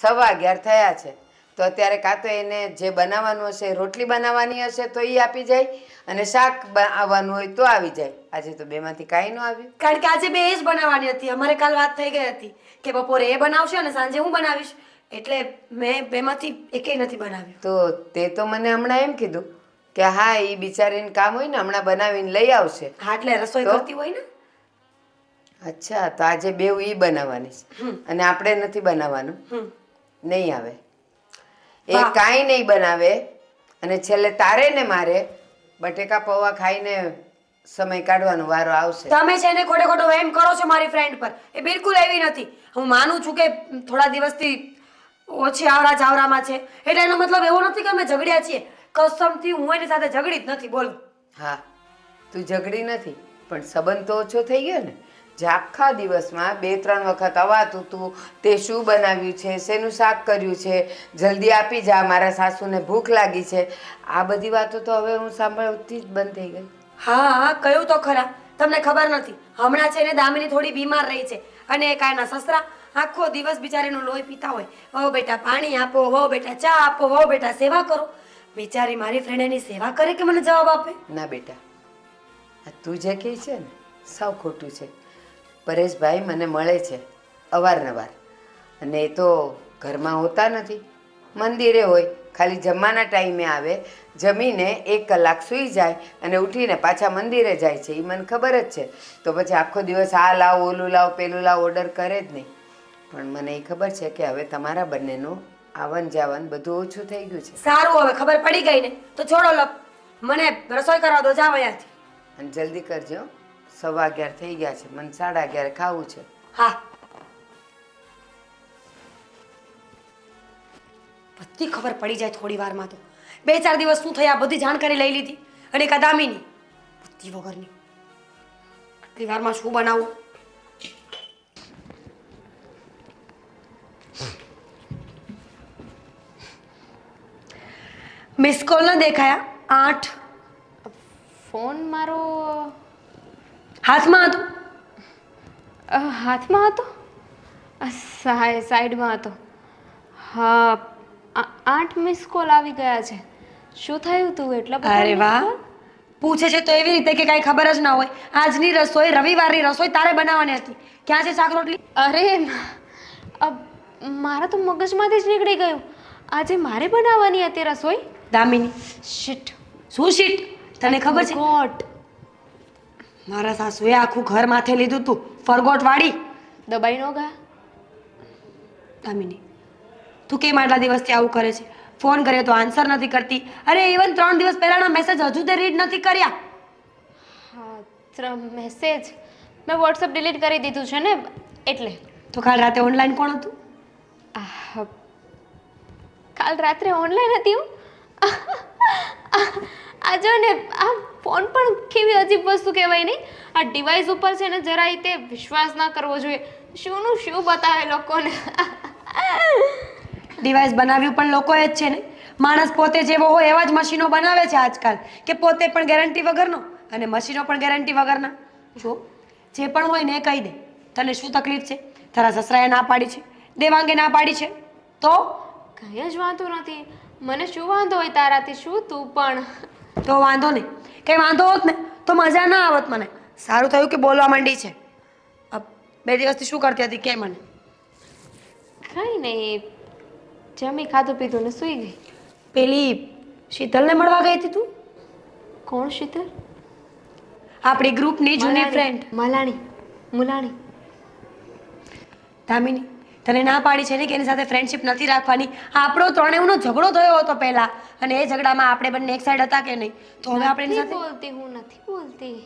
11:15 થયા છે તો અત્યારે કાં તો એને જે બનાવવાનું હશે, રોટલી બનાવવાની હશે તો એ આપી જાય, અને શાક આવવાનું હોય તો આવી જાય. આજે તો બેમાંથી કાંઈ ન આવ્યું. કારણ કે આજે બે એ જ બનાવવાની હતી. અમારે કાલ વાત થઈ ગઈ હતી કે બપોરે એ બનાવશે અને સાંજે હું બનાવીશ, એટલે મેં બેમાંથી એકેય નથી બનાવ્યું. તો તે તો મને હમણાં એમ કીધું કે હા એ બિચારીને કામ હોય ને હમણાં બનાવીને લઈ આવશે. હા એટલે રસોઈ તો? કરતી હોય ને. અચ્છા, તો આજે બેવ ઈ બનાવવાની છે અને આપણે નથી બનાવવાનું. નહીં આવે એ, કાંઈ નહીં બનાવે, અને છેલ્લે તારે ને મારે બટેકા પૌવા ખાઈને સમય કાઢવાનો વારો આવશે. તમે છે ને ખોટે ખોટો વહેમ કરો છો મારી ફ્રેન્ડ પર, એ બિલકુલ એવી નથી. હું માનું છું કે થોડા દિવસથી ઓછી આવરા જાવરામાં છે, એટલે એનો મતલબ એવો નથી કે અમે ઝઘડ્યા છીએ. કસમથી હું એની સાથે ઝઘડી જ નથી. બોલો. હા તું ઝઘડી નથી પણ સંબંધ તો ઓછો થઈ ગયો ને. જે આખા દિવસમાં 2-3 વખત અવાતું તું તે શું બનાવ્યું છે, શેનું શાક કર્યું છે, જલ્દી આપી જા, મારા સાસુને ભૂખ લાગી છે, આ બધી વાતો તો હવે હું સાંભળતી જ બંધ થઈ ગઈ. હા હા કયું તો ખરા, તમને ખબર નથી હમણાં છે ને દામિની થોડી બીમાર રહી છે અને એ કાયના સસરા આખો દિવસ બિચારીનું લોહી પીતા હોય. વહુ બેટા પાણી આપો, વહુ બેટા ચા આપો, વહુ બેટા સેવા કરો. બિચારી મારી ફ્રેન્ડ એની સેવા કરે કે મને જવાબ આપે? ના બેટા, આ તું જે કહે છે ને સાવ ખોટું છે. પરેશભાઈ મને મળે છે અવારનવાર અને એ તો ઘરમાં હોતા નથી, મંદિરે હોય, ખાલી જમવાના ટાઈમે આવે, જમીને 1 કલાક સૂઈ જાય અને ઉઠીને પાછા મંદિરે જાય છે. એ મને ખબર જ છે. તો પછી આખો દિવસ આ લાવ, ઓલું લાવ, પેલું લાવ ઓર્ડર કરે જ નહીં. પણ મને એ ખબર છે કે હવે તમારા બંનેનું આવન જાવન બધું ઓછું થઈ ગયું છે. સારું હવે ખબર પડી ગઈ ને તો છોડો લપ, મને રસોઈ કરવા દો, જાવ અહીંયાથી. અને જલ્દી કરજો, 11:15 થઈ ગયા છે, મને 11:30 ખાવું છે. હા બધી ખબર પડી જાય થોડી વારમાં. તો 2-4 દિવસ શું થયા બધી જાણકારી લઈ લીધી. અને કદામિની બુદ્ધિ વગરની આટલી વારમાં શું બનાવું? મિસ કોલ ન દેખાયા 8 ફોન મારો હાથમાં હતો. હાથમાં હતો, સાઈડમાં હતો. હા 8 મિસ કોલ આવી ગયા છે. શું થયું તું એટલા બધા? અરે વાહ, પૂછે છે તો એવી રીતે કે કાંઈ ખબર જ ના હોય. આજની રસોઈ, રવિવારની રસોઈ તારે બનાવવાની હતી. ક્યાં છે શાક રોટલી? અરે મારા તો મગજમાંથી જ નીકળી ગયું. આજે મારે બનાવવાની હતી રસોઈ. દામિની શિટ. શું શીટ? તને ખબર છે ગોટ મારા સાસુએ આખું ઘર માથે લીધું તું ફરગોટ વાળી. દબાઈ નો ગયા? દામિની તું કેમ આટલા દિવસથી આવું કરે છે? ફોન કરે તો આન્સર નથી કરતી. અરે ઇવન 3 દિવસ પહેલાના મેસેજ હજુ તે રીડ નથી કર્યા. હા મેસેજ મેં વોટ્સઅપ ડિલીટ કરી દીધું છે ને એટલે. તો કાલ રાતે ઓનલાઈન કોણ હતું? કાલ રાત્રે ઓનલાઈન હતી હું. આ જો ને આ ફોન પણ કેવી અજીબ વસ્તુ કહેવાય નહીં. આ ડિવાઇસ ઉપર છે ને જરાય તે વિશ્વાસ ના કરવો જોઈએ. શુંનું શું બતાવે લોકોને. ડિવાઇસ બનાવ્યું પણ લોકોએ જ છે ને. માણસ પોતે જેવો હોય એવા જ મશીનો બનાવે છે આજકાલ, કે પોતે પણ ગેરંટી વગરનો અને મશીનો પણ ગેરંટી વગરના. જો જે પણ હોય ને એ કહી દે. તને શું તકલીફ છે? તારા સસરાએ ના પાડી છે, દેવાંગે ના પાડી છે, તો કંઈ જ વાંધો નથી. મને શું વાંધો હોય તારાથી? શું તું પણ? તો વાંધો નહીં. કંઈ વાંધો હોત ને તો મજા ના આવત મને. સારું થયું કે બોલવા માંડી છે. 2 દિવસથી શું કરતી હતી કે મને? કંઈ નહીં, જમી ખાધું પીધું ને સૂઈ ગઈ. પેલી શીતલને મળવા ગઈ હતી તું? કોણ શીતલ? આપણી ગ્રુપની જૂની ફ્રેન્ડ મુલાણી. દામિની તને ના પાડી છે ને કે એની સાથે ફ્રેન્ડશિપ નથી રાખવાની. આપણો ત્રણેયનો ઝઘડો થયો હતો પહેલા અને એ ઝઘડામાં આપણે બંને એક સાઈડ હતા કે નહીં? તો હવે આપણે એની સાથે બોલતી, હું નથી બોલતી.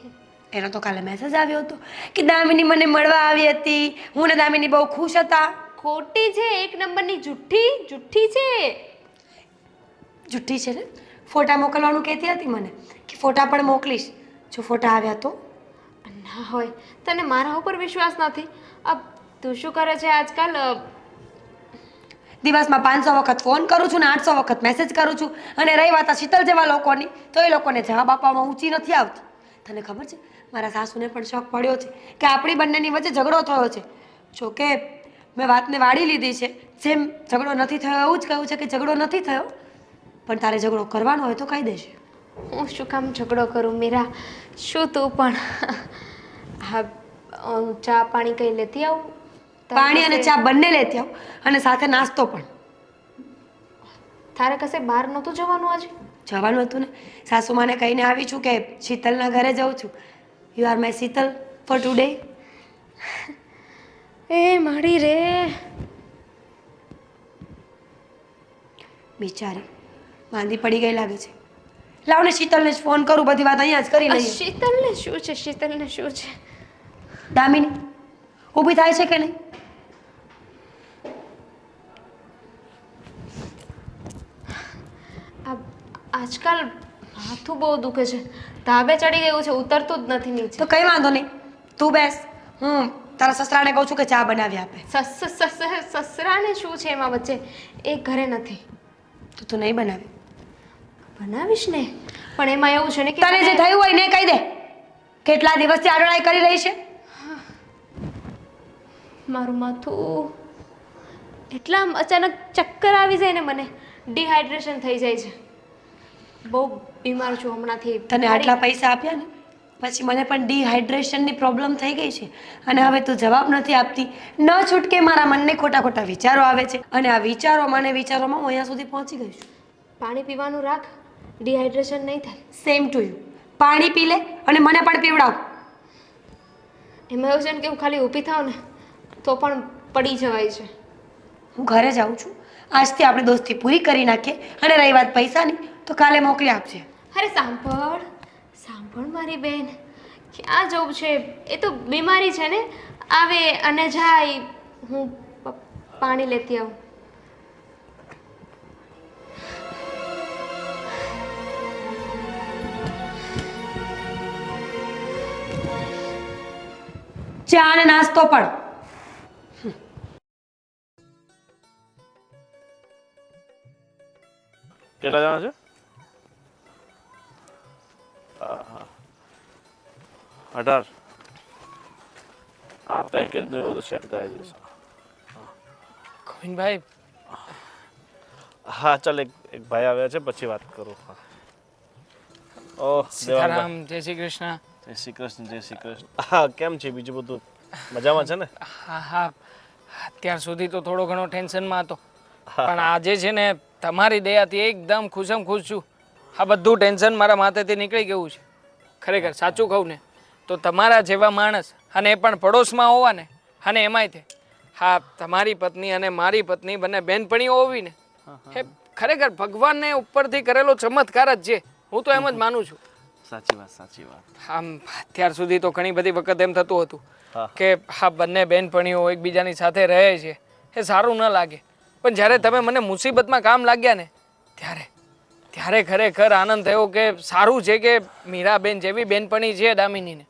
એનો તો કાલે મેસેજ આવ્યો હતો કે દામિની મને મળવા આવી હતી, હું ને દામિની બહુ ખુશ હતા. ખોટી છે, 1 નંબરની જુઠ્ઠી છે. જુઠ્ઠી છે ને? ફોટા મોકલવાનું કહેતી હતી મને કે ફોટા પણ મોકલીશ જો ફોટા આવ્યા તો. ના હોય, તને મારા ઉપર વિશ્વાસ નથી? તું શું કરે છે આજકાલ? દિવસમાં 500 વખત ફોન કરું છું ને 800 વખત મેસેજ કરું છું. અને રહી વાત આ શીતલ જેવા લોકોની, તો એ લોકોને જવાબ આપવામાં ઊંચી નથી આવતી. તને ખબર છે મારા સાસુને પણ શોખ પડ્યો છે કે આપણી બંનેની વચ્ચે ઝઘડો થયો છે. જોકે મેં વાતને વાળી લીધી છે. જેમ ઝઘડો નથી થયો એવું જ કહ્યું છે કે ઝઘડો નથી થયો, પણ તારે ઝઘડો કરવાનો હોય તો કહી દેશે. હું શું કામ ઝઘડો કરું મીરા? શું તું પણ? હા ચા પાણી કંઈ લેતી આવું? પાણી અને ચા બંને લેતી આવ અને સાથે નાસ્તો પણ. તારે કશે બહાર નહોતું જવાનું આજે? જવાનું હતું ને. સાસુમાને કહીને આવી છું કે શીતલના ઘરે જાઉં છું. You are my Sheetal for today. એ માડી રે, બિચારી માંદી પડી ગઈ લાગે છે. લાવ ને શીતલને જ ફોન કરું, બધી વાત અહીંયા જ કરી લઈએ. શીતલને શું છે? શીતલને શું છે? દામિની ઊભી થાય છે કે નહીં? આજકાલ માથું બહુ દુખે છે. ધાબે ચડી ગયું છે, ઉતરતું જ નથી નીચે. તો કંઈ વાંધો નહીં, તું બેસ, હું તારા સસરાને કહું છું કે ચા બનાવી આપે. સસરાને શું છે એમાં વચ્ચે? એ ઘરે નથી. તો તું નહીં બનાવે? બનાવીશ ને, પણ એમાં એવું છે ને કે તને જે થયું હોય ને કહી દે. કેટલા દિવસથી આડોળાઈ કરી રહી છે? મારું માથું એટલા અચાનક ચક્કર આવી જાય ને, મને ડિહાઇડ્રેશન થઈ જાય છે. બહુ બીમાર છું હમણાંથી. તને આટલા પૈસા આપ્યા ને પછી મને પણ ડિહાઇડ્રેશનની પ્રોબ્લેમ થઈ ગઈ છે, અને હવે તું જવાબ નથી આપતી. ન છૂટકે મારા મનને ખોટા ખોટા વિચારો આવે છે, અને આ વિચારોમાં હું અહીંયા સુધી પહોંચી ગઈ છું. પાણી પીવાનું રાખ, ડિહાઇડ્રેશન નહીં થાય. Same to you. પાણી પી લે અને મને પણ પીવડાવ. એમાં એવું છે ને કે હું ખાલી ઊભી થાઉં ને તો પણ પડી જવાય છે. હું ઘરે જાઉં છું. આજથી આપણે દોસ્તી પૂરી કરી નાખીએ, અને રહી વાત પૈસાની તો કાલે મોકલી આપજે. અરે સાંભળ મારી બેન, ક્યાં જવું છે? એ તો બીમારી છે ને, આવે અને જાય. હું પાણી લેતી આવું. ચા અને નાસ્તો પણ. કેટલા જણા છે? 18. આ પેકેજ ને બધું સેટ કરાવી દઈશ. ગોવિંદભાઈ, હા ચાલ, એક ભાઈ આવ્યા છે, પછી વાત કરું. હા. ઓહ સીતારામ, જય શ્રી કૃષ્ણ. જય શ્રી કૃષ્ણ, જય શ્રી કૃષ્ણ. હા, કેમ છે બીજું બધું? મજામાં છે ને? હા, અત્યાર સુધી તો થોડો ઘણો ટેન્શનમાં હતો, પણ આજે છે ને તમારી દયાથી એકદમ ખુશમ ખુશ છું. આ બધું ટેન્શન મારા માથેથી નીકળી ગયું છે. ખરેખર સાચું કહું ને તો તમારા જેવા માણસ, અને એ પણ પડોશમાં હોવા ને, અને એમાંય તે હા તમારી પત્ની અને મારી પત્ની બંને બહેનપણીઓ હોવી ને, એ ખરેખર ભગવાનને ઉપરથી કરેલો ચમત્કાર જ છે. હું તો એમ જ માનું છું. સાચી વાત, સાચી વાત. આમ અત્યાર સુધી તો ઘણી બધી વખત એમ થતું હતું કે હા બંને બહેનપણીઓ એકબીજાની સાથે રહે છે, એ સારું ન લાગે. પણ જ્યારે તમે મને મુસીબતમાં કામ લાગ્યા ને ત્યારે ખરેખર આનંદ થયો કે સારું છે કે મીરાબેન જેવી બેનપણી છે દામિનીને.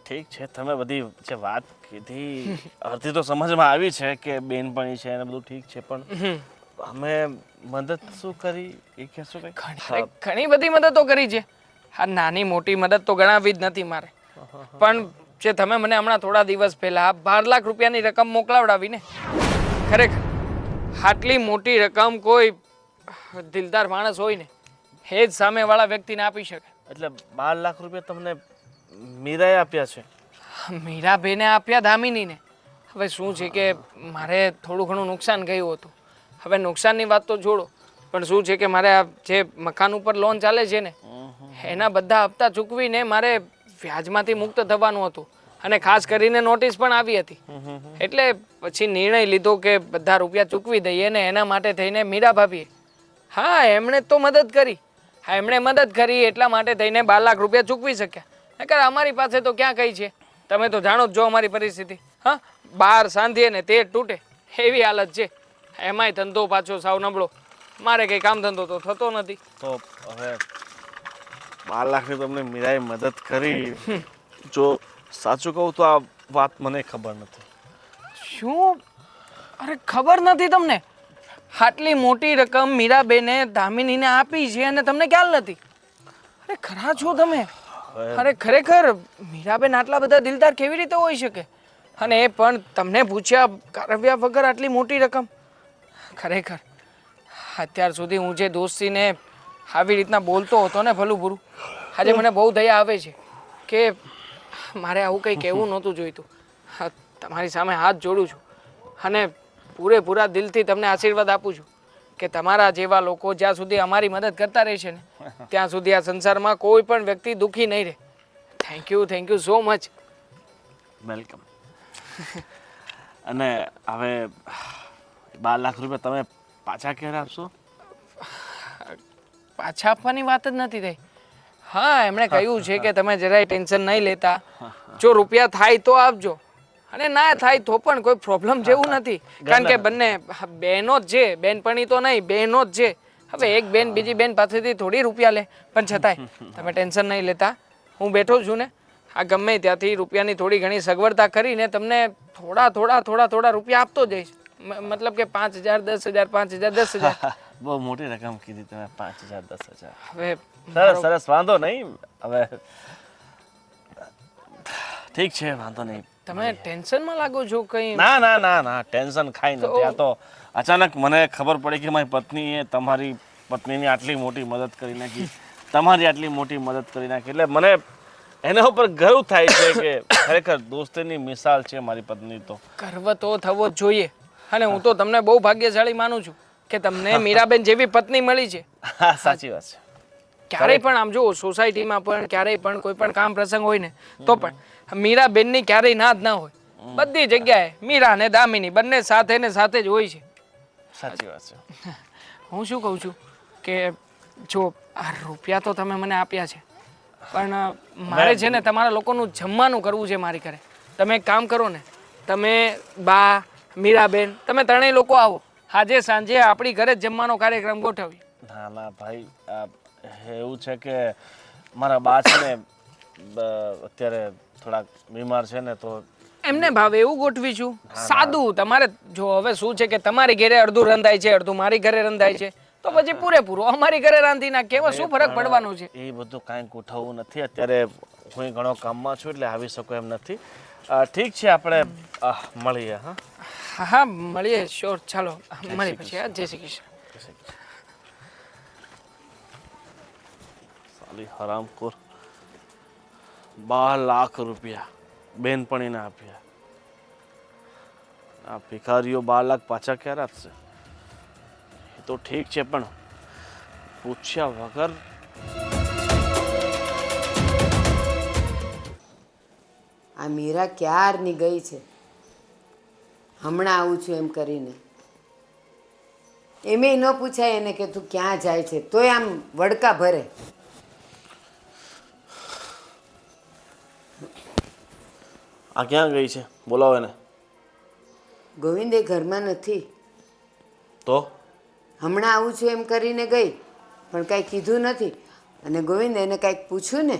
ઠીક છે, તમે બધી જે વાત કીધી અડધી તો સમજમાં આવી છે કે બેનપણી છે અને બધું ઠીક છે, પણ અમે મદદ શું કરી એ કહેશો કંઈ? ઘણી બધી મદદો કરી છે. આ નાની મોટી મદદ તો ગણાવી જ નથી મારે, પણ જે તમે મને હમણાં થોડા દિવસ પહેલા 12 લાખ રૂપિયાની રકમ મોકલાવડાવી ને, ખરેખર આટલી મોટી રકમ કોઈ દિલદાર માણસ હોય ને એ જ સામેવાળા વ્યક્તિને આપી શકે. એટલે 12 લાખ રૂપિયા તમને મીરાએ આપ્યા છે? મીરાબેને આપ્યા દામિનીને. હવે શું છે કે મારે થોડું ઘણું નુકસાન ગયું હતું. હવે નુકસાનની વાત તો છોડો, પણ શું છે કે મારે આ જે મકાન ઉપર લોન ચાલે છે ને એના બધા હપ્તા ચૂકવીને મારે વ્યાજમાંથી મુક્ત થવાનું હતું, અને ખાસ કરીને નોટિસ પણ આવી હતી. એટલે પછી નિર્ણય લીધો કે બધા રૂપિયા ચૂકવી દઈએ, ને એના માટે થઈને મીરા ભાભીએ હા એમણે તો મદદ કરી. હા એમણે મદદ કરી એટલા માટે થઈને 12 લાખ રૂપિયા ચૂકવી શક્યા. નકર અમારી પાસે તો ક્યાં કઈ છે, તમે તો જાણો જ છો અમારી પરિસ્થિતિ. હા, બહાર સાંધીએ ને તે તૂટે એવી હાલત છે. એમાંય ધંધો પાછો સાવ નબળો. મારે કંઈ કામ ધંધો તો થતો નથી. તો હવે 12 લાખની તમને મીરાએ મદદ કરી. જો સાચું કહું તો આ વાત મને ખબર નથી. શું? અરે ખબર નથી તમને? આટલી મોટી રકમ મીરાબેને દામિનીને આપી છે અને તમને ખ્યાલ નથી? અરે ખરા છો તમે? અરે ખરેખર મીરાબેન આટલા બધા દિલદાર કેવી રીતે હોઈ શકે, અને એ પણ તમને પૂછ્યા કારવ્યા વગર આટલી મોટી રકમ? ખરેખર અત્યાર સુધી હું જે દોસ્તીને આવી રીતના બોલતો હતો ને ભલું બુરું, આજે મને બહુ દયા આવે છે કે મારે આવું કંઈ કહેવું નહોતું જોઈતું. હા, તમારી સામે હાથ જોડું છું અને પૂરેપૂરા દિલથી તમને આશીર્વાદ આપું છું કે તમારા જેવા લોકો જ્યાં સુધી અમારી મદદ કરતા રહેશે ને ત્યાં સુધી આ સંસારમાં કોઈ પણ વ્યક્તિ દુઃખી નહીં રહે. Thank you so much. Welcome. અને હવે 12 લાખ રૂપિયા તમે પાછા ક્યારે આપશો? પાછા આપવાની વાત જ નથી થઈ. હા, એમણે કહ્યું છે કે તમે જરાય ટેન્શન નહીં લેતા, જો રૂપિયા થાય તો આપજો, અને ના થાય તો પણ કોઈ પ્રોબ્લેમ જેવું નથી. કારણ કે બંને બહેનો જ છે, બેનપણી તો નહીં, બહેનો જ છે. હવે એક બેન બીજી બેન પાસેથી થોડી રૂપિયા લે, પણ છતાંય તમે ટેન્શન નહીં લેતા, હું બેઠો છું ને, આ ગમે ત્યાંથી રૂપિયાની થોડી ઘણી સગવડતા કરીને તમને થોડા રૂપિયા આપતો જઈશ. મતલબ કે 5,000 10,000 5,000 10,000. બહુ મોટી રકમ કીધી તમે, 5,000 10,000. હવે સરસ સરસ, વાંધો નહીં. હવે ઠીક છે, વાંધો નહીં. તમે ટેન્શનમાં લાગો છો કંઈ? ના ના ના ના, ટેન્શન ખાઈ નથી. આ તો અચાનક મને ખબર પડી કે મારી પત્નીએ તમારી પત્નીની આટલી મોટી મદદ કરી નાખી, તમારી આટલી મોટી મદદ કરી નાખી, એટલે મને એના ઉપર ગર્વ થાય છે કે ખરેખર દોસ્તીની મિસાલ છે મારી પત્ની. તો ગર્વ તો થવો જ જોઈએ, અને હું તો તમને બહુ ભાગ્યશાળી માનું છું કે તમને મીરાબેન જેવી પત્ની મળી છે. હા, સાચી વાત છે. ક્યારેય પણ આમ જો સોસાયટીમાં પણ ક્યારેય પણ કોઈ પણ કામ પ્રસંગ હોય ને તો પણ મીરાબેનની ક્યારેય ના જ ના હોય. બધી જગ્યાએ મીરા અને દામિની બંને સાથે ને સાથે જ હોય છે. સાચી વાત છે. હું શું કહું છું કે જો આ રૂપિયા તો તમે મને આપ્યા છે, પણ મારે છે ને તમારા લોકોનું જમવાનું કરવું છે મારી ઘરે. તમે એક કામ કરો ને, તમે બા મીરાબેન તમે ત્રણેય લોકો આવો, આજે સાંજે આપણી ઘરે જ જમવાનો કાર્યક્રમ ગોઠવીએ. ના ના ભાઈ, એવું છે કે મારા બા છે ને અત્યારે થોડાક બીમાર છે ને, તો એમને ભાવે એવું ગોઠવીશું. સાદું તમારે જો હવે શું છે કે તમારી ઘરે અડધું રંધાય છે, અડધું મારી ઘરે રંધાય છે, તો પછી પૂરેપૂરું અમારી ઘરે રાંધી નાખીએ. એમાં શું ફરક પડવાનો છે? એ બધું કાંઈ ગોઠવવું નથી અત્યારે. હું ઘણો કામમાં છું એટલે આવી શકું એમ નથી. ઠીક છે, આપણે મળીએ. હા હા હા, મળીએ. શ્યોર, ચાલો મળીએ પછી. જય શ્રી કૃષ્ણ. સાલી હરામખોર, 12 લાખ રૂપિયા બેનપણીને આપ્યા. આ ભિખારીઓ 12 લાખ પાછા ક્યારે આપશે? એ તો ઠીક છે, પણ પૂછ્યા વગર. આ મીરા ક્યારની ગઈ છે, હમણાં આવું છું એમ કરીને. એમેય ન પૂછાય એને કે તું ક્યાં જાય છે, તોય આમ વડકા ભરે. આ ક્યાં ગઈ છે? બોલાવો એને. ગોવિંદ એ ઘરમાં નથી. તો હમણાં આવું છું એમ કરીને ગઈ, પણ કાંઈ કીધું નથી. અને ગોવિંદ એને કાંઈક પૂછ્યું ને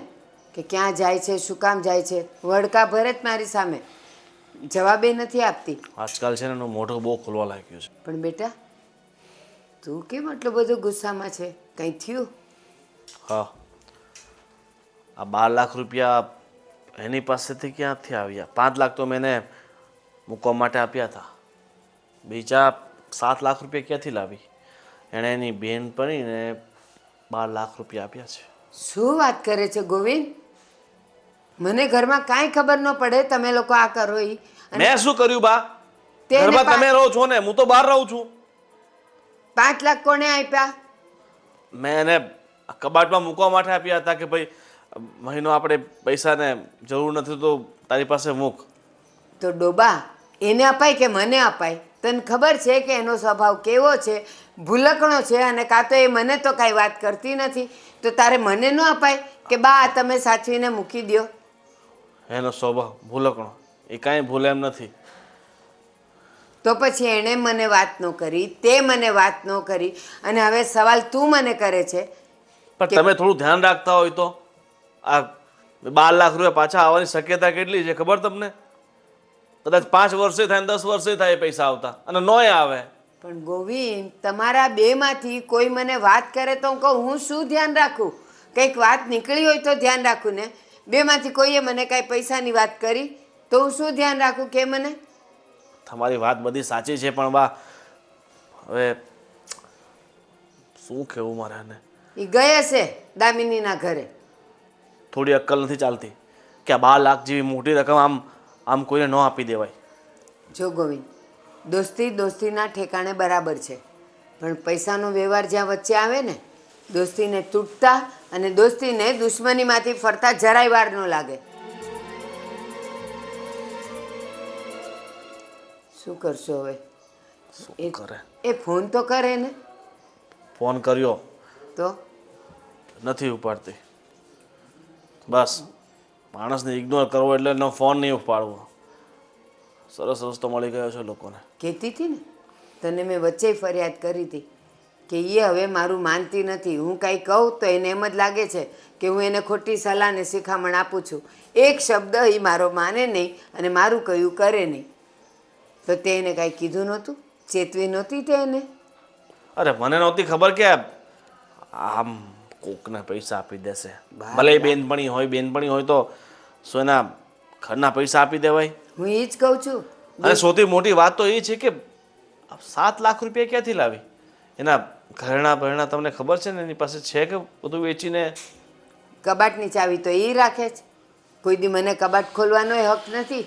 કે ક્યાં જાય છે, શું કામ જાય છે, વડકા ભરે જ મારી સામે, જવાબે નથી આપતી. આજકાલ છે ને એનું મોઢું બહુ ખુલવા લાગ્યું છે. પણ બેટા, તું કેમ આટલો બધો ગુસ્સામાં છે? કંઈ થયું? હા, આ 12 લાખ રૂપિયા એની પાસેથી ક્યાંથી આવ્યા? 5 લાખ તો મેં એને મૂકવા માટે આપ્યા હતા. બીજા 7 લાખ રૂપિયા ક્યાંથી લાવી? એણે એની બેનપણીને 12 લાખ રૂપિયા આપ્યા છે. શું વાત કરે છે ગોવિંદ? મને ઘરમાં કાંઈ ખબર ન પડે, તમે લોકો આ કરો ઈ. મેં શું કર્યું બા? તેને ઘરમાં તમે રહો છો ને, હું તો બહાર રહું છું. 5 લાખ કોણે આપ્યા? મેં એને કબાટમાં મૂકવા માટે આપ્યા હતા કે ભાઈ મહિનો આપણે પૈસાને જરૂર નથી તો તારી પાસે મૂક. તો ડોબા, એને અપાય કે મને અપાય? તને ખબર છે કે એનો સ્વભાવ કેવો છે? ભૂલકણો છે, અને કાં તો એ મને તો કાંઈ વાત કરતી નથી. તો તારે મને ન અપાય કે બા આ તમે સાચવીને મૂકી દો? એનો સ્વભાવ ભૂલકણો, એ કાંઈ ભૂલે એમ નથી. તો પછી એણે મને વાત ન કરી, તે મને વાત ન કરી, અને હવે સવાલ તું મને કરે છે. પણ તમે થોડું ધ્યાન રાખતા હોય તો. આ 12 લાખ રૂપિયા પાછા આવવાની શક્યતા કેટલી છે ખબર તમને? કદાચ 5 વર્ષે થાય, 10 વર્ષે થાય પૈસા આવતા, અને નોય આવે. પણ ગોવિંદ, તમારા બેમાંથી કોઈ મને વાત કરે તો હું કહું, હું શું ધ્યાન રાખું? કંઈક વાત નીકળી હોય તો ધ્યાન રાખું ને. બેમાંથી કોઈએ મને કાંઈ પૈસાની વાત કરી તો હું શું ધ્યાન રાખું કે મને? તમારી વાત બધી સાચી છે, પણ બા હવે શું કહેવું મારે એને? એ ગઈ હશે દામિનીના ઘરે. થોડી અક્કલ નથી ચાલતી કે આ 12 લાખ જેવી મોટી રકમ આમ કોઈને ન આપી દેવાય. જો ગોવિંદ, દોસ્તીના ઠેકાણે બરાબર છે, પણ પૈસાનો વ્યવહાર જ્યાં વચ્ચે આવે ને, દોસ્તીને તૂટતા અને દોસ્તીને દુશ્મનીમાંથી ફરતા જરાય વાર ન લાગે. શું કરશો હવે? શું કરે? એ ફોન તો કરે ને. ફોન કર્યો તો નથી ઉપાડતી. બસ માણસને ઇગ્નોર કરવો એટલે એનો ફોન નહીં ઉપાડવો. સરસ રસ્તો મળી ગયો છે લોકોને. કહેતી હતી ને તને, મેં વચ્ચે ફરિયાદ કરી હતી કે એ હવે મારું માનતી નથી. હું કાંઈ કહું તો એને એમ જ લાગે છે કે હું એને ખોટી સલાહ ને શિખામણ આપું છું. એક શબ્દ એ મારો માને નહીં અને મારું કહ્યું કરે નહીં. તો તે એને કાંઈ કીધું નહોતું? ચેતવી નહોતી તે એને? અરે મને નહોતી ખબર કે આમ કોકને પૈસા આપી દેશે. ભલે બેનપણી હોય તો શું એના ઘરના પૈસા આપી દેવાય? હું એ જ કહું છું. અને સૌથી મોટી વાત તો એ છે કે 7 લાખ રૂપિયા ક્યાંથી લાવી? એના ઘરેણા તમને ખબર છે ને એની પાસે છે કે બધું વેચીને? કબાટની ચાવી તો એ રાખે છે. કોઈ દી મને કબાટ ખોલવાનો હક નથી.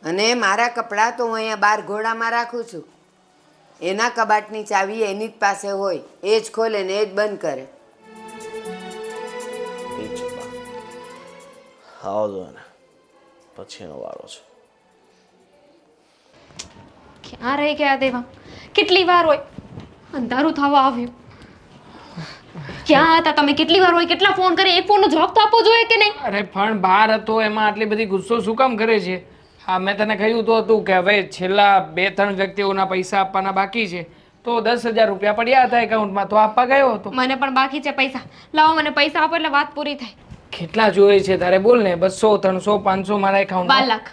અને મારા કપડાં તો હું અહીંયા બહાર ઘોડામાં રાખું છું. એના કબાટની ચાવી એની જ પાસે હોય. એ જ ખોલે ને એ જ બંધ કરે. આવજો એને, પછી એનો વારો છે. ક્યાં રહી ગયા દેવા? કેટલી વાર હોય અંધારું થવા આવ્યું. ક્યાં હતા તમે? કેટલી વાર હોય, કેટલા ફોન કરે, એક ફોનનો જવાબ તો આપવો જોઈએ કે નહીં? અરે પણ બહાર હતો એમાં આટલી બધી ગુસ્સો શું કામ કરે છે? હા, મેં તને કહ્યું તો હતું કે હવે છેલ્લા 2-3 વ્યક્તિઓના પૈસા આપવાના બાકી છે, તો 10,000 રૂપિયા પડ્યા હતા એકાઉન્ટમાં, તો આપવા ગયો હતો. મને પણ બાકી છે પૈસા. લાવો મને પૈસા આપો એટલે વાત પૂરી થાય. કેટલા જોઈએ છે તારે? બોલ ને. 200, 300, 500 મારા 12 એકાઉન્ટમાં. લાખ.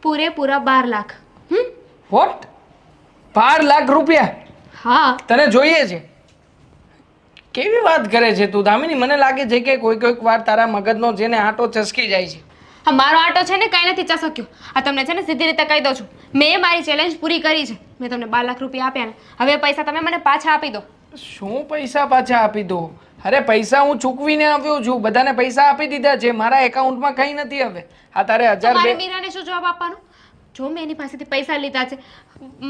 પૂરેપૂરા 12 લાખ. વોટ? 12 લાખ રૂપિયા હા. તને જોઈએ છે? કેવી વાત કરે છે તું દામિની? મને લાગે છે કે કોઈક વાર તારા મગજનો છે ને આંટો ચસકી જાય છે. હા, મારો આટો છે ને કાંઈ નથી ચસક્યો. આ તમને છે ને સીધી રીતે કહી દઉં છું. મેં મારી ચેલેન્જ પૂરી કરી છે. મેં તમને 12 લાખ રૂપિયા આપ્યા ને હવે પૈસા તમે મને પાછા આપી દો. શું પૈસા પાછા આપી દો? અરે પૈસા હું ચૂકવીને આવ્યો છું. બધાને પૈસા આપી દીધા છે. મારા એકાઉન્ટમાં કંઈ નથી હવે. આ તારે 1000 મારે મીરાને શું જવાબ આપવાનો? જો મેં એની પાસેથી પૈસા લીધા છે,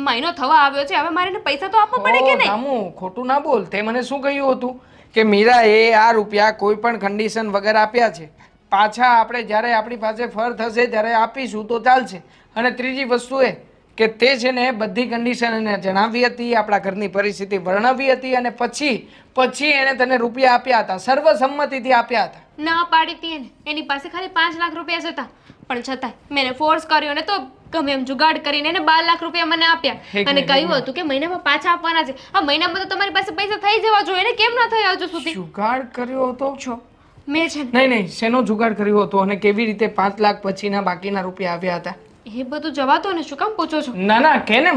મહિનો થવા આવ્યો છે, હવે મારે એને પૈસા તો આપવા પડે કે નહીં? રામુ, ખોટું ના બોલ. તે મને શું કહ્યું હતું કે મીરાએ આ રૂપિયા કોઈ પણ કન્ડિશન વગર આપ્યા છે. પાછા આપણે જ્યારે આપણી પાસે ફર થશે ત્યારે આપીશું તો ચાલશે. અને ત્રીજી વસ્તુ એ કે તે છે ને બધી કન્ડિશન એને જણાવી હતી, આપણા ઘરની પરિસ્થિતિ વર્ણવી હતી અને પછી એણે તને રૂપિયા આપ્યા હતા, સર્વસંમતિથી આપ્યા હતા. ના પાડી હતી એને. એની પાસે ખાલી 5 લાખ રૂપિયા જ હતા, પણ છતાંય મેં એને ફોર્સ કર્યો ને તો ગમે એમ જુગાડ કરીને એને 12 લાખ રૂપિયા મને આપ્યા અને કહ્યું હતું કે મહિનામાં પાછા આપવાના છે. આ મહિનામાં તો તમારી પાસે પૈસા થઈ જવા જોઈએ ને, કેમ ના થયા હજુ સુધી? જુગાડ કર્યો હતો? છો મેં છે ને નહીં, શેનો જુગાડ કર્યો હતો અને કેવી રીતે 5 લાખ પછીના બાકીના રૂપિયા આવ્યા હતા? એ બધું જવા દો ને, શું કામ પૂછો છો? ના કે ને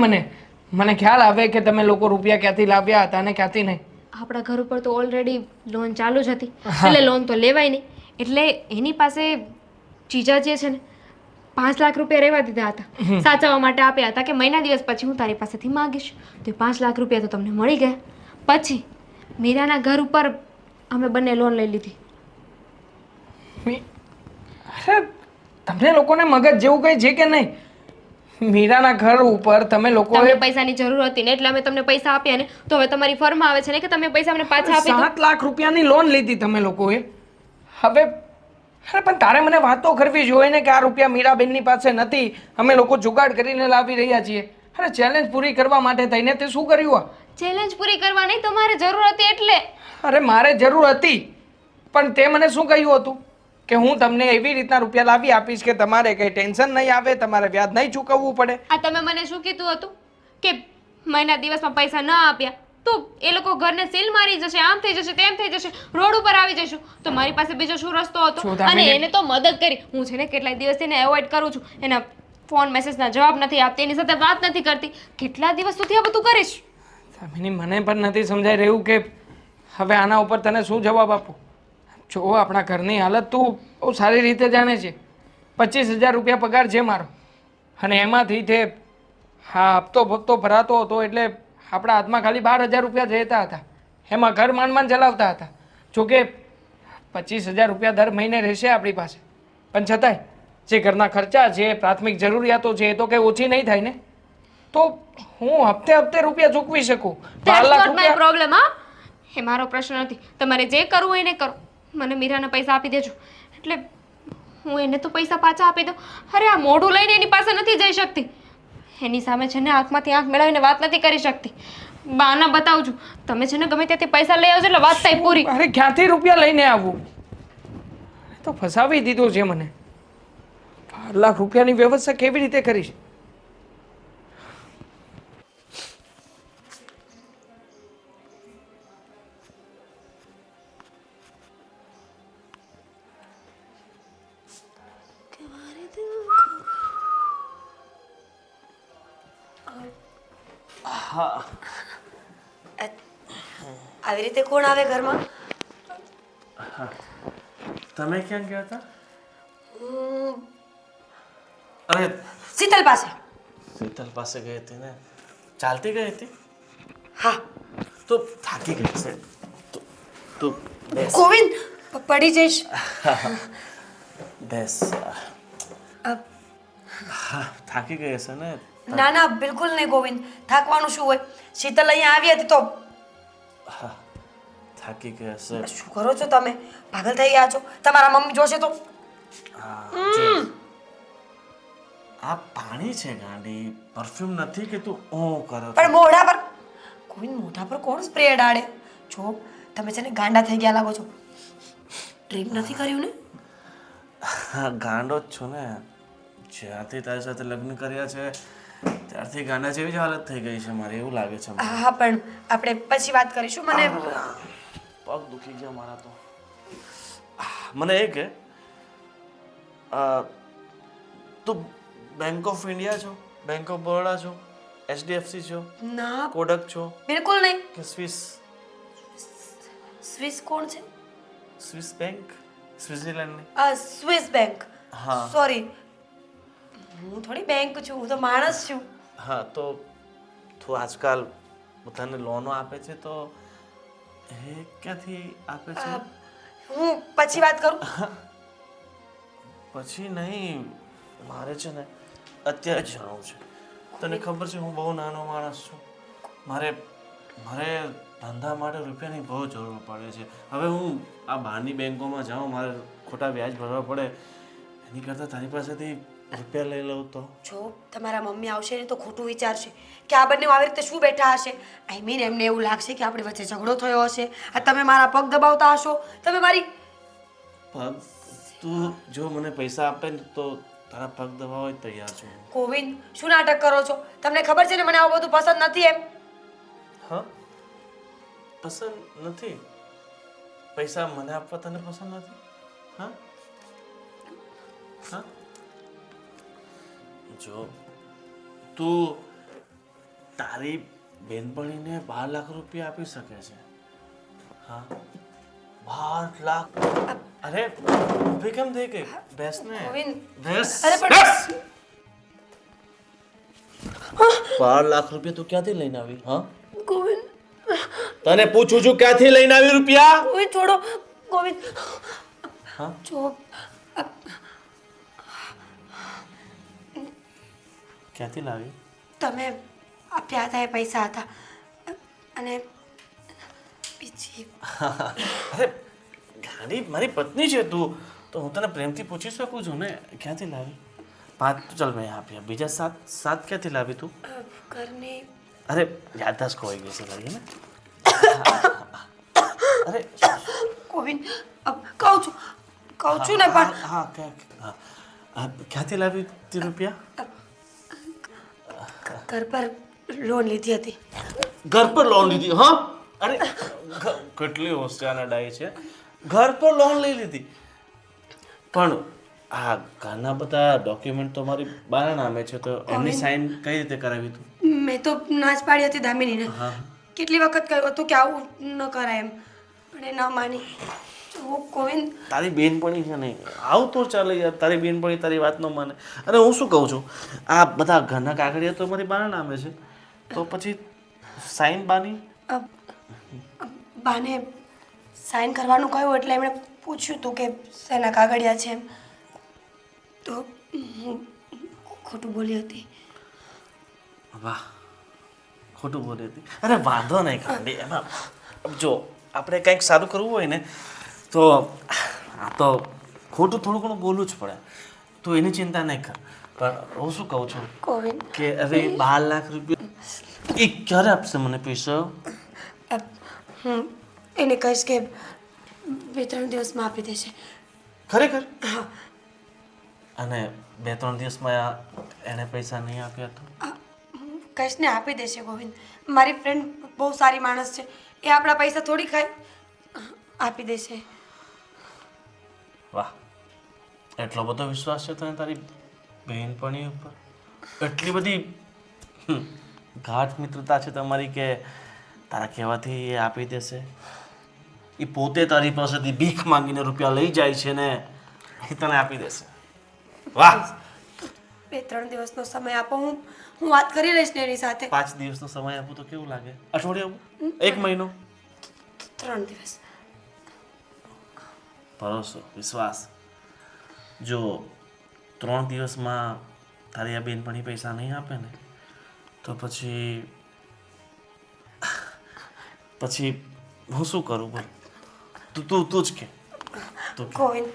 મને ખ્યાલ આવે કે તમે લોકો રૂપિયા ક્યાંથી લાવ્યા હતા અને ક્યાંથી નહીં. આપણા ઘર ઉપર તો ઓલરેડી લોન ચાલુ જ હતી, એટલે લોન તો લેવાય નહીં. એટલે એની પાસે જીજા જે છે ને 5 લાખ રૂપિયા રહેવા દીધા હતા, સાચવવા માટે આપ્યા હતા કે મહિના દિવસ પછી હું તારી પાસેથી માંગીશ. તો 5 લાખ રૂપિયા તો તમને મળી ગયા. પછી મીરાના ઘર ઉપર અમે બંને લોન લઈ લીધી. અરે તમને લોકોને મગજ જેવું કંઈ છે કે નહીં? મીરાના ઘર ઉપર તમે લોકોએ તમને પૈસાની જરૂર હતી ને એટલે અમે તમને પૈસા આપ્યા ને, તો હવે તમારી ફર્મ આવે છે ને કે તમે પૈસા અમને પાછા આપી દો. 7 લાખ રૂપિયાની લોન લીધી તમે લોકોએ. હવે અરે પણ તારે મને વાતો કરવી જોઈએ ને કે આ રૂપિયા મીરાબેનની પાસે નથી, અમે લોકો જુગાડ કરીને લાવી રહ્યા છીએ. અરે ચેલેન્જ પૂરી કરવા માટે થઈને તે શું કર્યું? આ ચેલેન્જ પૂરી કરવા નહીં, તમારે જરૂર હતી એટલે. અરે મારે જરૂર હતી, પણ તે મને શું કહ્યું હતું કે હું તમને એવી રીતના રૂપિયા લાવી આપીશ કે તમારે કંઈ ટેન્શન નહીં આવે, તમારે વ્યાજ નહીં ચૂકવવું પડે. આ તમે મને શું કીધું હતું કે મહિના દિવસમાં પૈસા ન આપ્યા તો એ લોકો ઘરને સીલ મારી જશે, આમ થઈ જશે, તેમ થઈ જશે, રોડ ઉપર આવી જશું. તો મારી પાસે બીજો શું રસ્તો હતો? અને એને તો મદદ કરી. હું છે ને કેટલાય દિવસથી એને એવોઇડ કરું છું, એના ફોન મેસેજના જવાબ નથી આપતી, એની સાથે વાત નથી કરતી. કેટલા દિવસ સુધી આ બધું કરીશ? દામિની, મને પણ નથી સમજાઈ રહ્યું કે હવે આના ઉપર તને શું જવાબ આપું. જો આપણા ઘરની હાલત તું બહુ સારી રીતે જાણે છે. 25,000 રૂપિયા પગાર છે મારો, અને એમાંથી તે હપ્તો ભરાતો હતો, એટલે આપણા હાથમાં ખાલી 12,000 રૂપિયા જતા હતા. એમાં ઘર માંડ ચલાવતા હતા. જોકે 25,000 રૂપિયા દર મહિને રહેશે આપણી પાસે, પણ છતાંય જે ઘરના ખર્ચા છે, પ્રાથમિક જરૂરિયાતો છે, એ તો કંઈ ઓછી નહીં થાય ને. તો હું હપ્તે રૂપિયા ચૂકવી શકું. 12 લાખ રૂપિયા પ્રોબ્લેમ. હા, એ મારો પ્રશ્ન નથી. તમારે જે કરવું હોય એને કરો. મને મીરાના પૈસા આપી દેજો એટલે હું એને તો પૈસા પાછા આપી દઉં. અરે આ મોઢું લઈને એની પાસે નથી જઈ શકતી, એની સામે છે ને આંખમાંથી આંખ મેળવીને વાત નથી કરી શકતી. બહાના બતાવું છું. તમે છે ને ગમે ત્યાંથી પૈસા લઈ આવજો એટલે વાત થાય પૂરી. અરે ક્યાંથી રૂપિયા લઈને આવવું? તો ફસાવી દીધો છે મને. 12 લાખ રૂપિયાની વ્યવસ્થા કેવી રીતે કરીશ? હા આવી રીતે કોણ આવે ઘરમાં? તમે ક્યાં ગયા હતા? હું અરે શીતલ પાસે. શીતલ પાસે ગઈ હતી ને? ચાલતી ગઈ હતી? હા. તો થાકી ગઈ છે. તો બેસ ગોવિંદ, પડી જઈશ. બેસ. અ, હા થાકી ગઈ હશે ને? ના ના, બિલકુલ નહીં ગોવિંદ, થાકવાનું શું હોય? શીતલ અહીંયા આવી હતી તો હા થાકી ગઈ હશે. શું કરો છો તમે? પાગલ થઈ ગયા છો? તમારા મમ્મી જોશે તો? હા જો. આ પાણી છે ગાંડી, પરફ્યુમ નથી કે તું ઓ કરો છો. પણ મોઢા પર ગોવિંદ, મોઢા પર કોણ સ્પ્રે ડાળે? જો તમે છે ને ગાંડા થઈ ગયા લાગો છો. ડ્રિંક નથી કર્યું ને? હા ગાંડો જ છું ને. જ્યારથી તારી સાથે લગ્ન કર્યા છે ત્યારથી ગાંડા જેવી જ હાલત થઈ ગઈ છે મારી, એવું લાગે છે મને. હા પણ આપણે પછી વાત કરીશું. મને પગ દુખી ગયા મારા તો. મને એ કે તું બેંક ઓફ ઇન્ડિયા છો, બેંક ઓફ બરોડા છો, HDFC છો, ના, કોડક છો બિલકુલ નહીં. કે સ્વિસ? સ્વિસ કોણ છે? સ્વિસ બેંક સ્વિટ્ઝરલેન્ડની. Swiss bank. હા. સોરી, હું થોડી બેંક છું, હું તો માણસ છું. હા તો તું આજકાલ બધાને લોનો આપે છે તો એ ક્યાંથી આપે છે? હું પછી વાત કરું. પછી નહીં, મારે છે ને અત્યારે જ જણાવું છે. તને ખબર છે હું બહુ નાનો માણસ છું. મારે ધંધા માટે રૂપિયાની બહુ જરૂર પડે છે. હવે હું આ બહારની બેંકોમાં જાઉં, મારે ખોટા વ્યાજ ભરવા પડે એની કરતાં તારી પાસેથી રૂપિયા લઈ લઉં તો? જો તમારા મમ્મી આવશે ને તો ખોટું વિચારશે કે આ બંને આવી રીતે શું બેઠા હશે. આઈ મીન એમને એવું લાગશે કે આપણી વચ્ચે ઝઘડો થયો હશે. આ તમે મારા પગ દબાવતા હશો. તમે મારી પગ તું જો મને પૈસા આપે ને તો તારા પગ દબાવવા તૈયાર છું. ગોવિંદ, શું નાટક કરો છો? તમને ખબર છે ને મને આવું બધું પસંદ નથી એમ. હા પસંદ નથી? પૈસા મને આપવા તને પસંદ નથી? હા હા જો તું તારી બેનપણીને 12 લાખ રૂપિયા આપી શકે છે. હા 12 લાખ. અરે ઊભી કેમ થઈ ગઈ? બેસ ને. ગોવિંદ, બેસ. અરે પણ- બેસ. 12 લાખ રૂપિયા તું ક્યાંથી લઈને આવી? હા ગોવિંદ, તને પૂછું છું ક્યાંથી લઈને આવી રૂપિયા? ગોવિંદ છોડો. ગોવિંદ, હા જો ક્યાંથી લાવી? તમે આપ્યા હતા એ પૈસા હતા અને બીજી અરે ગાડી મારી પત્ની છે તું, તો હું તને પ્રેમથી પૂછી શકું છું ને ક્યાંથી લાવી? 5 તો ચાલ મેં આપ્યા, બીજા 7 ક્યાંથી લાવી તું? ઘરની અરે યાદદાસ્ત ખોવાઈ ગઈ છે લાગે ને. અરે ગોવિંદ, કહું છું ને પણ હા ક્યાંથી લાવી તે રૂપિયા? ઘર પર લોન લીધી હતી. ઘર પર લોન લીધી? હા અરે કેટલી હોશિયાર ડાઈ છે. ઘર પર લોન લઈ લીધી પણ આ ઘરના બધા ડોક્યુમેન્ટ તો મારી બાના નામે છે, તો એમની સાઈન કઈ રીતે કરાવી તું? મેં તો નાચ પાડી હતી દામિનીને. કેટલી વખત કહ્યું હતું કે આવું ન કરાય એમ, પણ એ ન માની. જો ગોવિંદ, તારી બેનપણી છે ને આવું તો ચાલે યાર. તારી બેનપણી તારી વાત ન માને. અને હું શું કહું છું, આ બધા ઘરના કાગળિયા તો મારી બાના નામે છે, તો પછી સાઈન બાની? બાને સાઈન કરવાનું કહ્યું એટલે એમણે પૂછ્યું હતું કે શેના કાગળિયા છે એમ, તો હું ખોટું બોલી હતી. વાહ ખોટું બોલી હતી? અરે વાંધો નહીં કાંડી, એમાં જો આપણે કંઈક સારું કરવું હોય ને તો આ તો ખોટું થોડું ઘણું બોલવું જ પડે, તો એની ચિંતા નહીં કર. પણ હું શું કહું છું ગોવિંદ, કે હવે 12 લાખ રૂપિયા એ ક્યારે આપશે મને પૈસા? હું એને કહીશ કે 2-3 દિવસમાં આપી દેશે. ખરેખર? હા. અને 2-3 દિવસમાં એને પૈસા નહીં આપ્યા તો? કહીશ ને આપી દેશે ગોવિંદ. મારી ફ્રેન્ડ બહુ સારી માણસ છે, એ આપણા પૈસા થોડી ખાય, આપી દેશે. વાહ એટલો બધો વિશ્વાસ છે તને તારી બહેનપણી ઉપર? એટલી બધી ગાઢ મિત્રતા છે તમારી કે તારા કહેવાથી એ આપી દેશે? એ પોતે તારી પાસેથી ભીખ માંગીને રૂપિયા લઈ જાય છે ને એ તને આપી દેશે? વાહ! 2-3 દિવસનો સમય આપો, હું વાત કરી લઈશ ને એની સાથે. 5 દિવસનો સમય આપું તો કેવું લાગે? અઠવાડિયું આપું? 1 મહિનો? 3 દિવસ. ભરોસો, વિશ્વાસ. જો 3 દિવસમાં તારી આ બેનપણી પૈસા નહીં આપે ને તો પછી હું શું કરું બોલ? તું જ કે. ગોવિંદ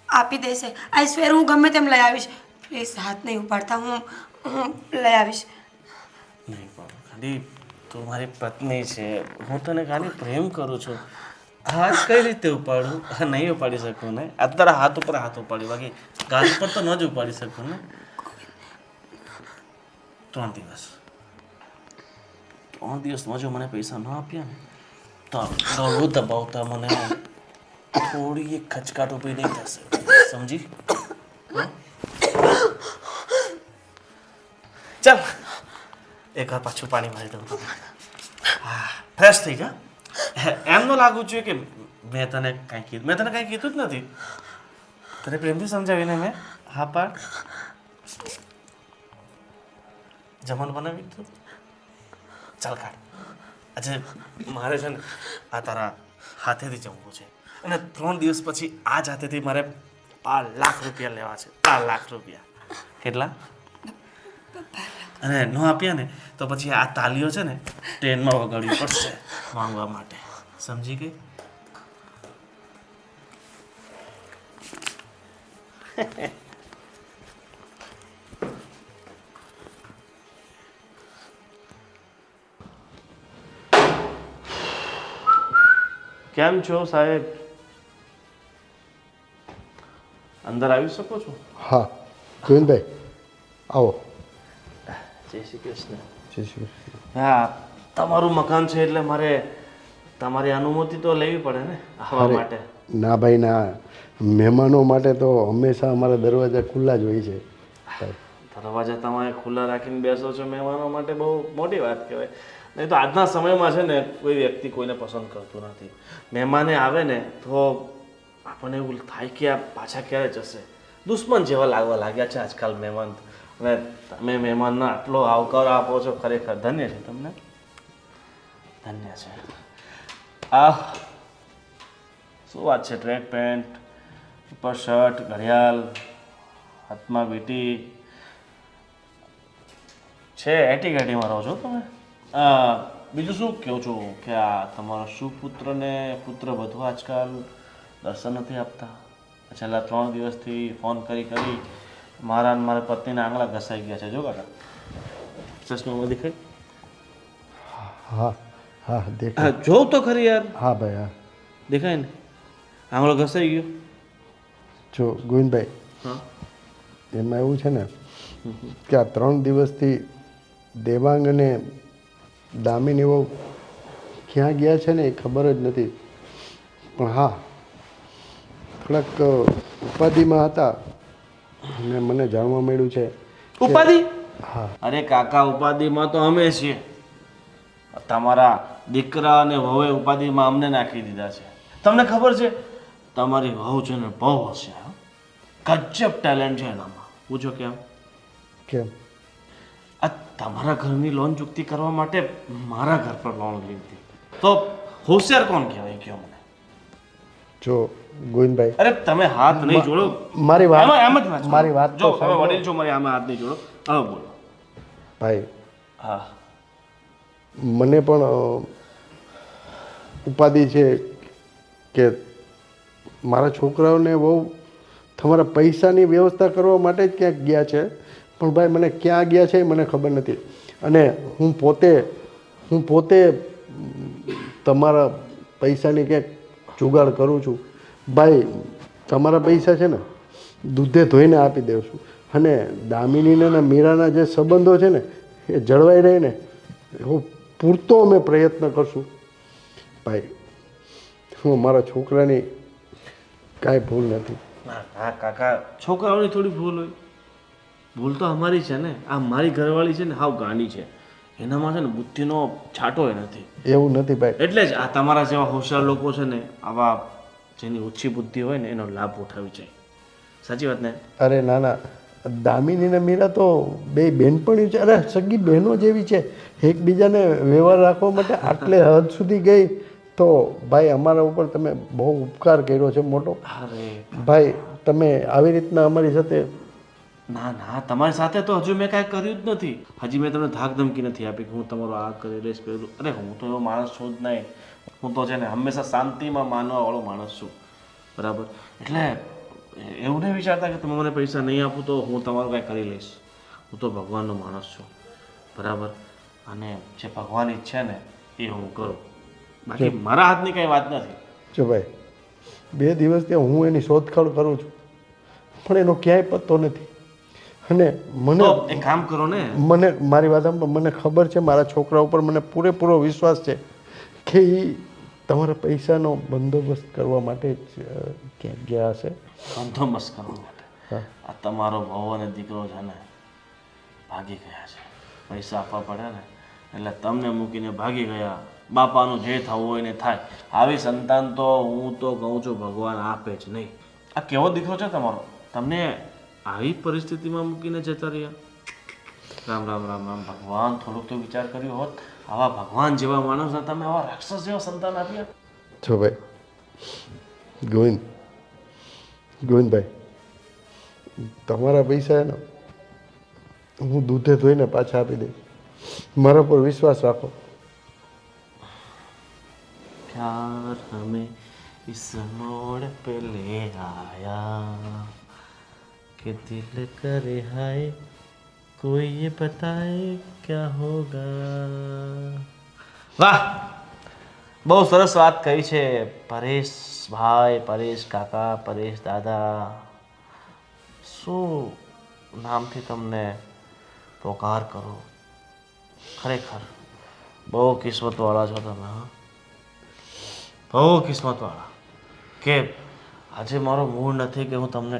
આપી દેશે. આઈ સ્વેર હું ગમે તેમ લઈ આવીશ. પ્લીઝ હાથ નહીં ઉપાડતા, હું લઈ આવીશ. નહીં પણ ખાલી તું મારી પત્ની છે, હું તને ખાલી પ્રેમ કરું છું. હાથ કઈ રીતે ઉપાડું? નહીં ઉપાડી શકું ને. આ તારા હાથ ઉપર હાથ ઉપાડ્યું, બાકી ગાલ ઉપર તો ન જ ઉપાડી શકું ને. 3 દિવસ 3 દિવસમાં જો મને પૈસા ન આપ્યા ને તો ગળું દબાવતા મને થોડી એક ખચકાટ ઊભી નહીં થશે, સમજી? ચાલ એક વાર પાછું પાણી મારી દઉં તમને. હા, ફ્રેશ થઈ જા. એમ ન લાગવું જોઈએ કે મેં તને કાંઈ કીધું. મેં તને કાંઈ કીધું જ નથી. તને પ્રેમથી સમજાવીને મેં હા પાડ. જમવાનું બનાવી દીધું? ચાલ કાઢ. આજે મારે છે ને આ તારા હાથેથી જમવું છે અને 3 દિવસ પછી આ જ હાથેથી મારે 5 લાખ રૂપિયા લેવા છે. 5 લાખ રૂપિયા. કેટલા? અને ન આપ્યા ને તો પછી આ તાલીઓ છે ને ટ્રેનમાં વગાડવી પડશે માંગવા માટે, સમજી ગઈ? કેમ છો સાહેબ? અંદર આવી શકો છો? હા ગોવિંદભાઈ આવો. જય શ્રી કૃષ્ણ. જય શ્રી કૃષ્ણ. હા, તમારું મકાન છે એટલે મારે તમારી અનુમતિ તો લેવી પડે ને આવવા માટે. ના ભાઈ ના, મહેમાનો માટે તો હંમેશા અમારા દરવાજા ખુલ્લા જ હોય છે. દરવાજા તમે ખુલ્લા રાખીને બેસો છો મહેમાનો માટે, બહુ મોટી વાત કહેવાય. નહીં તો આજના સમયમાં છે ને કોઈ વ્યક્તિ કોઈને પસંદ કરતું નથી. મહેમાને આવે ને તો આપણને એવું થાય કે આ પાછા ક્યારે જશે. દુશ્મન જેવા લાગવા લાગ્યા છે આજકાલ મહેમાન. અને તમે મહેમાનનો આટલો આવકાર આપો છો, ખરેખર ધન્ય છે તમને. ધન્ય છે. આ શું વાત છે? ટ્રેક પેન્ટ, ઉપર શર્ટ, ઘડિયાળ, હાથમાં વીંટી છે. એટી ઘાટીમાં રહો છો તમે? બીજું શું કહો છો કે આ તમારા સુપુત્ર ને પુત્ર બધું આજકાલ દર્શન નથી આપતા? છેલ્લા 3 દિવસથી ફોન કરી મારા અને મારા પત્નીના આંગળા ઘસાઈ ગયા છે. જો કાકા ચશ્મામાં દેખાય? હા હા હા, દેખાય. જોઉં તો ખરી યાર. હા ભાઈ હા. દેખાય ને? આંગળો ઘસાઈ ગયો. જો ગોવિંદભાઈ, હા, એમાં એવું છે ને કે આ 3 દિવસથી દેવાંગ અને દામિની એવો ક્યાં ગયા છે ને એ ખબર જ નથી. પણ હા, થોડાક ઉપાધિમાં હતા અને મને જાણવા મળ્યું છે. ઉપાધિ? હા. અરે કાકા, ઉપાધિમાં તો અમે છીએ. તમારા દીકરા અને વહુએ ઉપાધિમાં અમને નાખી દીધા છે. તમને ખબર છે તમારી વહુ છે ને બહુ હોશિયાર, ગજબ ટેલેન્ટ છે એનામાં. પૂછો કેમ? કેમ? આ તમારા ઘરની લોન ચૂકતી કરવા માટે મારા ઘર પર લોન લીધી. તો હોશિયાર કોણ કહેવાય કયો મને? જો ગોવિંદભાઈ, અરે તમે હાથ નહીં જોડો. મારી વાત એમ જ વાત. મારી વાત જો તો તમે વડીલ છો, મારી આમાં હાથ નહીં જોડો. હવે બોલો. ભાઈ, હા, મને પણ ઉપાધિ છે કે મારા છોકરાઓને બહુ તમારા પૈસાની વ્યવસ્થા કરવા માટે જ ક્યાંક ગયા છે. પણ ભાઈ મને ક્યાં ગયા છે એ મને ખબર નથી. અને હું પોતે તમારા પૈસાની ક્યાંક જુગાડ કરું છું. ભાઈ, તમારા પૈસા છે ને દૂધે ધોઈને આપી દઉં છું. અને દામિનીના અને મીરાના જે સંબંધો છે ને એ જળવાઈ રહે ને હું પૂરતો અમે પ્રયત્ન કરશું. ભાઈ, હું મારા છોકરાની કાંઈ ભૂલ નથી. હા કાકા, છોકરાઓની થોડી ભૂલ હોય. ભૂલ તો અમારી છે ને. આ મારી ઘરવાળી છે ને હાવ ગાંડી છે. એનામાં છે ને બુદ્ધિનો છાંટોય નથી. એવું નથી ભાઈ. એટલે જ આ તમારા જેવા હોશિયાર લોકો છે ને આવા જેની ઓછી બુદ્ધિ હોય ને એનો લાભ ઉઠાવી જાય. સાચી વાત ને? અરે ના ના, દામિની ને મીરા તો બે બહેનપણીઓ છે, અરે સગી બહેનો જેવી છે. એકબીજાને વ્યવહાર રાખવા માટે આટલે હદ સુધી ગઈ તો ભાઈ અમારા ઉપર તમે બહુ ઉપકાર કર્યો છે મોટો. અરે ભાઈ તમે આવી રીતના અમારી સાથે ના ના, તમારી સાથે તો હજુ મેં કાંઈ કર્યું જ નથી. હજી મેં તમને ધાક ધમકી નથી આપી કે હું તમારો આ કરી લઈશ પેલું. અરે હું તો એવો માણસ છું જ નહીં. હું તો છે ને હંમેશા શાંતિમાં માનવાવાળો માણસ છું. બરાબર? એટલે એવું નહીં વિચારતા કે તમે મને પૈસા નહીં આપો તો હું તમારું કાંઈ કરી લઈશ. હું તો ભગવાનનો માણસ છું. બરાબર? અને જે ભગવાન ઈચ્છે ને એ હું કરું. બાકી મારા હાથની કાંઈ વાત નથી. જો ભાઈ 2 દિવસથી હું એની શોધખોળ કરું છું પણ એનો ક્યાંય પત્તો નથી. અને મને તો એક કામ કરો ને, મને મારી વાત સાંભળો, મને ખબર છે મારા છોકરા ઉપર મને પૂરેપૂરો વિશ્વાસ છે કે એ તમારા પૈસાનો બંદોબસ્ત કરવા માટે જ ક્યાંક ગયા હશે. બંદોબસ્ત કરવા માટે હા. આ તમારો વહુ અને દીકરો છે ને ભાગી ગયા છે. પૈસા આપવા પડે ને એટલે તમને મૂકીને ભાગી ગયા. બાપાનું જે થવું હોય ને થાય. આવી સંતાન તો હું તો કહું છું ભગવાન આપે જ નહીં. આ કેવો દીકરો છે તમારો? તમને આવી પરિસ્થિતિમાં મૂકીને જતા રહ્યા. રામ રામ રામ રામ. ભગવાન થોડુંક તો વિચાર કર્યો હોત. આવા ભગવાન જેવા માણસને તમે આવા રાક્ષસ જેવા સંતાન આપ્યા. જો ભાઈ ગોવિંદભાઈ, તમારા પૈસા ને હું દૂધે ધોઈને પાછા આપી દઈશ. મારા પર વિશ્વાસ રાખો. प्यार हमें इस मोड़ पे ले आया कि दिल करे हाय कोई ये बताए क्या होगा. વાહ, બહુ સરસ વાત કહી છે પરેશભાઈ, પરેશ કાકા, પરેશ દાદા. શું નામથી તમને પોકાર કરો. ખરેખર બહુ કિસ્મતવાળા છો તમે. હા, બહુ કિસ્મતવાળા કે આજે મારો મૂડ નથી કે હું તમને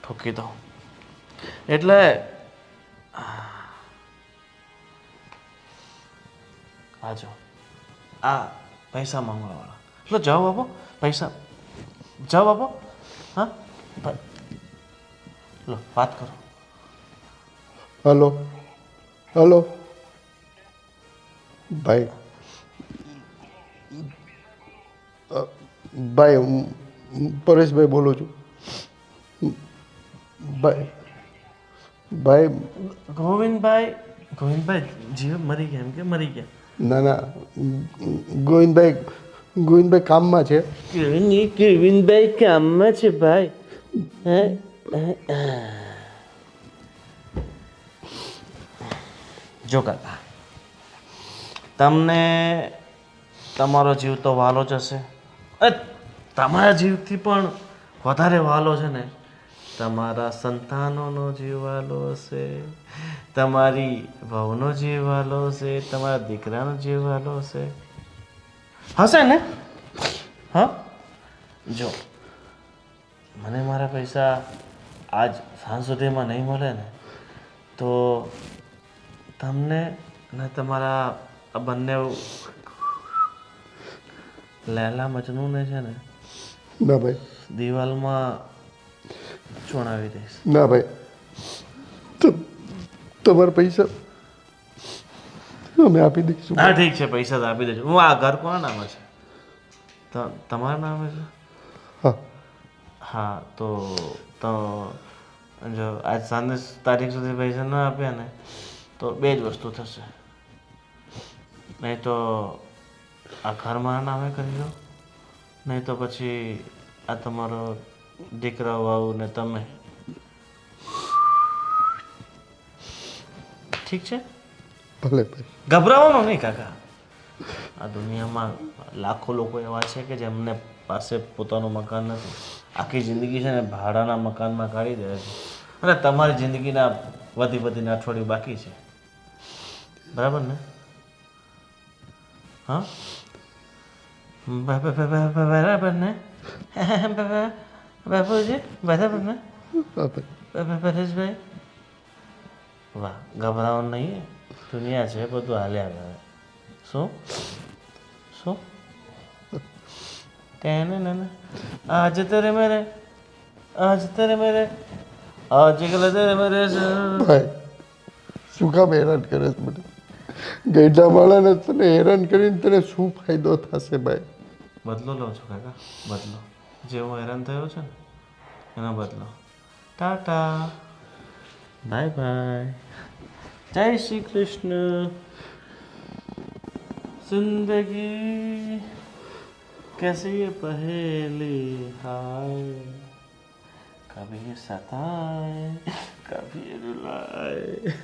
ઠોકી દઉં. એટલે આજો આ પૈસા માંગવાવાળા, એટલે જવાબ આપો. પૈસા જવાબ આપો. હા, લો વાત કરો. હલો હલો ભાઈ, ભાઈ હું પરેશભાઈ બોલું છું. ભાઈ ભાઈ ગોવિંદભાઈ, ગોવિંદભાઈ જીવ મરી ગયા એમ કે મરી ગયા? ના ના, ગોવિંદભાઈ કામમાં છે. ગોવિંદભાઈ કામમાં છે ભાઈ. જો કાકા, તમને તમારો જીવ તો વહાલો જ હશે. તમારા જીવથી પણ વધારે વહાલો છે ને તમારા સંતાનોનો જીવ વહાલો હશે, તમારી વહુનો જીવ વહાલો હશે, તમારા દીકરાનો જીવ વહાલો હશે. હશે ને? હા, જો મને મારા પૈસા આજ સાંજ સુધીમાં નહીં મળે ને તો તમને અને તમારા આ બંને લૈલા મજનૂને છે ને ના ભાઈ, દિવાલમાં ચોણાવી દઈશ. ના ભાઈ, તમારા પૈસા અમે આપી દઈશું. હા ઠીક છે, પૈસા તો આપી દેજો. હું આ ઘર કોના નામે છે? તમારા નામે છે? હા હા, તો જો આજ સાંજે તારીખ સુધી પૈસા ન આપ્યા ને તો 2 જ વસ્તુ થશે. નહીં તો આ ઘર મારા નામે કરી દો, નહીં તો પછી આ તમારો દીકરા વાવ ને તમે. ઠીક છે? ભલે ભાઈ. ગભરાવાનું નહીં કાકા. આ દુનિયામાં લાખો લોકો એવા છે કે જેમને પાસે પોતાનું મકાન નથી. આખી જિંદગી છે ને ભાડાના મકાનમાં કાઢી દે છે. અને તમારી જિંદગીના વધીને અઠવાડિયું બાકી છે. બરાબર ને? હા, બરાબર ને? બાપુજી બરાબર ને? હા ભાઈ. પરેશભાઈ, વાહ, ગભરાવાનું નહીં. દુનિયા છે બધું હાલ્યા કરે શું શું कहने ना आज तेरे मेरे आज कल तेरे मेरे ભાઈ શું કામ હેરાન કરે છે મને? ગઈઢા માળાને તને હેરાન કરીને તને શું ફાયદો થશે ભાઈ? બદલો લો છો કાકા બદલો જેવો હેરાન થયો છે ને એનો બદલો ટાટા બાય બાય જય શ્રી કૃષ્ણ जिंदगी कैसी ये पहेली हाय कभी सताए कभी रुलाए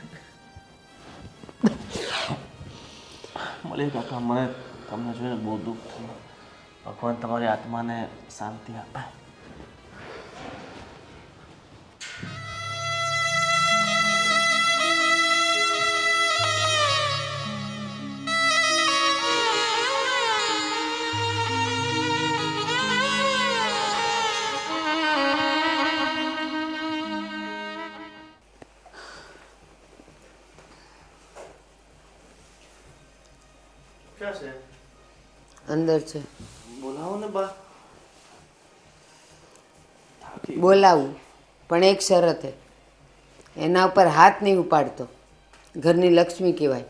મળે કાકા મને તમને જોઈને બહુ દુઃખ થયું ભગવાન તમારી આત્માને શાંતિ આપે ક્યાં છે અંદર છે. બોલાવો ને બા બોલાવું પણ એક શરતે, એના ઉપર હાથ નહીં ઉપાડતો. ઘરની લક્ષ્મી કહેવાય.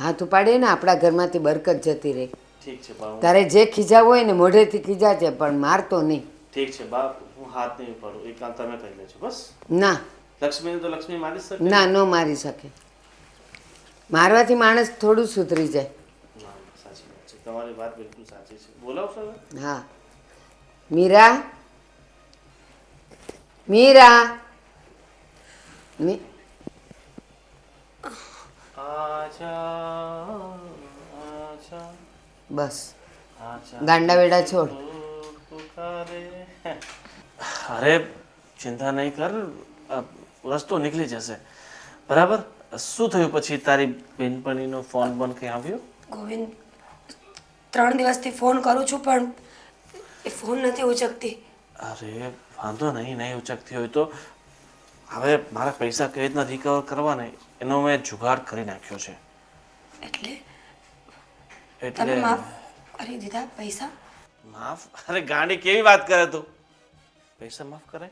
હાથ ઉપાડીએ ને આપણા ઘરમાંથી બરકત જતી રહે. ઠીક છે બા તારે જે ખીજાવું હોય ને મોઢેથી ખીજાજે, પણ મારતો નહીં. ઠીક છે બા હું હાથ નહીં ઉપાડું એ કામ તમે કરી લેજો બસ ના લક્ષ્મીને તો લક્ષ્મી મારી શકે ના, ન મારી શકે. મારવાથી માણસ થોડું સુધરી જાય. ના, સાચી વાત છે તમારી વાત બિલકુલ સાચી છે બોલાવશો હવે હા. મીરા, મીરા, આજા આજા બસ આજા ગાંડા વેડા છોડ. પુકારે અરે ચિંતા નહીં કર રસ્તો નીકળી જશે બરાબર શું થયું પછી તારી બેનપણીનો ફોન બંધ કંઈ આવ્યો ગોવિંદ 3 દિવસથી ફોન કરું છું પણ એ ફોન નથી ઉચકતી. અરે વાંધો નહીં નહીં ઉચકતી હોય તો હવે મારા પૈસા કઈ રીતના રિકવર કરવા ને એનો મેં જુગાડ કરી નાખ્યો છે એટલે એટલે તમે માફ કરી દીધા પૈસા? માફ અરે ગાંડી કેવી વાત કરે તું પૈસા માફ કરે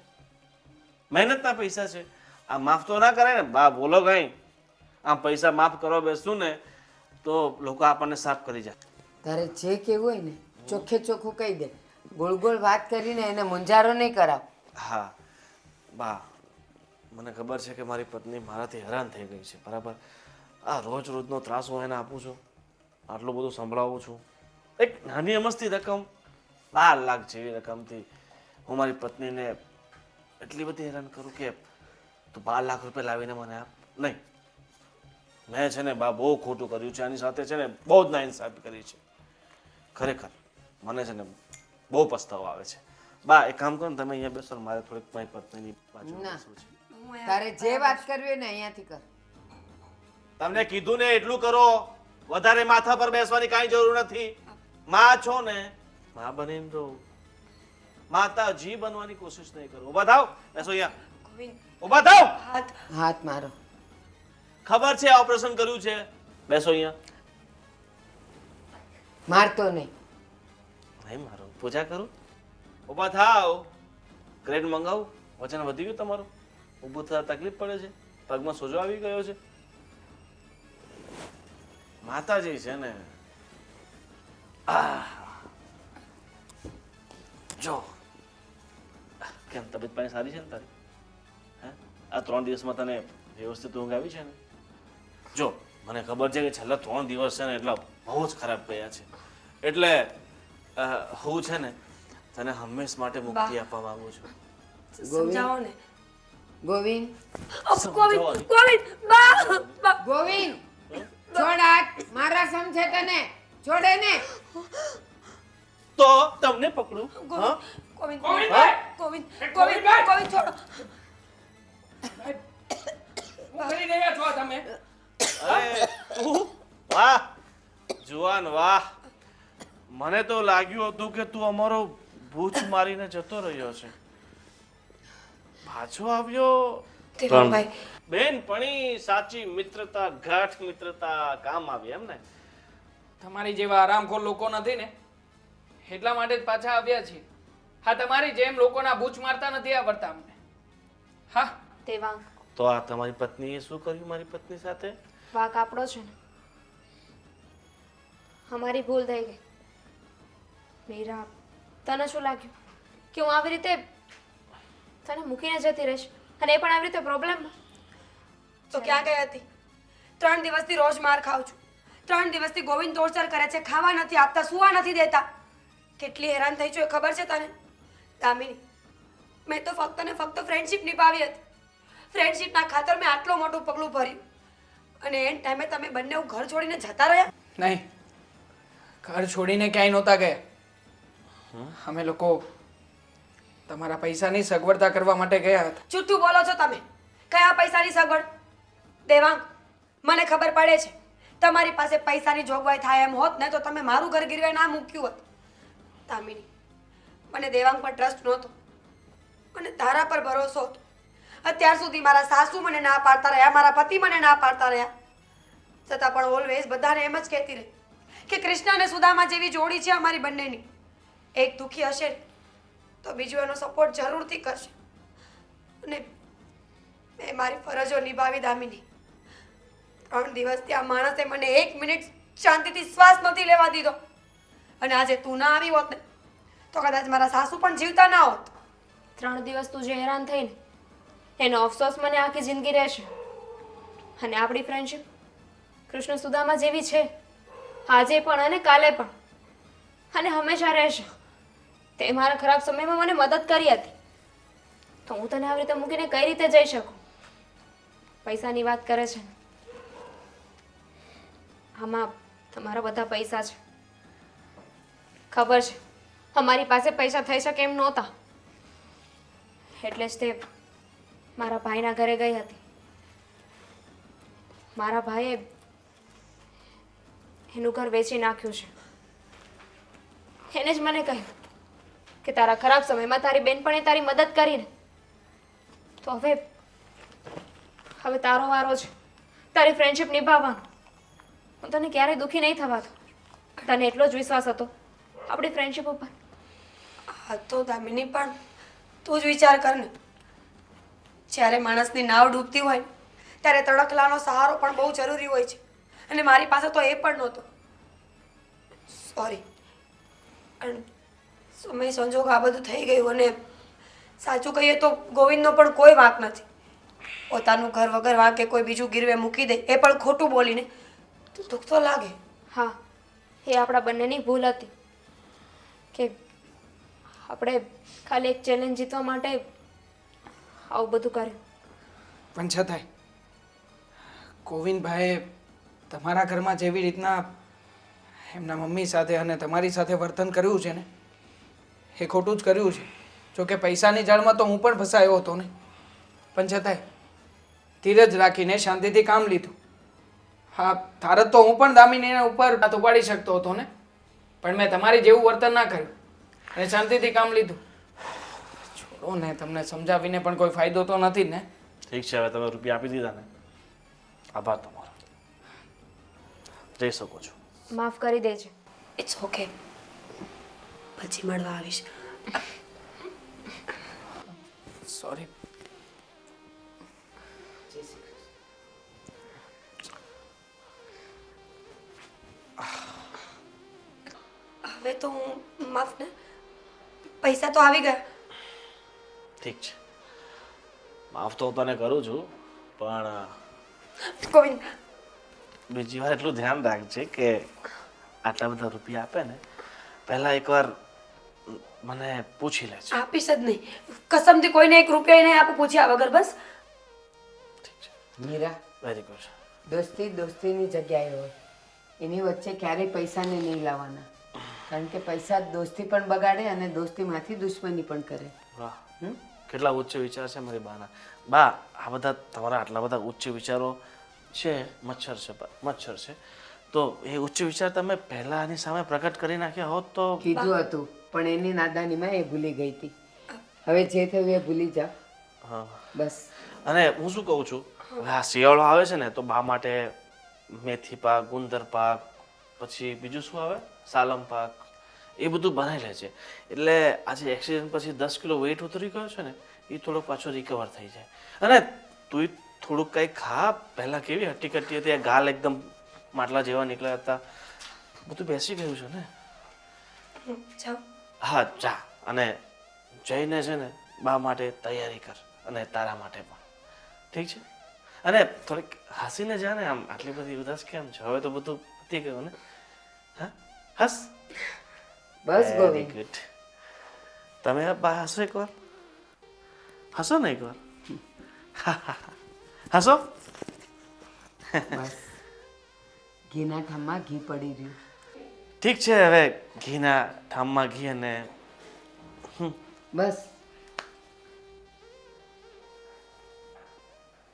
મહેનતના પૈસા છે આ માફ તો ના કરે ને બા બોલો કઈ આમ પૈસા માફ કરવા બેસું ને તો લોકો આપણને સાફ કરી જાય તારે જે કહેવું હોય ને ચોખ્ખે ચોખ્ખું કહી દે. ગોળ ગોળ વાત કરીને એને મુંજારો નહીં કરાવ. હા બા મને ખબર છે કે મારી પત્ની મારાથી હેરાન થઈ ગઈ છે બરાબર આ રોજ રોજનો ત્રાસ હું એને આપું છું આટલું બધું સંભળાવું છું એક નાની અમસ્તી રકમ 12 લાખ જેવી રકમથી હું મારી પત્નીને એટલી બધી હેરાન કરું કે તું 12 લાખ રૂપિયા લાવીને મને આપ નહીં મેં છે ને બા બહુ ખોટું કર્યું છે આની સાથે છે ને બહુ જ નાઇન્સાફી કરી છે ખરેખર મને છે ને બહુ પસ્તાવો આવે છે બા એક કામ કરો ને તમે અહીંયા બેસો ને મારે થોડીક મારી પત્નીની બાજુ ના. બેસવું છે તારે જે વાત કરવી હોય ને અહીંયાથી કર. તમને કીધું ને એટલું કરો વધારે માથા પર બેસવાની કાંઈ જરૂર નથી માં છો ને માં બનીને રહો માતાજી બનવાની કોશિશ નહીં કરો ઉભા થાવ બેસો અહીંયા ગોવિંદ ઉભા થાવ હાથ હાથ મારો. ખબર છે ઓપરેશન કર્યું છે બેસો અહીંયા મારતો નહીં. નહીં મારો પૂજા કરું ઉભા થાવ ગ્રેડ મંગાવું વજન વધી ગયું તમારું ઊભું થતા તકલીફ પડે છે પગમાં સોજો આવી ગયો છે માતાજી છે ને જો કેમ તબિયત પાણી સારી છે ને તારી હે આ 3 દિવસમાં તને વ્યવસ્થિત ઊંઘ આવી છે ને જો મને ખબર છે કે છેલ્લા 3 દિવસ છે ને એટલા બહુ જ ખરાબ ગયા છે એટલે હું છે ને તને હંમેશ માટે મુક્તિ આપવા માંગુ છું સમજાવો ને. ગોવિંદ, ગોવિંદ ગોવિંદ બા બા ગોવિંદ, છોડ હાથ. મારા સમજે તને છોડે ને. તો તમને પકડું હા ગોવિંદ ગોવિંદ ગોવિંદ ગોવિંદ ગોવિંદ છોડો. શું કરી રહ્યા છો તમે અરે તું વાહ જુવાન વાહ મને તો લાગ્યું હતું કે તું અમારો ભૂચ મારીને જતો રહ્યો છે પાછો આવ્યો દેવાંગભાઈ બેનપણી સાચી મિત્રતા ગાઢ મિત્રતા કામ આવી એમ ને? તમારી જેવા આરામખોર લોકો નથી ને એટલા માટે જ પાછા આવ્યા છીએ. હા, તમારી જેમ લોકોના બૂચ મારતા નથી આવડતા અમને. હા, દેવાંગ, તો આ તમારી પત્નીએ શું કર્યું મારી પત્ની સાથે? વાંક આપણો છે ને. અમારી ભૂલ થઈ ગઈ. મીરા, તને શું લાગ્યું કે હું આવી રીતે તને મૂકીને જતી રહીશ અને એ પણ આવી રીતે પ્રોબ્લેમમાં? તો ક્યાં ગઈ હતી? 3 દિવસથી રોજ માર ખાઉં છું. 3 દિવસથી ગોવિંદ ટોર્ચર કરે છે, ખાવા નથી આપતા, સુવા નથી દેતા. કેટલી હેરાન થઈ છું એ ખબર છે તને? દામિની, મેં તો ફક્ત ને ફક્ત ફ્રેન્ડશિપ નિભાવી હતી. ફ્રેન્ડશિપના ખાતર મેં આટલું મોટું પગલું ભર્યું અને એન ટાઈમે તમે બંને ઘર છોડીને જતા રહ્યા. નહીં, ઘર છોડીને ક્યાંય નહોતા ગયા. અમે લોકો તમારા પૈસાની સગવડતા કરવા માટે ગયા હતા. જૂઠું બોલો છો તમે. કયા પૈસાની સગવડ? દેવાંગ, મને ખબર પડે છે તમારી પાસે પૈસાની જોગવાઈ થાય એમ હોત ને તો તમે મારું ઘર ગીરવે ના મૂક્યું હોત. દામિની, મને દેવાંગ પર ટ્રસ્ટ નહોતો અને તારા પર ભરોસો હતો. અત્યાર સુધી મારા સાસુ મને ના પાડતા રહ્યા, મારા પતિ મને ના પાડતા રહ્યા, છતાં પણ ઓલવેઝ બધાને એમ જ કહેતી રહી કે કૃષ્ણ અને સુદામા જેવી જોડી છે અમારી બંનેની. એક દુઃખી હશે તો બીજું એનો સપોર્ટ જરૂરથી કરશે અને મેં મારી ફરજો નિભાવી. દામિની, 3 દિવસથી આ માણસે મને 1 મિનિટ શાંતિથી શ્વાસ નથી લેવા દીધો અને આજે તું ના આવી હોત ને તો કદાચ મારા સાસુ પણ જીવતા ના હોત. 3 દિવસ તું જે હેરાન થઈ ને એનો અફસોસ મને આખી જિંદગી રહેશે. અને આપણી ફ્રેન્ડશિપ કૃષ્ણ સુદામા જેવી છે, આજે પણ અને કાલે પણ અને હંમેશા રહેશે. તે મારા ખરાબ સમયમાં મને મદદ કરી હતી, તો હું તને આવી રીતે મૂકીને કઈ રીતે જઈ શકું? પૈસાની વાત કરે છે ને, આમાં તમારા બધા પૈસા છે. ખબર છે અમારી પાસે પૈસા થઈ શકે એમ નહોતા, એટલે જ તે મારા ભાઈના ઘરે ગઈ હતી. મારા ભાઈએ એનું ઘર વેચી નાખ્યું છે. એને જ મને કહ્યું કે તારા ખરાબ સમયમાં તારી બેનપણે તારી મદદ કરીને તો હવે તારો વારો છે તારી ફ્રેન્ડશિપ નિભાવવાનો. હું તને ક્યારેય દુઃખી નહીં થવા દઉં. તને એટલો જ વિશ્વાસ હતો આપણી ફ્રેન્ડશિપ ઉપર. હા તો દામિની, પણ તું જ વિચાર કર ને, જ્યારે માણસની નાવ ડૂબતી હોય ને ત્યારે તડખલાનો સહારો પણ બહુ જરૂરી હોય છે અને મારી પાસે તો એ પણ નહોતો. સોરી, સમય સંજોગ આ બધું થઈ ગયું અને સાચું કહીએ તો ગોવિંદનો પણ કોઈ વાંક નથી. પોતાનું ઘર વગર વાંકે કોઈ બીજું ગીરવે મૂકી દે એ પણ ખોટું બોલીને તો દુઃખ તો લાગે. હા, એ આપણા બંનેની ભૂલ હતી કે આપણે ખાલી એક ચેલેન્જ જીતવા માટે આવું બધું કર્યું. પણ છતાંય ગોવિંદભાઈએ તમારા ઘરમાં જેવી રીતના એમના મમ્મી સાથે અને તમારી સાથે વર્તન કર્યું છે ને એ ખોટું જ કર્યું છે. જોકે પૈસાની જાળમાં તો હું પણ ફસાયો હતો ને, પણ છતાંય ધીરજ રાખીને શાંતિથી કામ લીધું. હા, તારત તો હું પણ દામિનીના ઉપર હાથ ઉપાડી શકતો હતો ને, પણ મેં તમારી જેવું વર્તન ના કર્યું અને શાંતિથી કામ લીધું. છોડો ને, તમને સમજાવીને પણ કોઈ ફાયદો તો નથી ને. ઠીક છે, હવે તમે રૂપિયા આપી દીધા ને, આભાર તમારો. જઈ શકો છો. માફ કરી દેજે. ઇટ્સ ઓકે, પછી મળવા આવીશ. સોરી. હવે તો હું માફ ને, પૈસા તો આવી ગયા. ઠીક છે, માફ તો તને કરું છું, પણ ગોવિંદ, બીજી વાર એટલું ધ્યાન રાખજે કે આટલા બધા રૂપિયા આપે ને પહેલા એકવાર મને પૂછી લેજે. આપીશ જ નહીં, કસમથી કોઈને 1 રૂપિયા નહીં આપું પૂછ્યા વગર. બસ ઠીક છે, મીરા, વેરી ગુડ. દોસ્તી દોસ્તીની જગ્યાએ હોય, એની વચ્ચે ક્યારેય પૈસાને નહીં લાવવાના, કારણ કે પૈસા દોસ્તી પણ બગાડે અને દોસ્તીમાંથી દુશ્મની પણ કરે. વાહ, કેટલા ઉચ્ચ વિચાર છે મારી બાના. બા, આ બધા તમારા આટલા બધા ઉચ્ચ વિચારો છે, મચ્છર છે, તો એ ઉચ્ચ વિચાર તમે પહેલા આની સામે પ્રકટ કરી નાખ્યા હોત તો. કીધું હતું પણ એની નાદાનીમાં એ ભૂલી ગઈ હતી. હવે જે થયું એ ભૂલી જા હા બસ. અને હું શું કહું છું હવે આ શિયાળો આવે છે ને તો બા માટે મેથી પાક ગુંદર પાક પછી બીજું શું આવે સાલમ પાક એ બધું બનાવી લે છે એટલે આજે એક્સિડન્ટ પછી 10 કિલો વેઇટ ઉતરી ગયો છે ને એ થોડો પાછો રિકવર થઈ જાય અને તું થોડુંક કંઈ ખા પહેલાં કેવી હટ્ટી કટ્ટી હતી આ ગાલ એકદમ માટલા જેવા નીકળ્યા હતા બધું બેસી ગયું છે ને જાઓ. હા જા અને જઈને છે ને બા માટે તૈયારી કર અને તારા માટે પણ ઠીક છે અને થોડીક હસીને જા ને આમ આટલી બધી ઉદાસ કેમ છે હવે તો બધું પતી ગયું ને હા હસ બસ વેરી ગોવિંદ. ગુડ તમે આ બા હસો એકવાર હસો ને એકવાર હસો બસ ઘીના ઠામમાં ઘી પડી રહ્યું. ઠીક છે હવે ઘીના ઠામમાં ઘી અને બસ